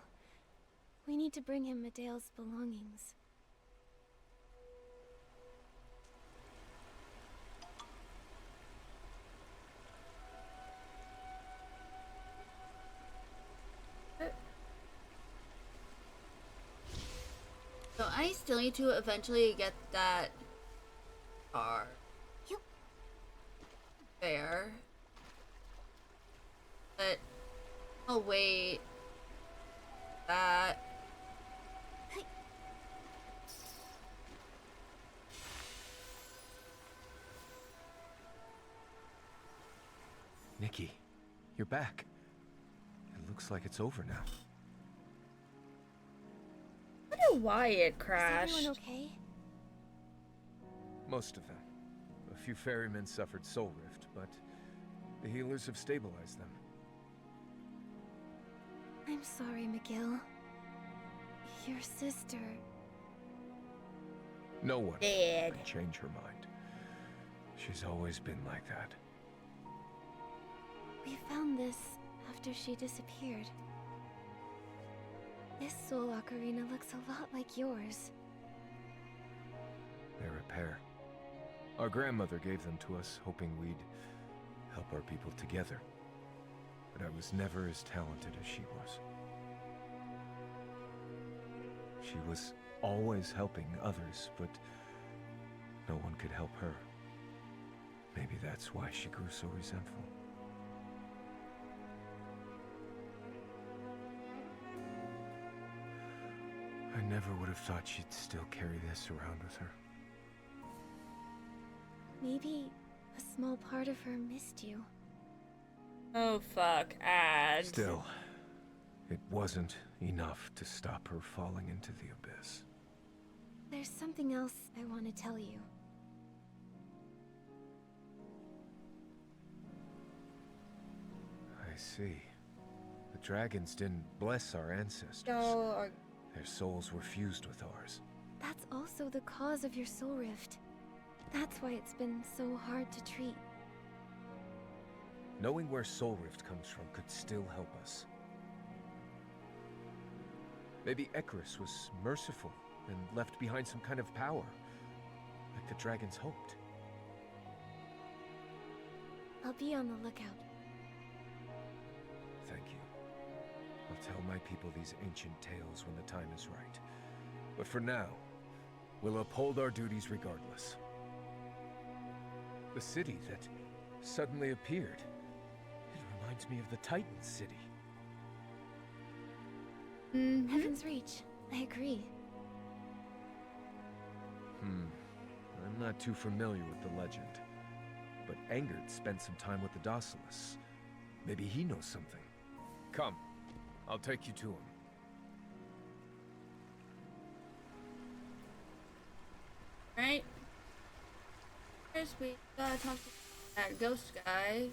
We need to bring him Medale's belongings. So I still need to eventually get that car. There. But I'll wait. That. Nikki, you're back. It looks like it's over now. I wonder why it crashed. Is everyone okay? Most of them. A few ferrymen suffered soul rift, but the healers have stabilized them. I'm sorry, Miguel. Your sister... No one Dead. can change her mind. She's always been like that. We found this after she disappeared. This soul ocarina looks a lot like yours. They're a pair. Our grandmother gave them to us, hoping we'd help our people together. But I was never as talented as she was. She was always helping others, but no one could help her. Maybe that's why she grew so resentful. I never would have thought she'd still carry this around with her. Maybe a small part of her missed you. Oh fuck, ads. Still, it wasn't enough to stop her falling into the abyss. There's something else I want to tell you. I see. The dragons didn't bless our ancestors. No, Their souls were fused with ours. That's also the cause of your soul rift. That's why it's been so hard to treat. Knowing where soul rift comes from could still help us. Maybe Icarus was merciful and left behind some kind of power, like the dragons hoped. I'll be on the lookout. Thank you. I'll tell my people these ancient tales when the time is right. But for now, we'll uphold our duties regardless. The city that suddenly appeared, it reminds me of the Titan City. Heaven's Reach. I agree. I'm not too familiar with the legend. But Engard spent some time with the Docilists. Maybe he knows something. Come, I'll take you to him. right? First we gotta talk to that ghost guy.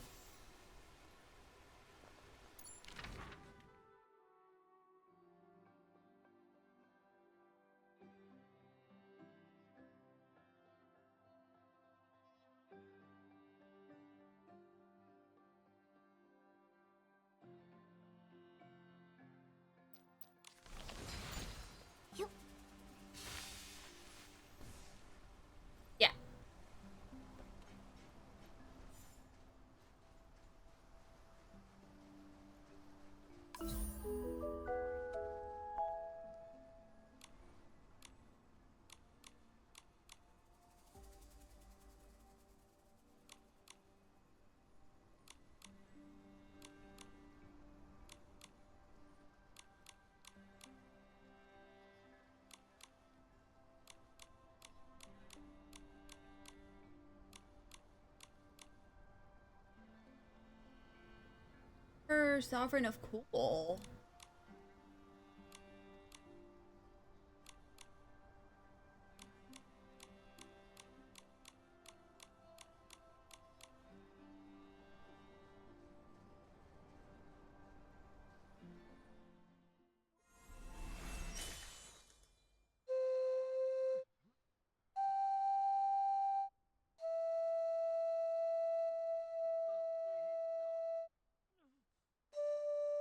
Anchor, Sovereign of Cool.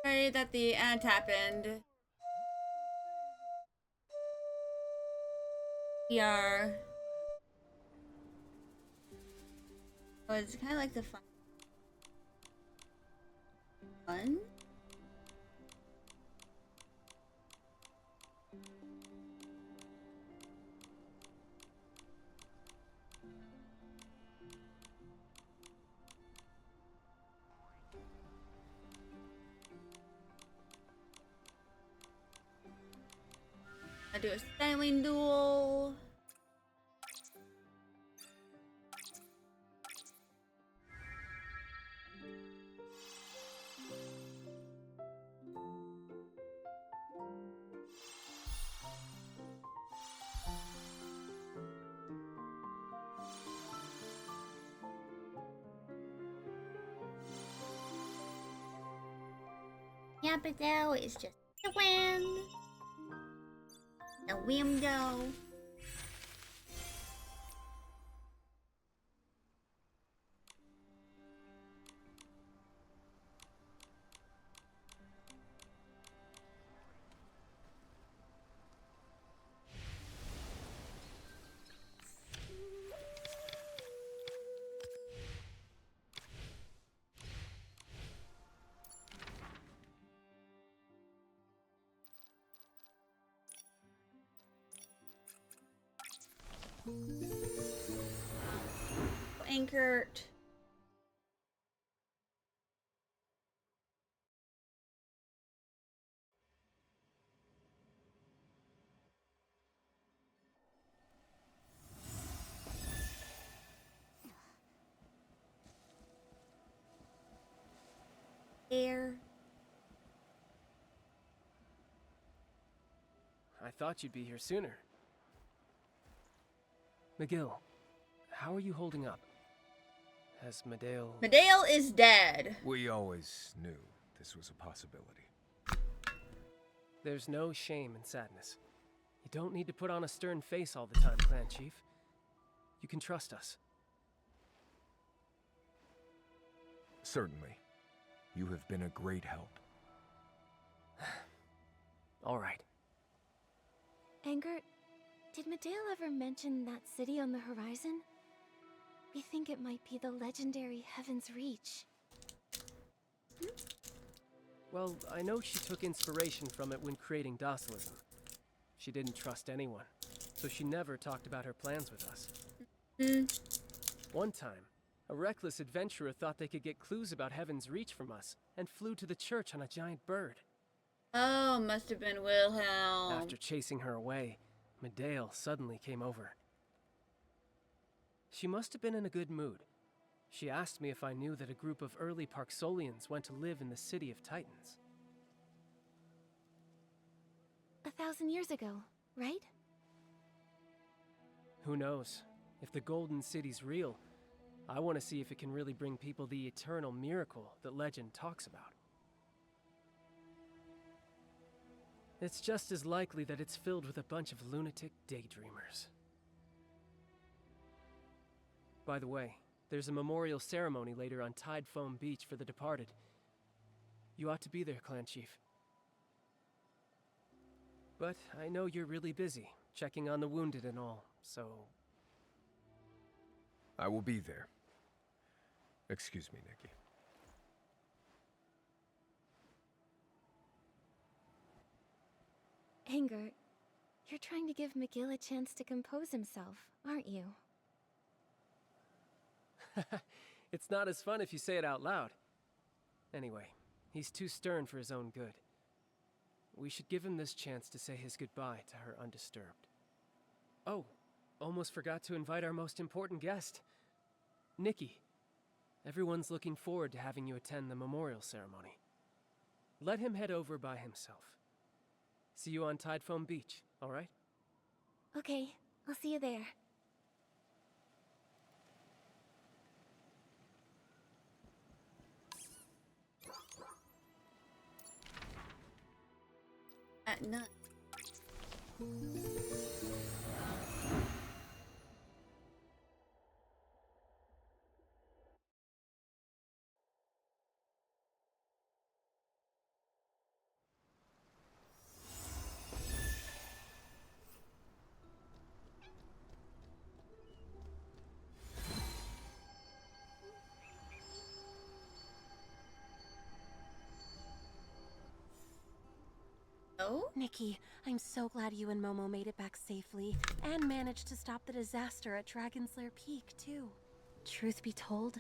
Sorry that the end happened. We are. Oh, it's kind of like the fun. I do a styling duel. Capital is just a win. A window. Anchored. Air. I thought you'd be here sooner. McGill, how are you holding up? Has Medale... Medale is dead. We always knew this was a possibility. There's no shame in sadness. You don't need to put on a stern face all the time, Clan Chief. You can trust us. Certainly. You have been a great help. All right. Anger, did Medale ever mention that city on the horizon? We think it might be the legendary Heaven's Reach. Well, I know she took inspiration from it when creating docilism. She didn't trust anyone, so she never talked about her plans with us. One time, a reckless adventurer thought they could get clues about Heaven's Reach from us, and flew to the church on a giant bird. Oh, must have been Wilhelm. After chasing her away, Medale suddenly came over. She must have been in a good mood. She asked me if I knew that a group of early Parksolians went to live in the City of Titans. 1,000 years ago, right? Who knows? If the Golden City's real, I want to see if it can really bring people the eternal miracle that legend talks about. It's just as likely that it's filled with a bunch of lunatic daydreamers. By the way, there's a memorial ceremony later on Tide Foam Beach for the departed. You ought to be there, Clan Chief. But I know you're really busy, checking on the wounded and all, so... I will be there. Excuse me, Nikki. Anger, you're trying to give McGill a chance to compose himself, aren't you? It's not as fun if you say it out loud. Anyway, he's too stern for his own good. We should give him this chance to say his goodbye to her undisturbed. Oh, almost forgot to invite our most important guest. Nikki. Everyone's looking forward to having you attend the memorial ceremony. let him head over by himself. See you on Tidefoam Beach, alright? Okay, I'll see you there. At night. Oh? Nikki, I'm so glad you and Momo made it back safely, and managed to stop the disaster at Dragon's Lair Peak, too. Truth be told,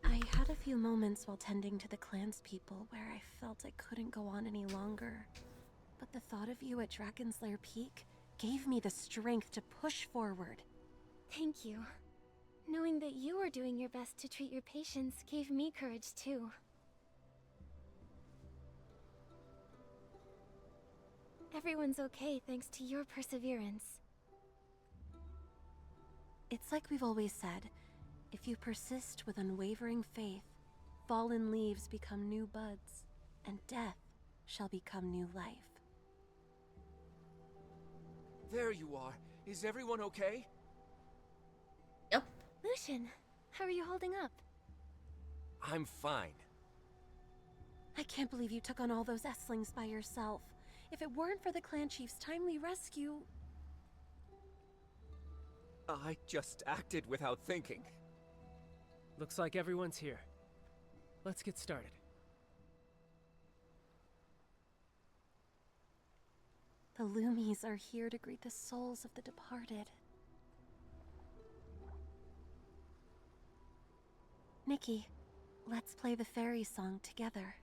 I had a few moments while tending to the clanspeople where I felt I couldn't go on any longer. But the thought of you at Dragon's Lair Peak gave me the strength to push forward. Thank you. Knowing that you were doing your best to treat your patients gave me courage too. Everyone's okay thanks to your perseverance. It's like we've always said, if you persist with unwavering faith, fallen leaves become new buds, and death shall become new life. There you are. Is everyone okay? Yep. Lucian, how are you holding up? I'm fine. I can't believe you took on all those Esslings by yourself. If it weren't for the clan chief's timely rescue... I just acted without thinking. Looks like everyone's here. Let's get started. The Loomies are here to greet the souls of the departed. Nikki, let's play the fairy song together.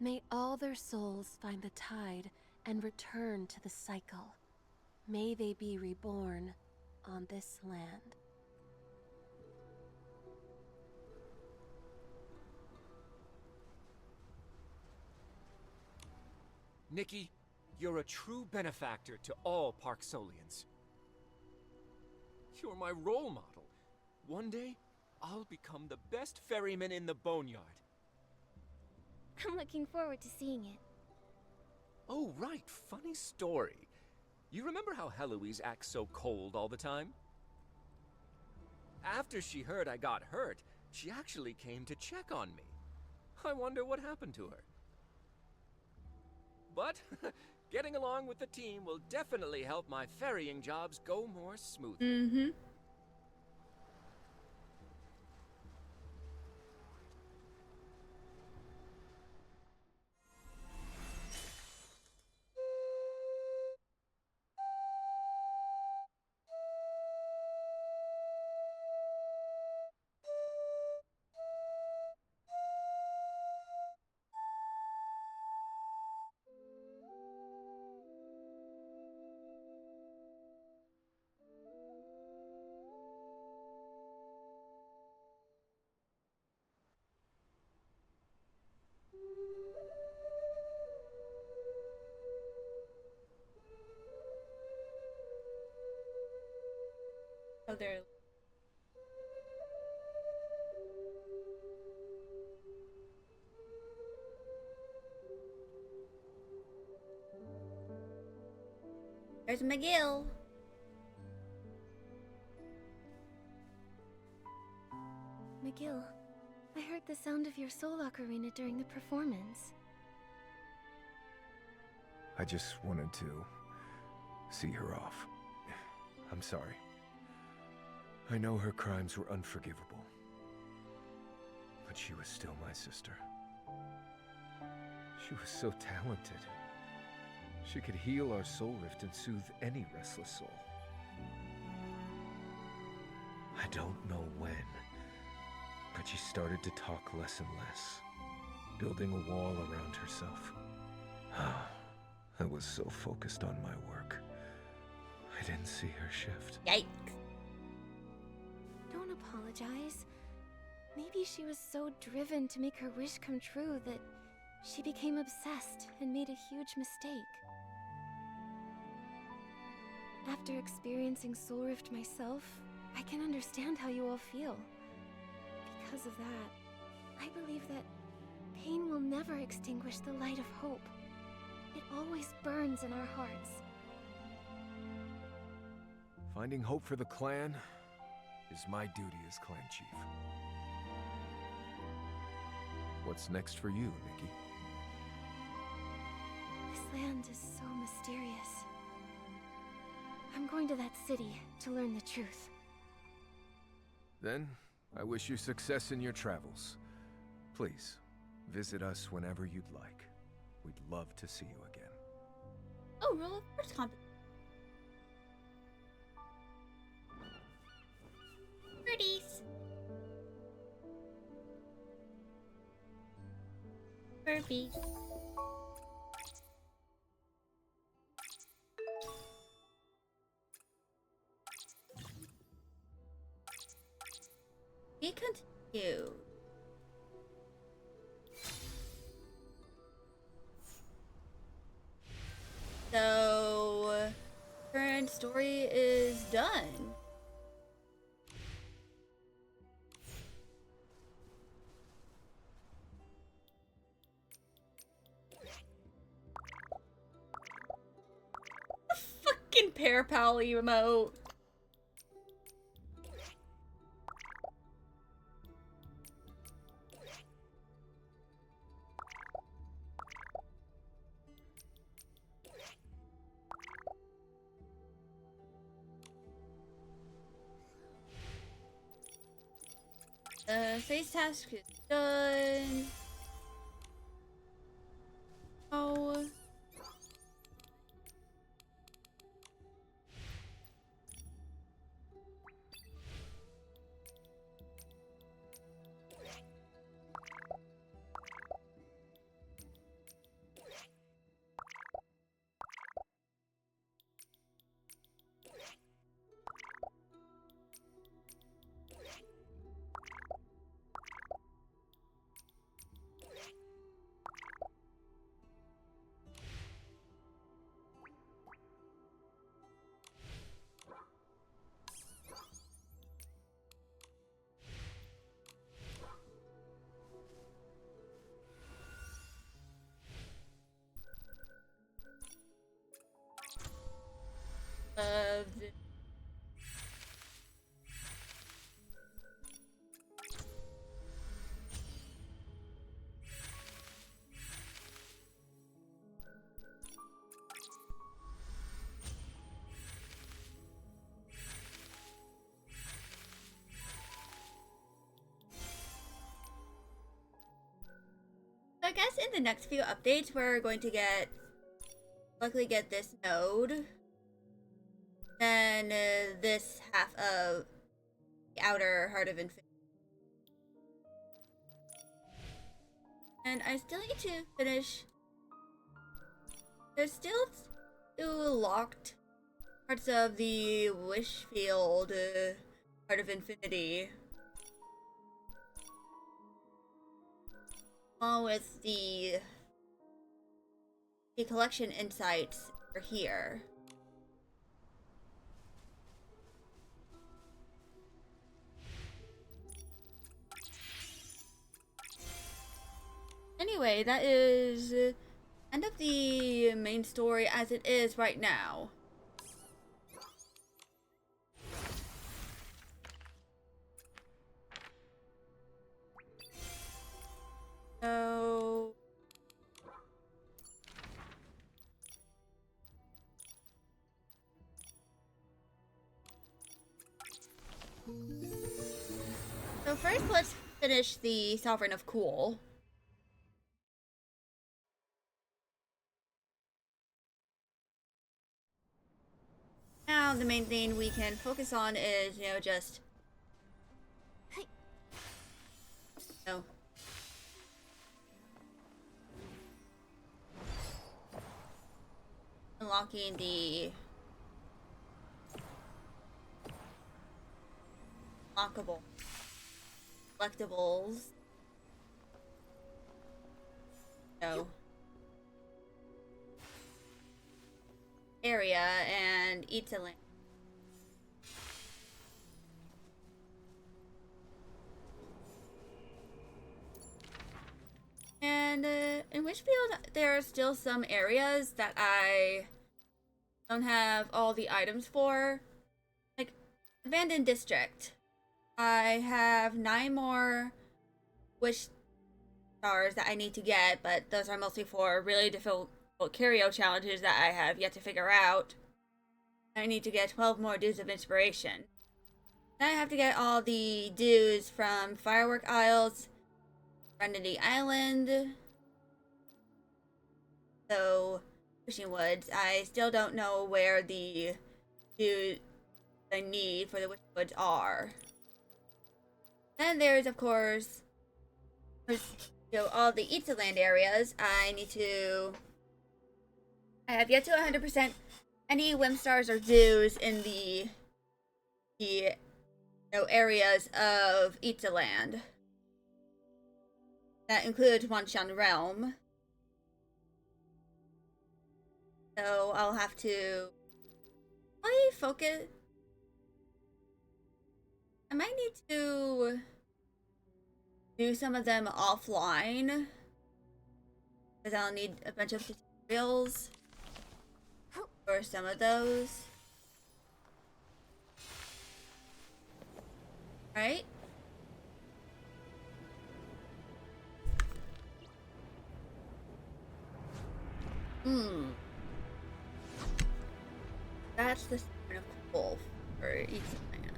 May all their souls find the tide and return to the cycle. May they be reborn on this land. Nikki, you're a true benefactor to all Parksolians. You're my role model. One day, I'll become the best ferryman in the Boneyard. I'm looking forward to seeing it. Oh, right. Funny story. You remember how Heloise acts so cold all the time? After she heard I got hurt, she actually came to check on me. I wonder what happened to her. But getting along with the team will definitely help my ferrying jobs go more smoothly. Mm-hmm. Oh, there. There's McGill. McGill, I heard the sound of your soul ocarina during the performance. I just wanted to see her off. I'm sorry. I know her crimes were unforgivable, but she was still my sister. She was so talented. She could heal our soul rift and soothe any restless soul. I don't know when, but she started to talk less and less, building a wall around herself. I was so focused on my work, I didn't see her shift. Yikes. Don't apologize. Maybe she was so driven to make her wish come true that She became obsessed and made a huge mistake. After experiencing Soul Rift myself, I can understand how you all feel. Because of that, I believe that pain will never extinguish the light of hope. It always burns in our hearts. Finding hope for the clan is my duty as clan chief. What's next for you, Nikki? This land is so mysterious. I'm going to that city to learn the truth. Then, I wish you success in your travels. Please, visit us whenever you'd like. We'd love to see you again. Oh, roll first comp. Birdies. Furby. We continue. So, current story is done. The fucking pair pal emote. Face task is done. Oh. The I guess in the next few updates, we're going to luckily get this node. Then this half of the outer Heart of Infinity. And I still need to finish. There's still two locked parts of the Wish Field Heart of Infinity. Along with the collection insights are here. Anyway, that is end of the main story as it is right now. So first let's finish the Sovereign of Cool. Now the main thing we can focus on is, just unlocking the unlockable collectibles. area and eat a land. And in Witchfield, there are still some areas that I don't have all the items for. Like, Abandoned District. I have 9 more wish stars that I need to get, but those are mostly for really difficult curio challenges that I have yet to figure out. I need to get 12 more Dews of Inspiration. Then I have to get all the dews from Firework Isles, Serenity Island, so Wishing Woods. I still don't know where the dews I need for the Wishing Woods are. Then there's, of course, all the Eatsaland areas. I have yet to 100% any Whim Stars or Dews in the areas of Eatsaland. That includes Wanshan Realm. So I'll have to probably focus. I might need to do some of them offline, because I'll need a bunch of tutorials for some of those. Right? That's the sign of wolf for each land.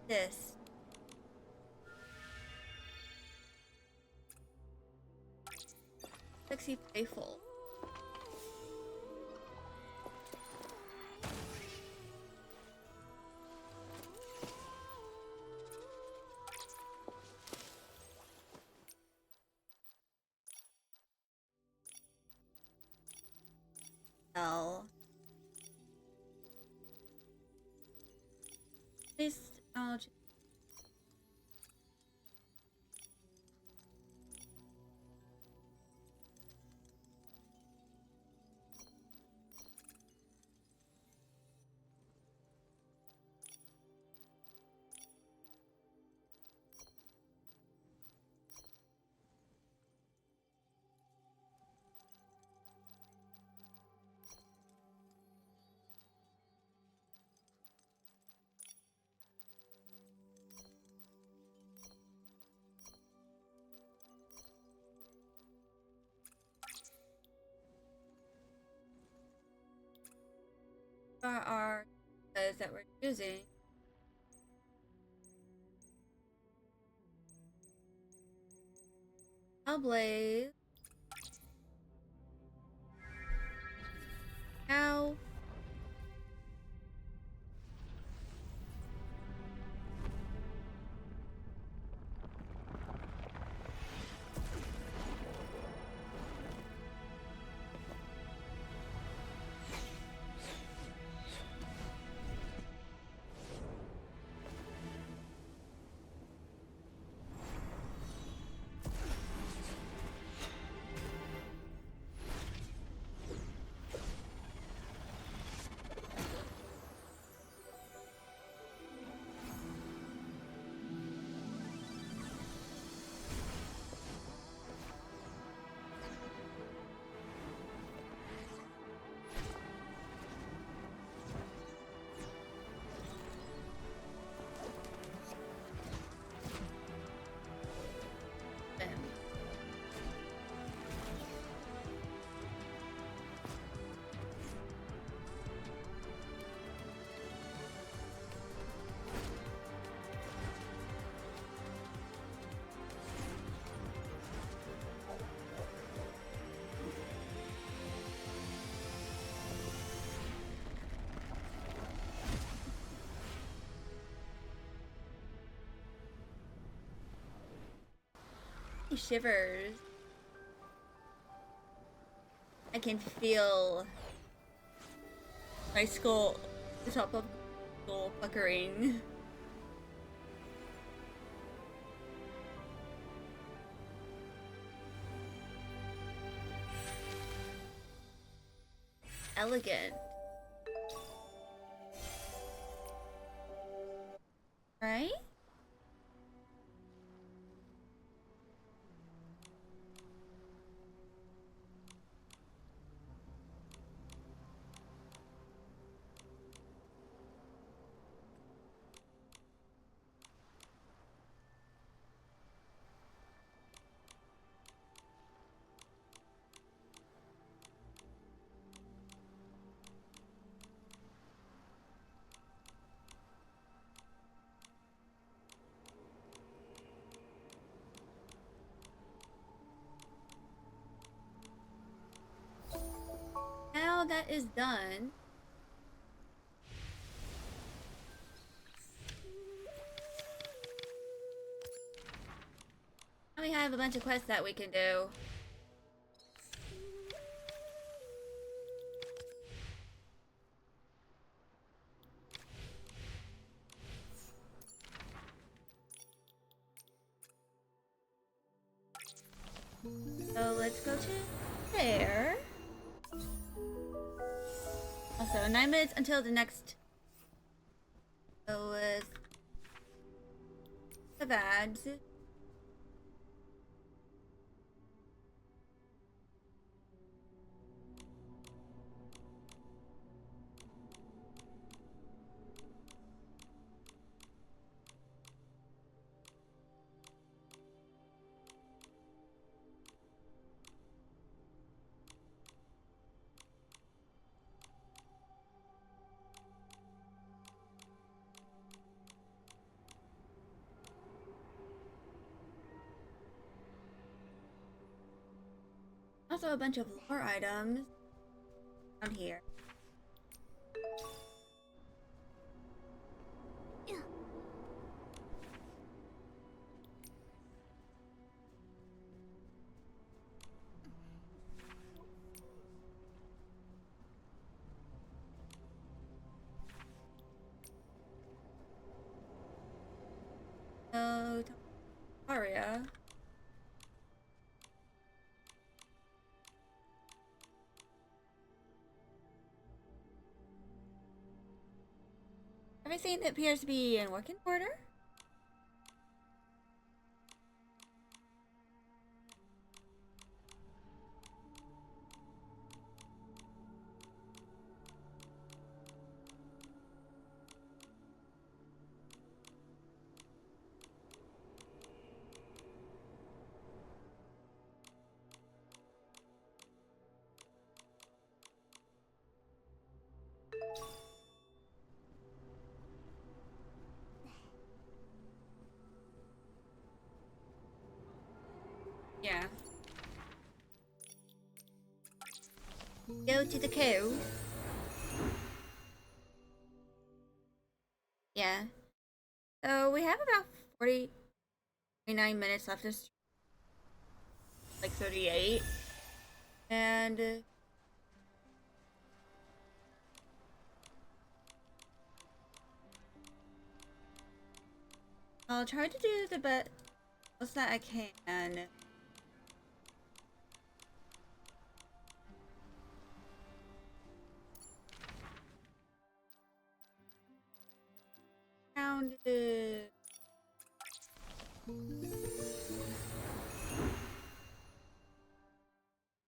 This. Sexy playful. Oh. This are our that we're using. Hellblaze. Ow. Shivers. I can feel my skull, the top of my skull puckering. Elegant. Right? Now that is done, now we have a bunch of quests that we can do. So let's go to there. Also, 9 minutes until the next. So the ads. Also a bunch of lore items down here. So, Aria. Everything that appears to be in working order. Yeah. Go to the cove. Yeah. So we have about 49 minutes left. Just like 38. And I'll try to do the best that I can. Found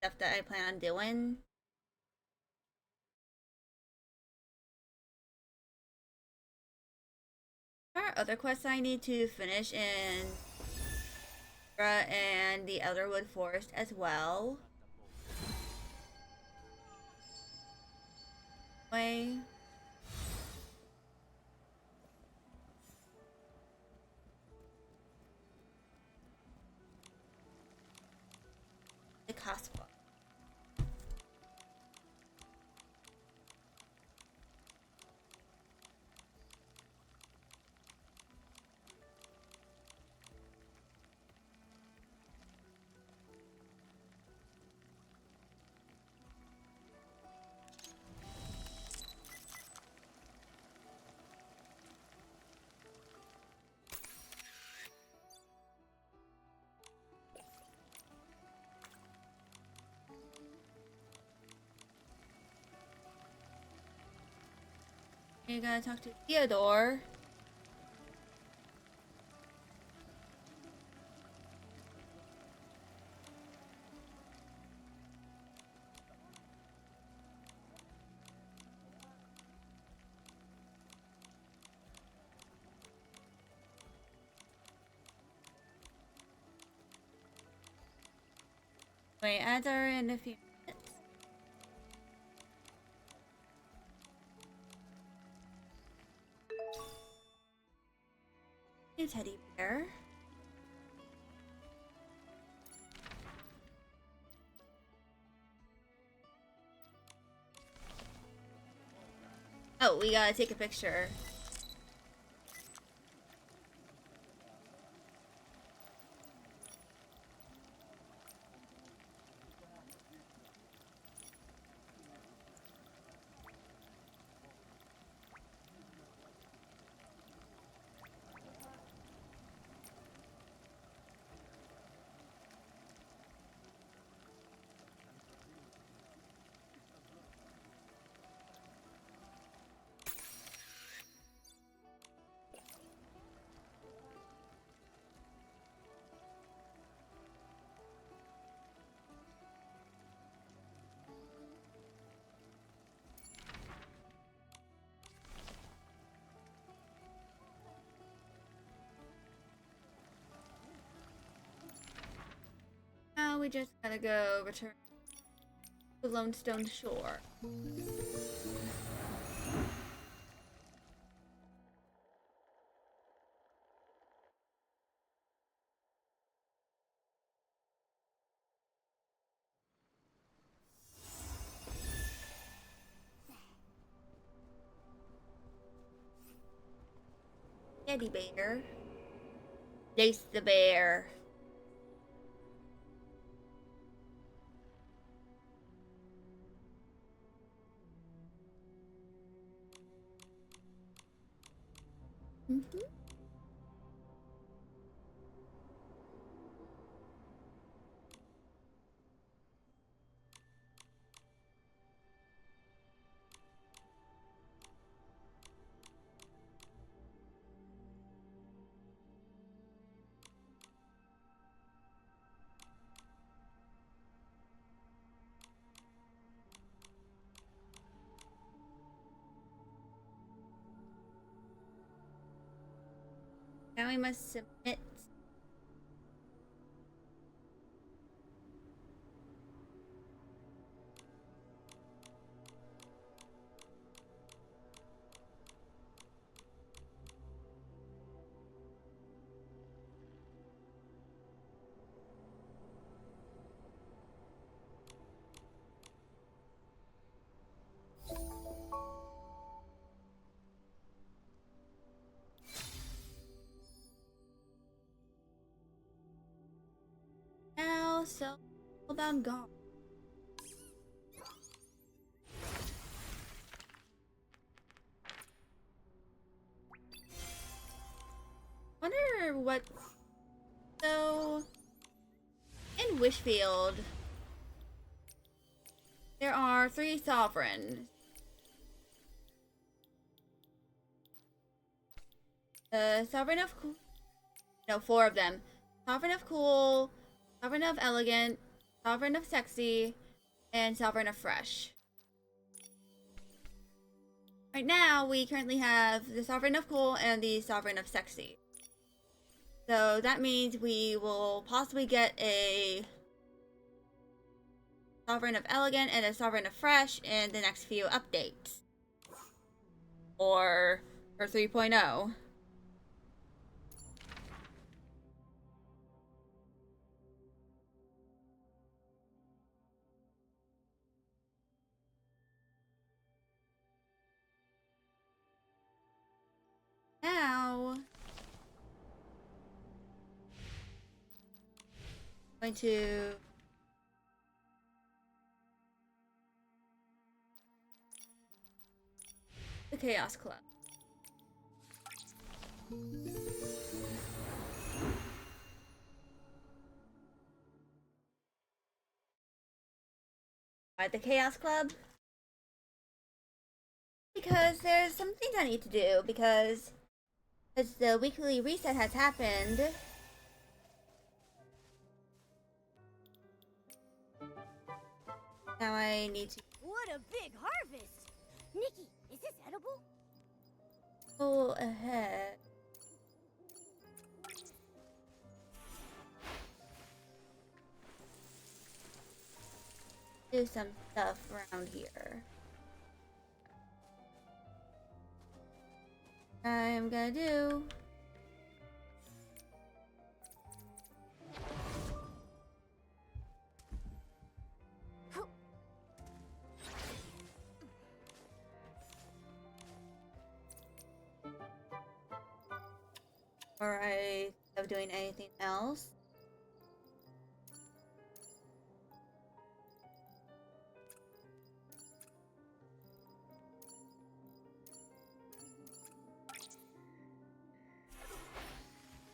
stuff that I plan on doing. There are other quests I need to finish in and the Elderwood Forest as well. Way. The cost book. You gotta talk to Theodore. Wait, ads are in a few minutes. New teddy bear. Oh, we gotta take a picture. Now we just gotta go return to Lone Stone Shore. Teddy bear. Lace the bear. Now we must submit. Now, so hold on, go. Wonder what. So, in Wishfield, there are 3 sovereigns. The Sovereign of Cool. No, 4 of them. Sovereign of Cool, Sovereign of Elegant, Sovereign of Sexy, and Sovereign of Fresh. Right now, we currently have the Sovereign of Cool and the Sovereign of Sexy. So that means we will possibly get a Sovereign of Elegant and a Sovereign of Fresh in the next few updates. Or for 3.0. Now, I'm going to the Chaos Club. At the Chaos Club, because there's some things I need to do because the weekly reset has happened. Now I need to What a big harvest! Nikki, is this edible? go ahead. Do some stuff around here. I'm gonna do. Or I of doing anything else.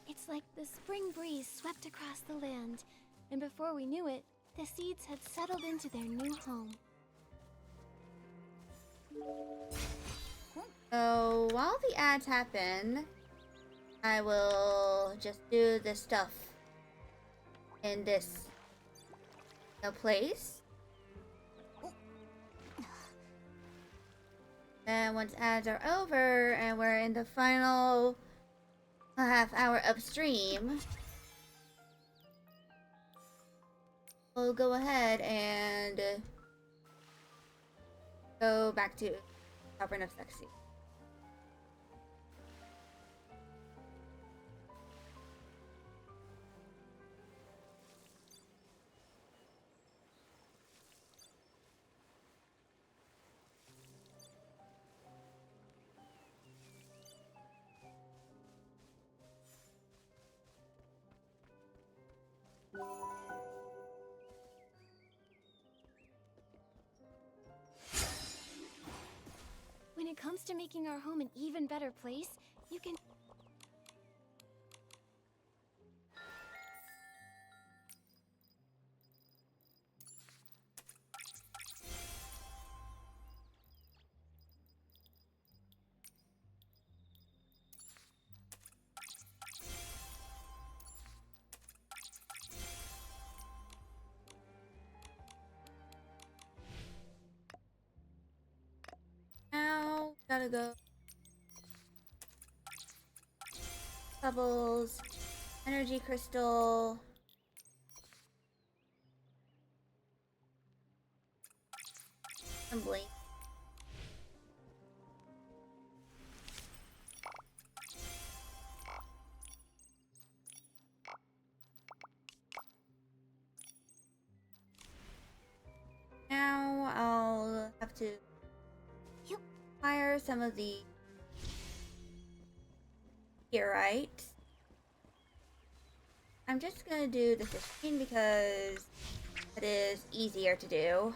It's like the spring breeze swept across the land, and before we knew it, the seeds had settled into their new home. So while the ads happen, I will just do the stuff in this place. And once ads are over and we're in the final half hour of stream, we'll go ahead and go back to Sovereign of Sexy. When it comes to making our home an even better place, you can... Now, gotta go. Bubbles, energy crystal. And blink. Now I'll have to fire some of the meteorite. I'm just gonna do the 15 because it is easier to do.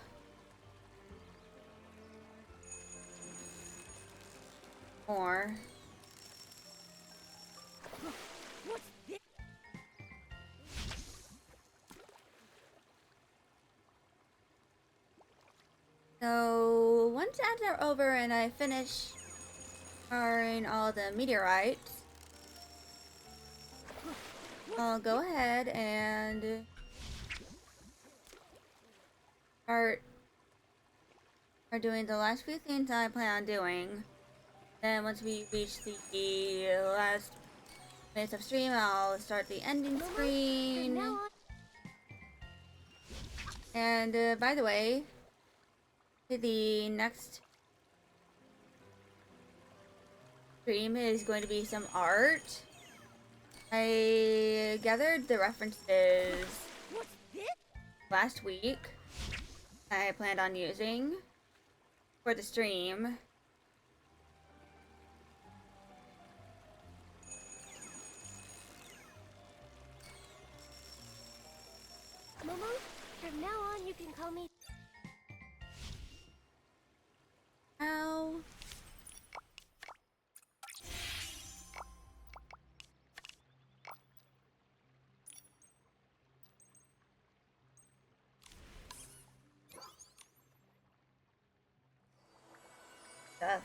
More. What's this? So once ads are over and I finish firing all the meteorites, I'll go ahead and start doing the last few things I plan on doing. Then once we reach the last minutes of stream, I'll start the ending screen. And by the way, the next stream is going to be some art. I gathered the references last week I planned on using for the stream. Momo, from now on you can call me... Ow. Stuff.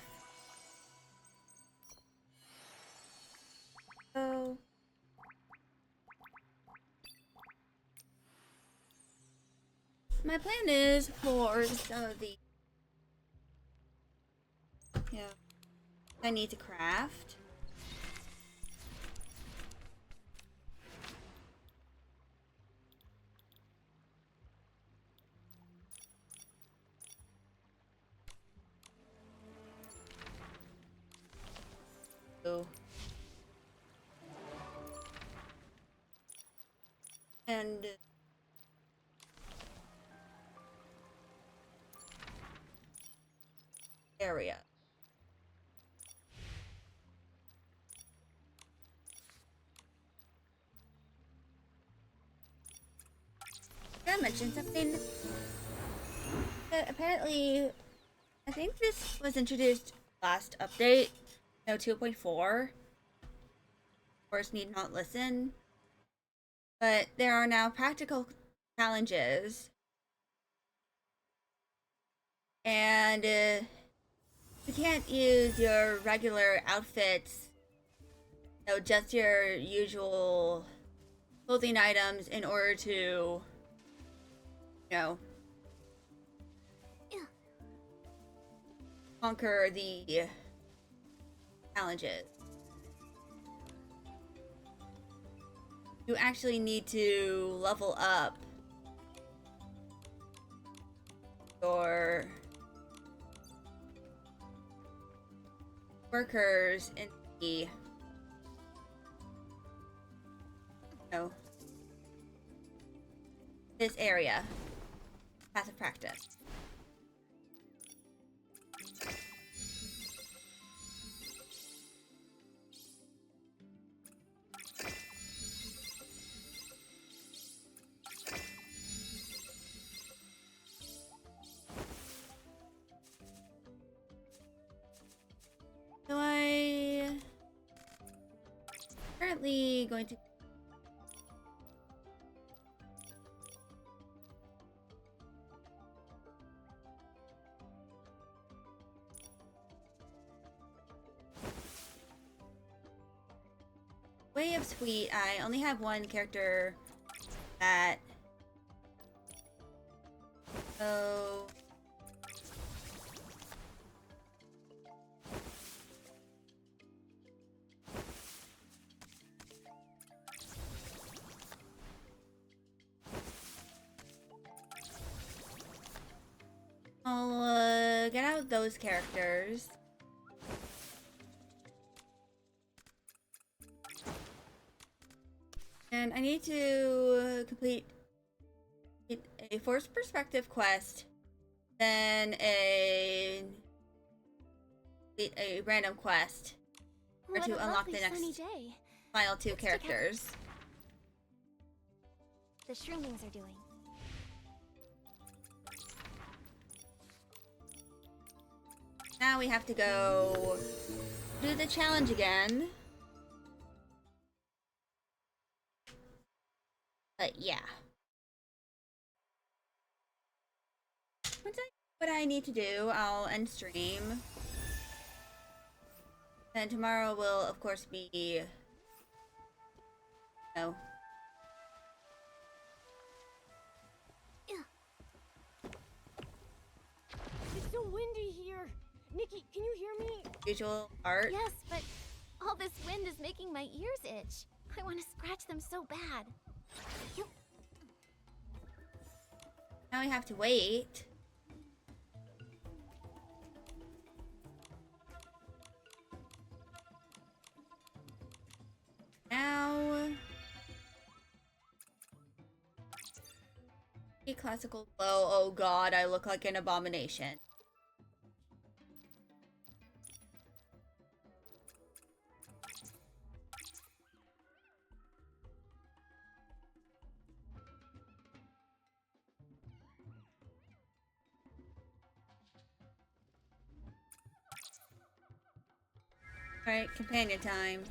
my plan is for some of the, I need to craft. And area. Can I mention something? Apparently, I think this was introduced last update, 2.4. Of course, need not listen. But there are now practical challenges. And you can't use your regular outfits, just your usual clothing items in order to, conquer the challenges. You actually need to level up your workers in the this area. Passive practice. So I currently going to Way of Sweet. I only have one character that I'll get out those characters. And I need to complete a forced perspective quest, then a random quest, or to unlock the next final two characters. The shrimpings are doing. Now we have to go do the challenge again. But yeah. Once I know what I need to do, I'll end stream. And tomorrow will, of course, be... It's so windy here. Nikki, can you hear me? Usual art. Yes, but all this wind is making my ears itch. I want to scratch them so bad. Now we have to wait. Now... A classical glow. Oh god, I look like an abomination. Alright, companion time.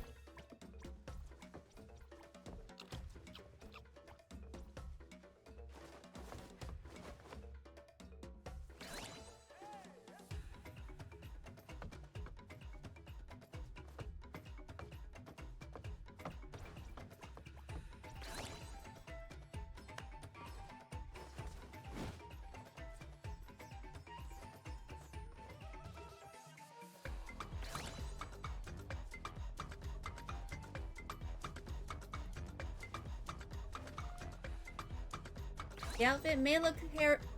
The outfit may look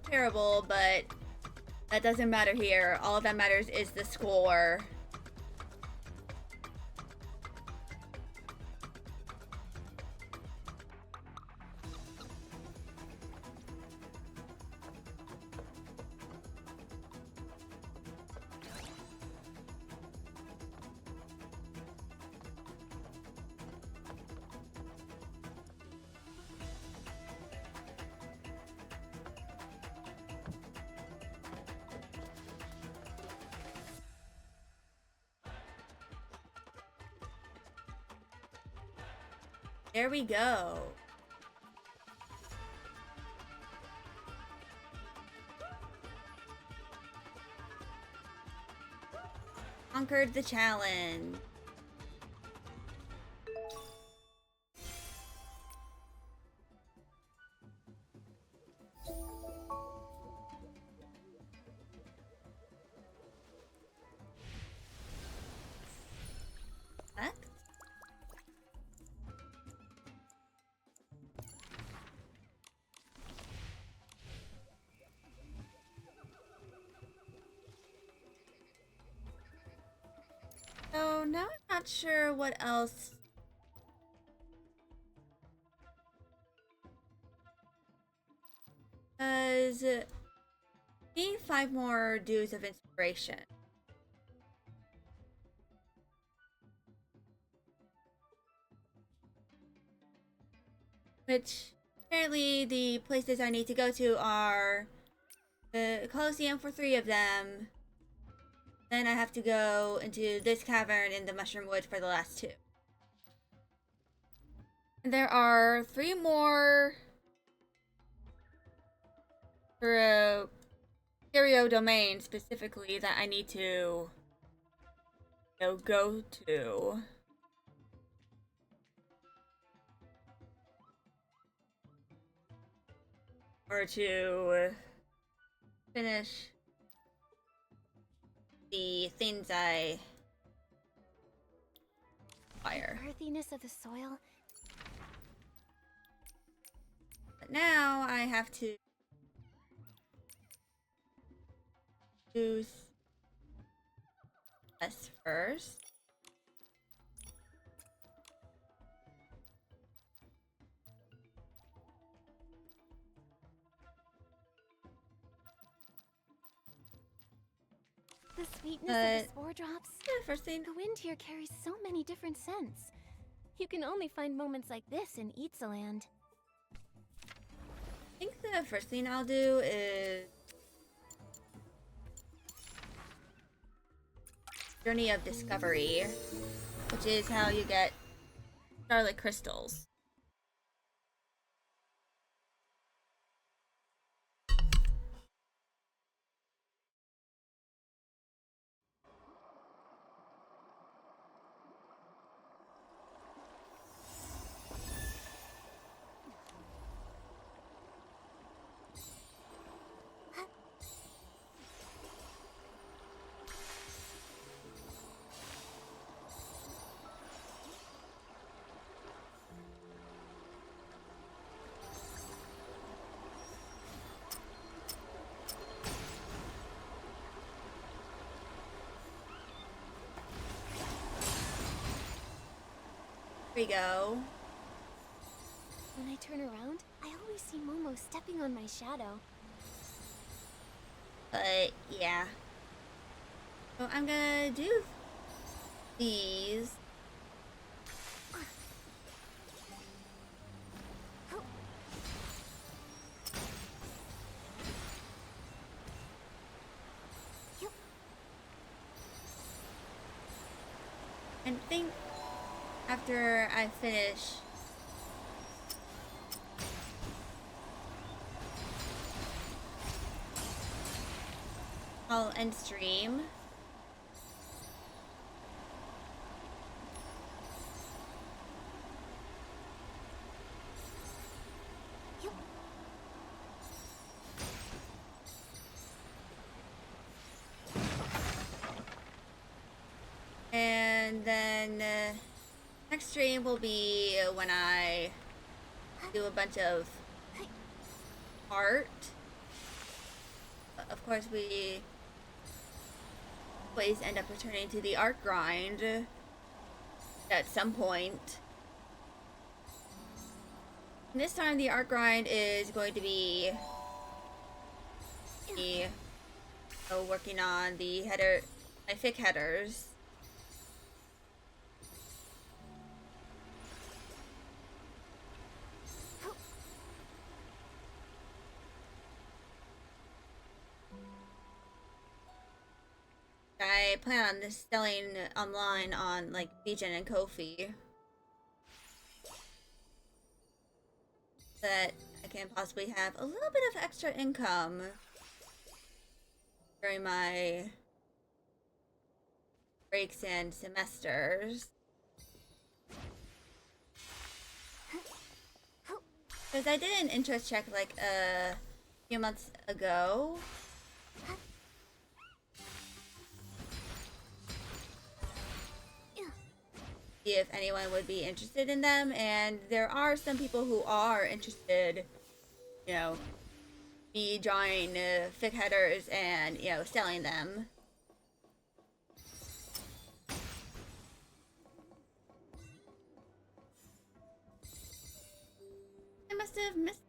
terrible, but that doesn't matter here. All that matters is the score. There we go. Conquered the challenge. So now I'm not sure what else. Because need 5 more dues of inspiration. Which apparently the places I need to go to are the Colosseum for 3 of them. Then I have to go into this cavern in the Mushroom Wood for the last 2. And there are 3 more for Curio Domain specifically that I need to go to. Or to finish the things I fire. Earthiness of the soil. But now I have to do this first. The sweetness of the spore drops. Yeah, first thing. The wind here carries so many different scents. You can only find moments like this in Itzaland. I think the first thing I'll do is Journey of Discovery, which is how you get Scarlet Crystals. We go. When I turn around, I always see Momo stepping on my shadow. But yeah. So I'm gonna do these. And think after I finish I'll end stream. And then next stream will be when I do a bunch of art. Of course, we always end up returning to the art grind at some point. And this time, the art grind is going to be me working on the header, my fic headers. I plan on selling online on like Beacon and Ko-fi, that I can possibly have a little bit of extra income during my breaks and semesters. Because I did an interest check like a few months ago. See if anyone would be interested in them, and there are some people who are interested, you know, me drawing fic headers and, you know, selling them. I must have missed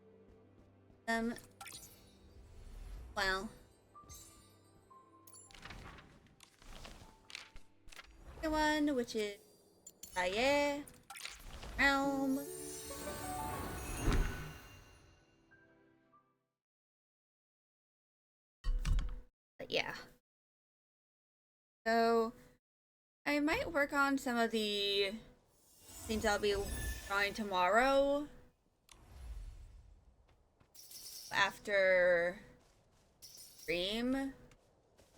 them. Well. The one, which is yeah, realm. But yeah. So I might work on some of the things I'll be drawing tomorrow after stream.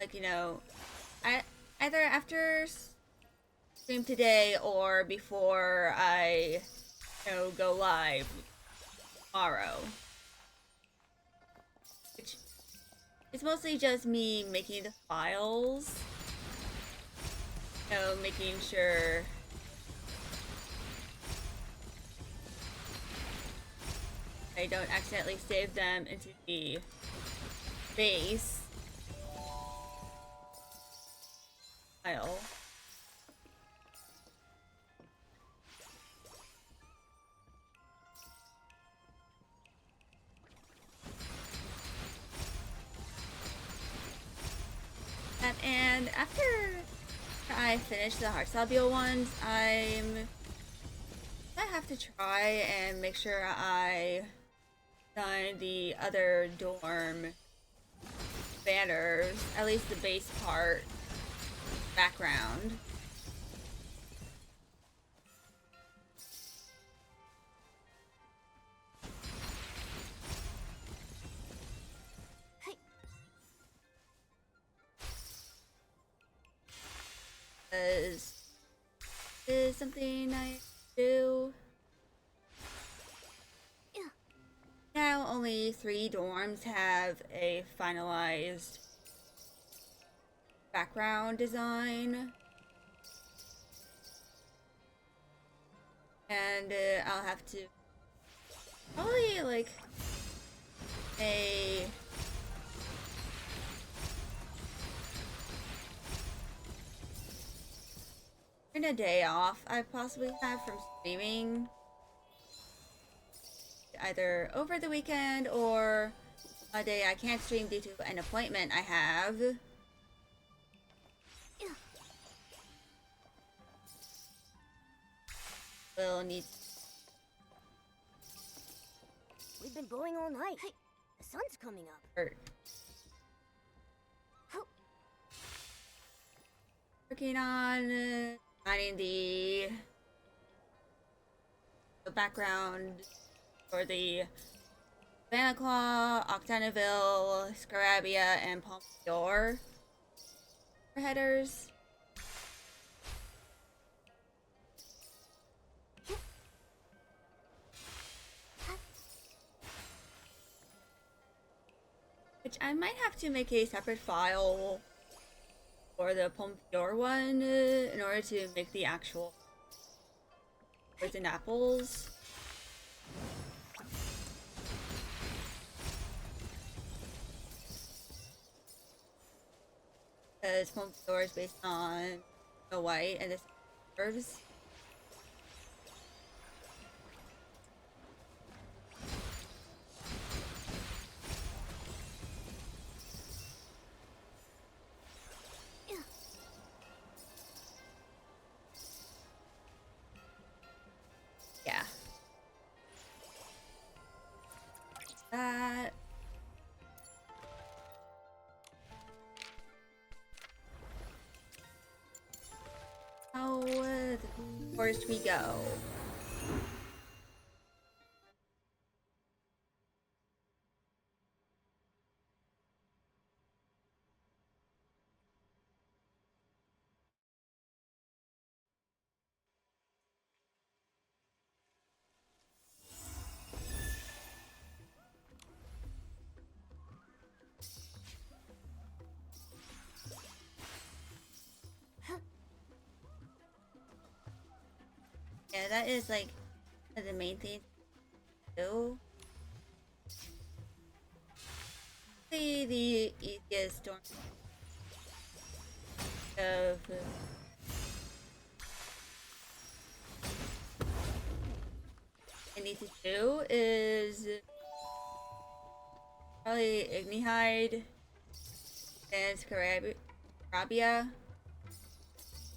Like, you know, either after stream today or before I, you know, go live tomorrow. Which is mostly just me making the files. You know, making sure I don't accidentally save them into the base file. And after I finish the Heartstyle ones, I have to try and make sure I design the other dorm banners, at least the base part, background. Is something I do. Now only 3 dorms have a finalized background design. And I'll have to probably like in a day off I possibly have from streaming, either over the weekend or a day I can't stream due to an appointment I have. We'll need. We've been going all night. Hey, the sun's coming up. Working on finding the background for the Santa Claus, Octanaville, Scarabia, and Pompadour headers. Which I might have to make a separate file for the Pompadour one in order to make the actual poison apples. Because Foam is based on Snow White and the Dwarves. Yeah. That. How the forest we go? Yeah, that is like the main thing to do. The easiest storm of I need to do is probably Ignihide and Scarabia.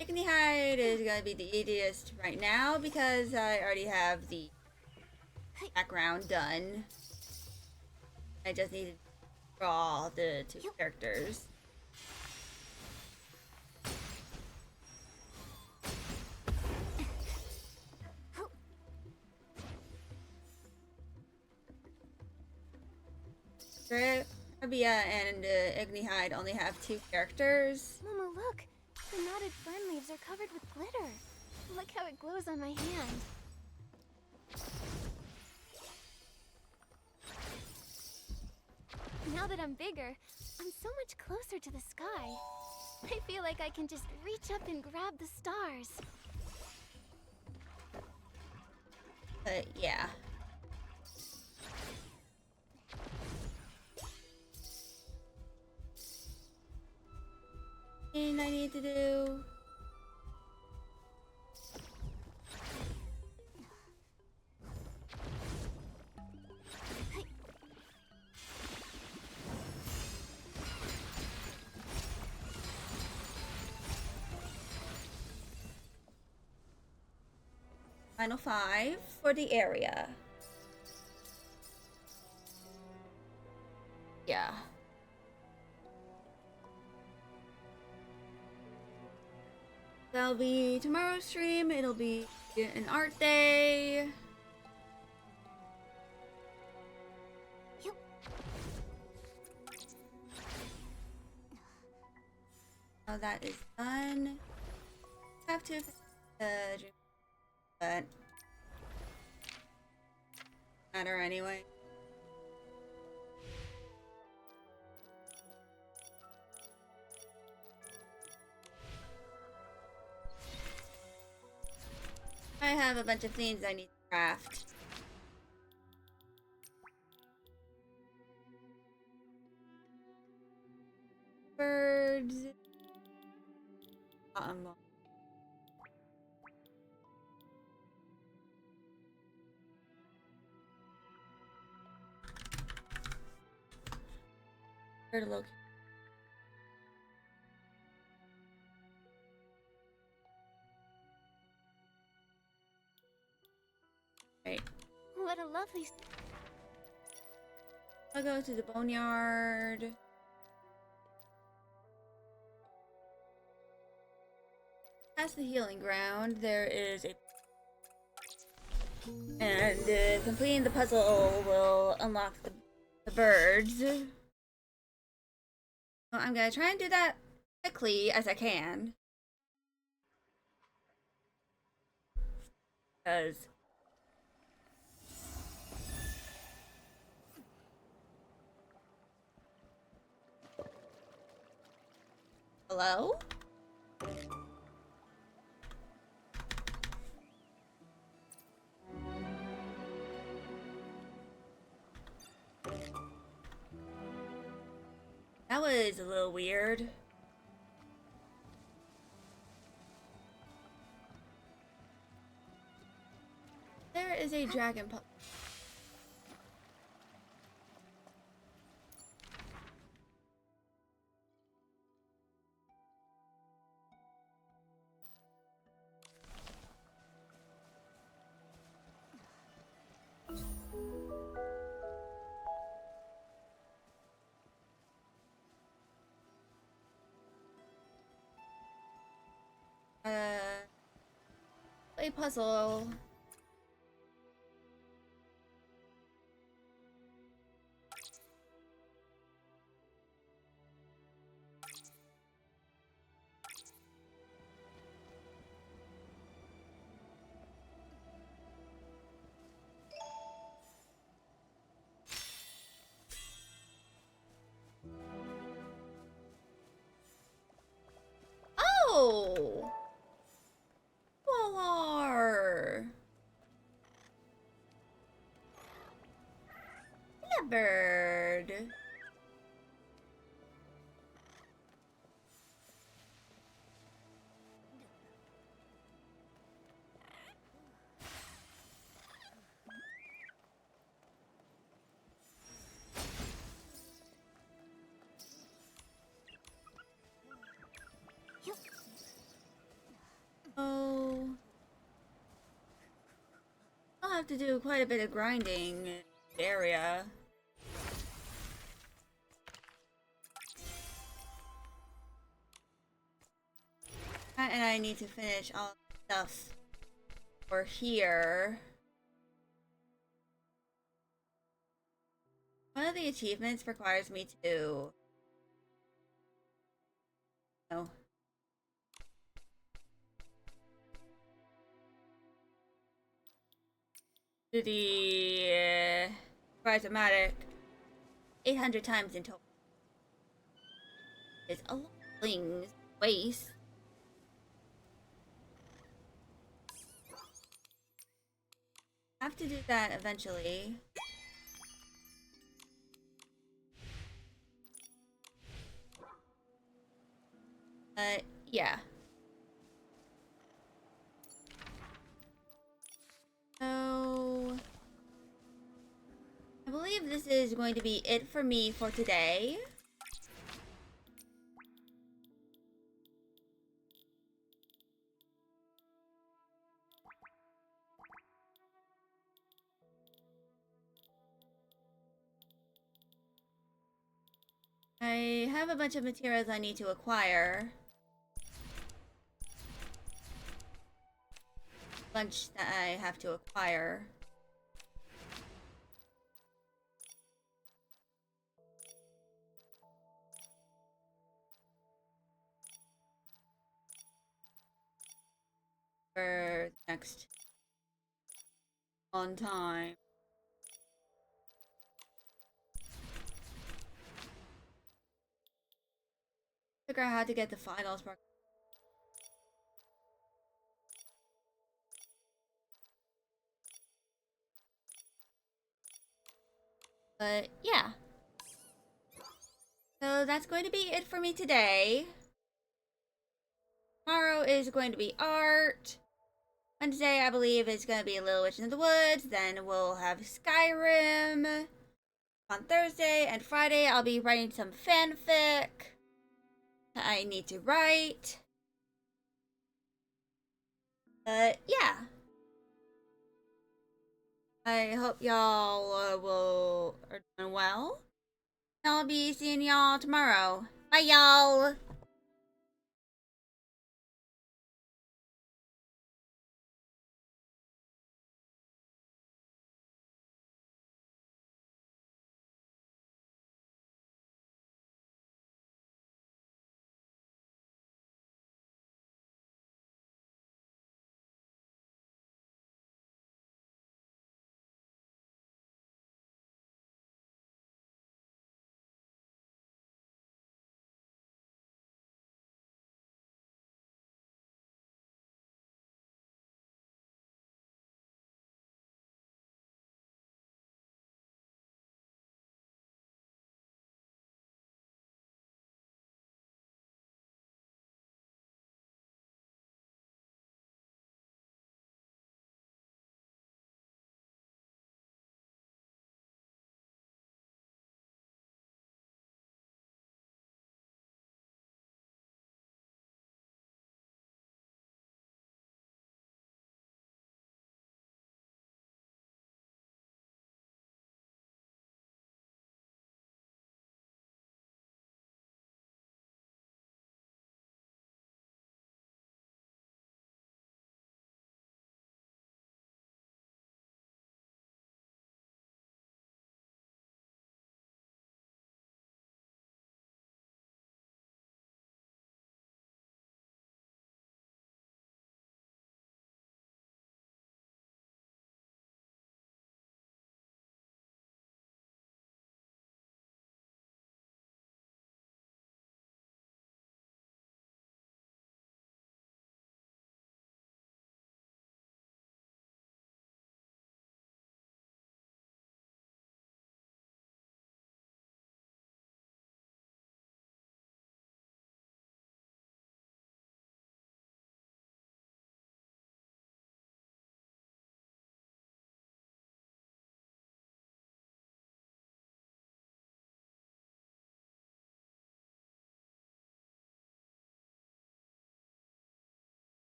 Ignihide is gonna be the easiest right now because I already have the background done. I just need to draw the two characters. Scarabia and Ignihide only have two characters. Momo, look! The knotted fern leaves are covered with glitter. Look how it glows on my hand. Now that I'm bigger, I'm so much closer to the sky. I feel like I can just reach up and grab the stars. Yeah. And I need to do final 5 for the area. Yeah. That'll be tomorrow's stream. It'll be an art day. Oh, that is done. Have to but matter anyway. I have a bunch of things I need to craft. Birds. Bird location. Right. What a lovely... I'll go to the Boneyard. Past the healing ground, there is a... And completing the puzzle will unlock the birds. So I'm gonna try and do that quickly as I can. Because... Hello? That was a little weird. is a dragon puzzle? Play puzzle. Oh! Polar! Bird. Oh. I'll have to do quite a bit of grinding in the area. And I need to finish all the stuff for here. One of the achievements requires me to... No. To the... Rhizomatic 800 times in total. It's a lot of things. Waste. I have to do that eventually. Yeah. So... I believe this is going to be it for me for today. I have a bunch of materials I need to acquire. Bunch that I have to acquire. For next on time. Figure out how to get the finals part. But yeah. So that's going to be it for me today. Tomorrow is going to be art. Wednesday, I believe, is going to be Little Witch in the Woods. Then we'll have Skyrim. On Thursday and Friday, I'll be writing some fanfic I need to write. But yeah. I hope y'all are doing well. I'll be seeing y'all tomorrow. Bye, y'all.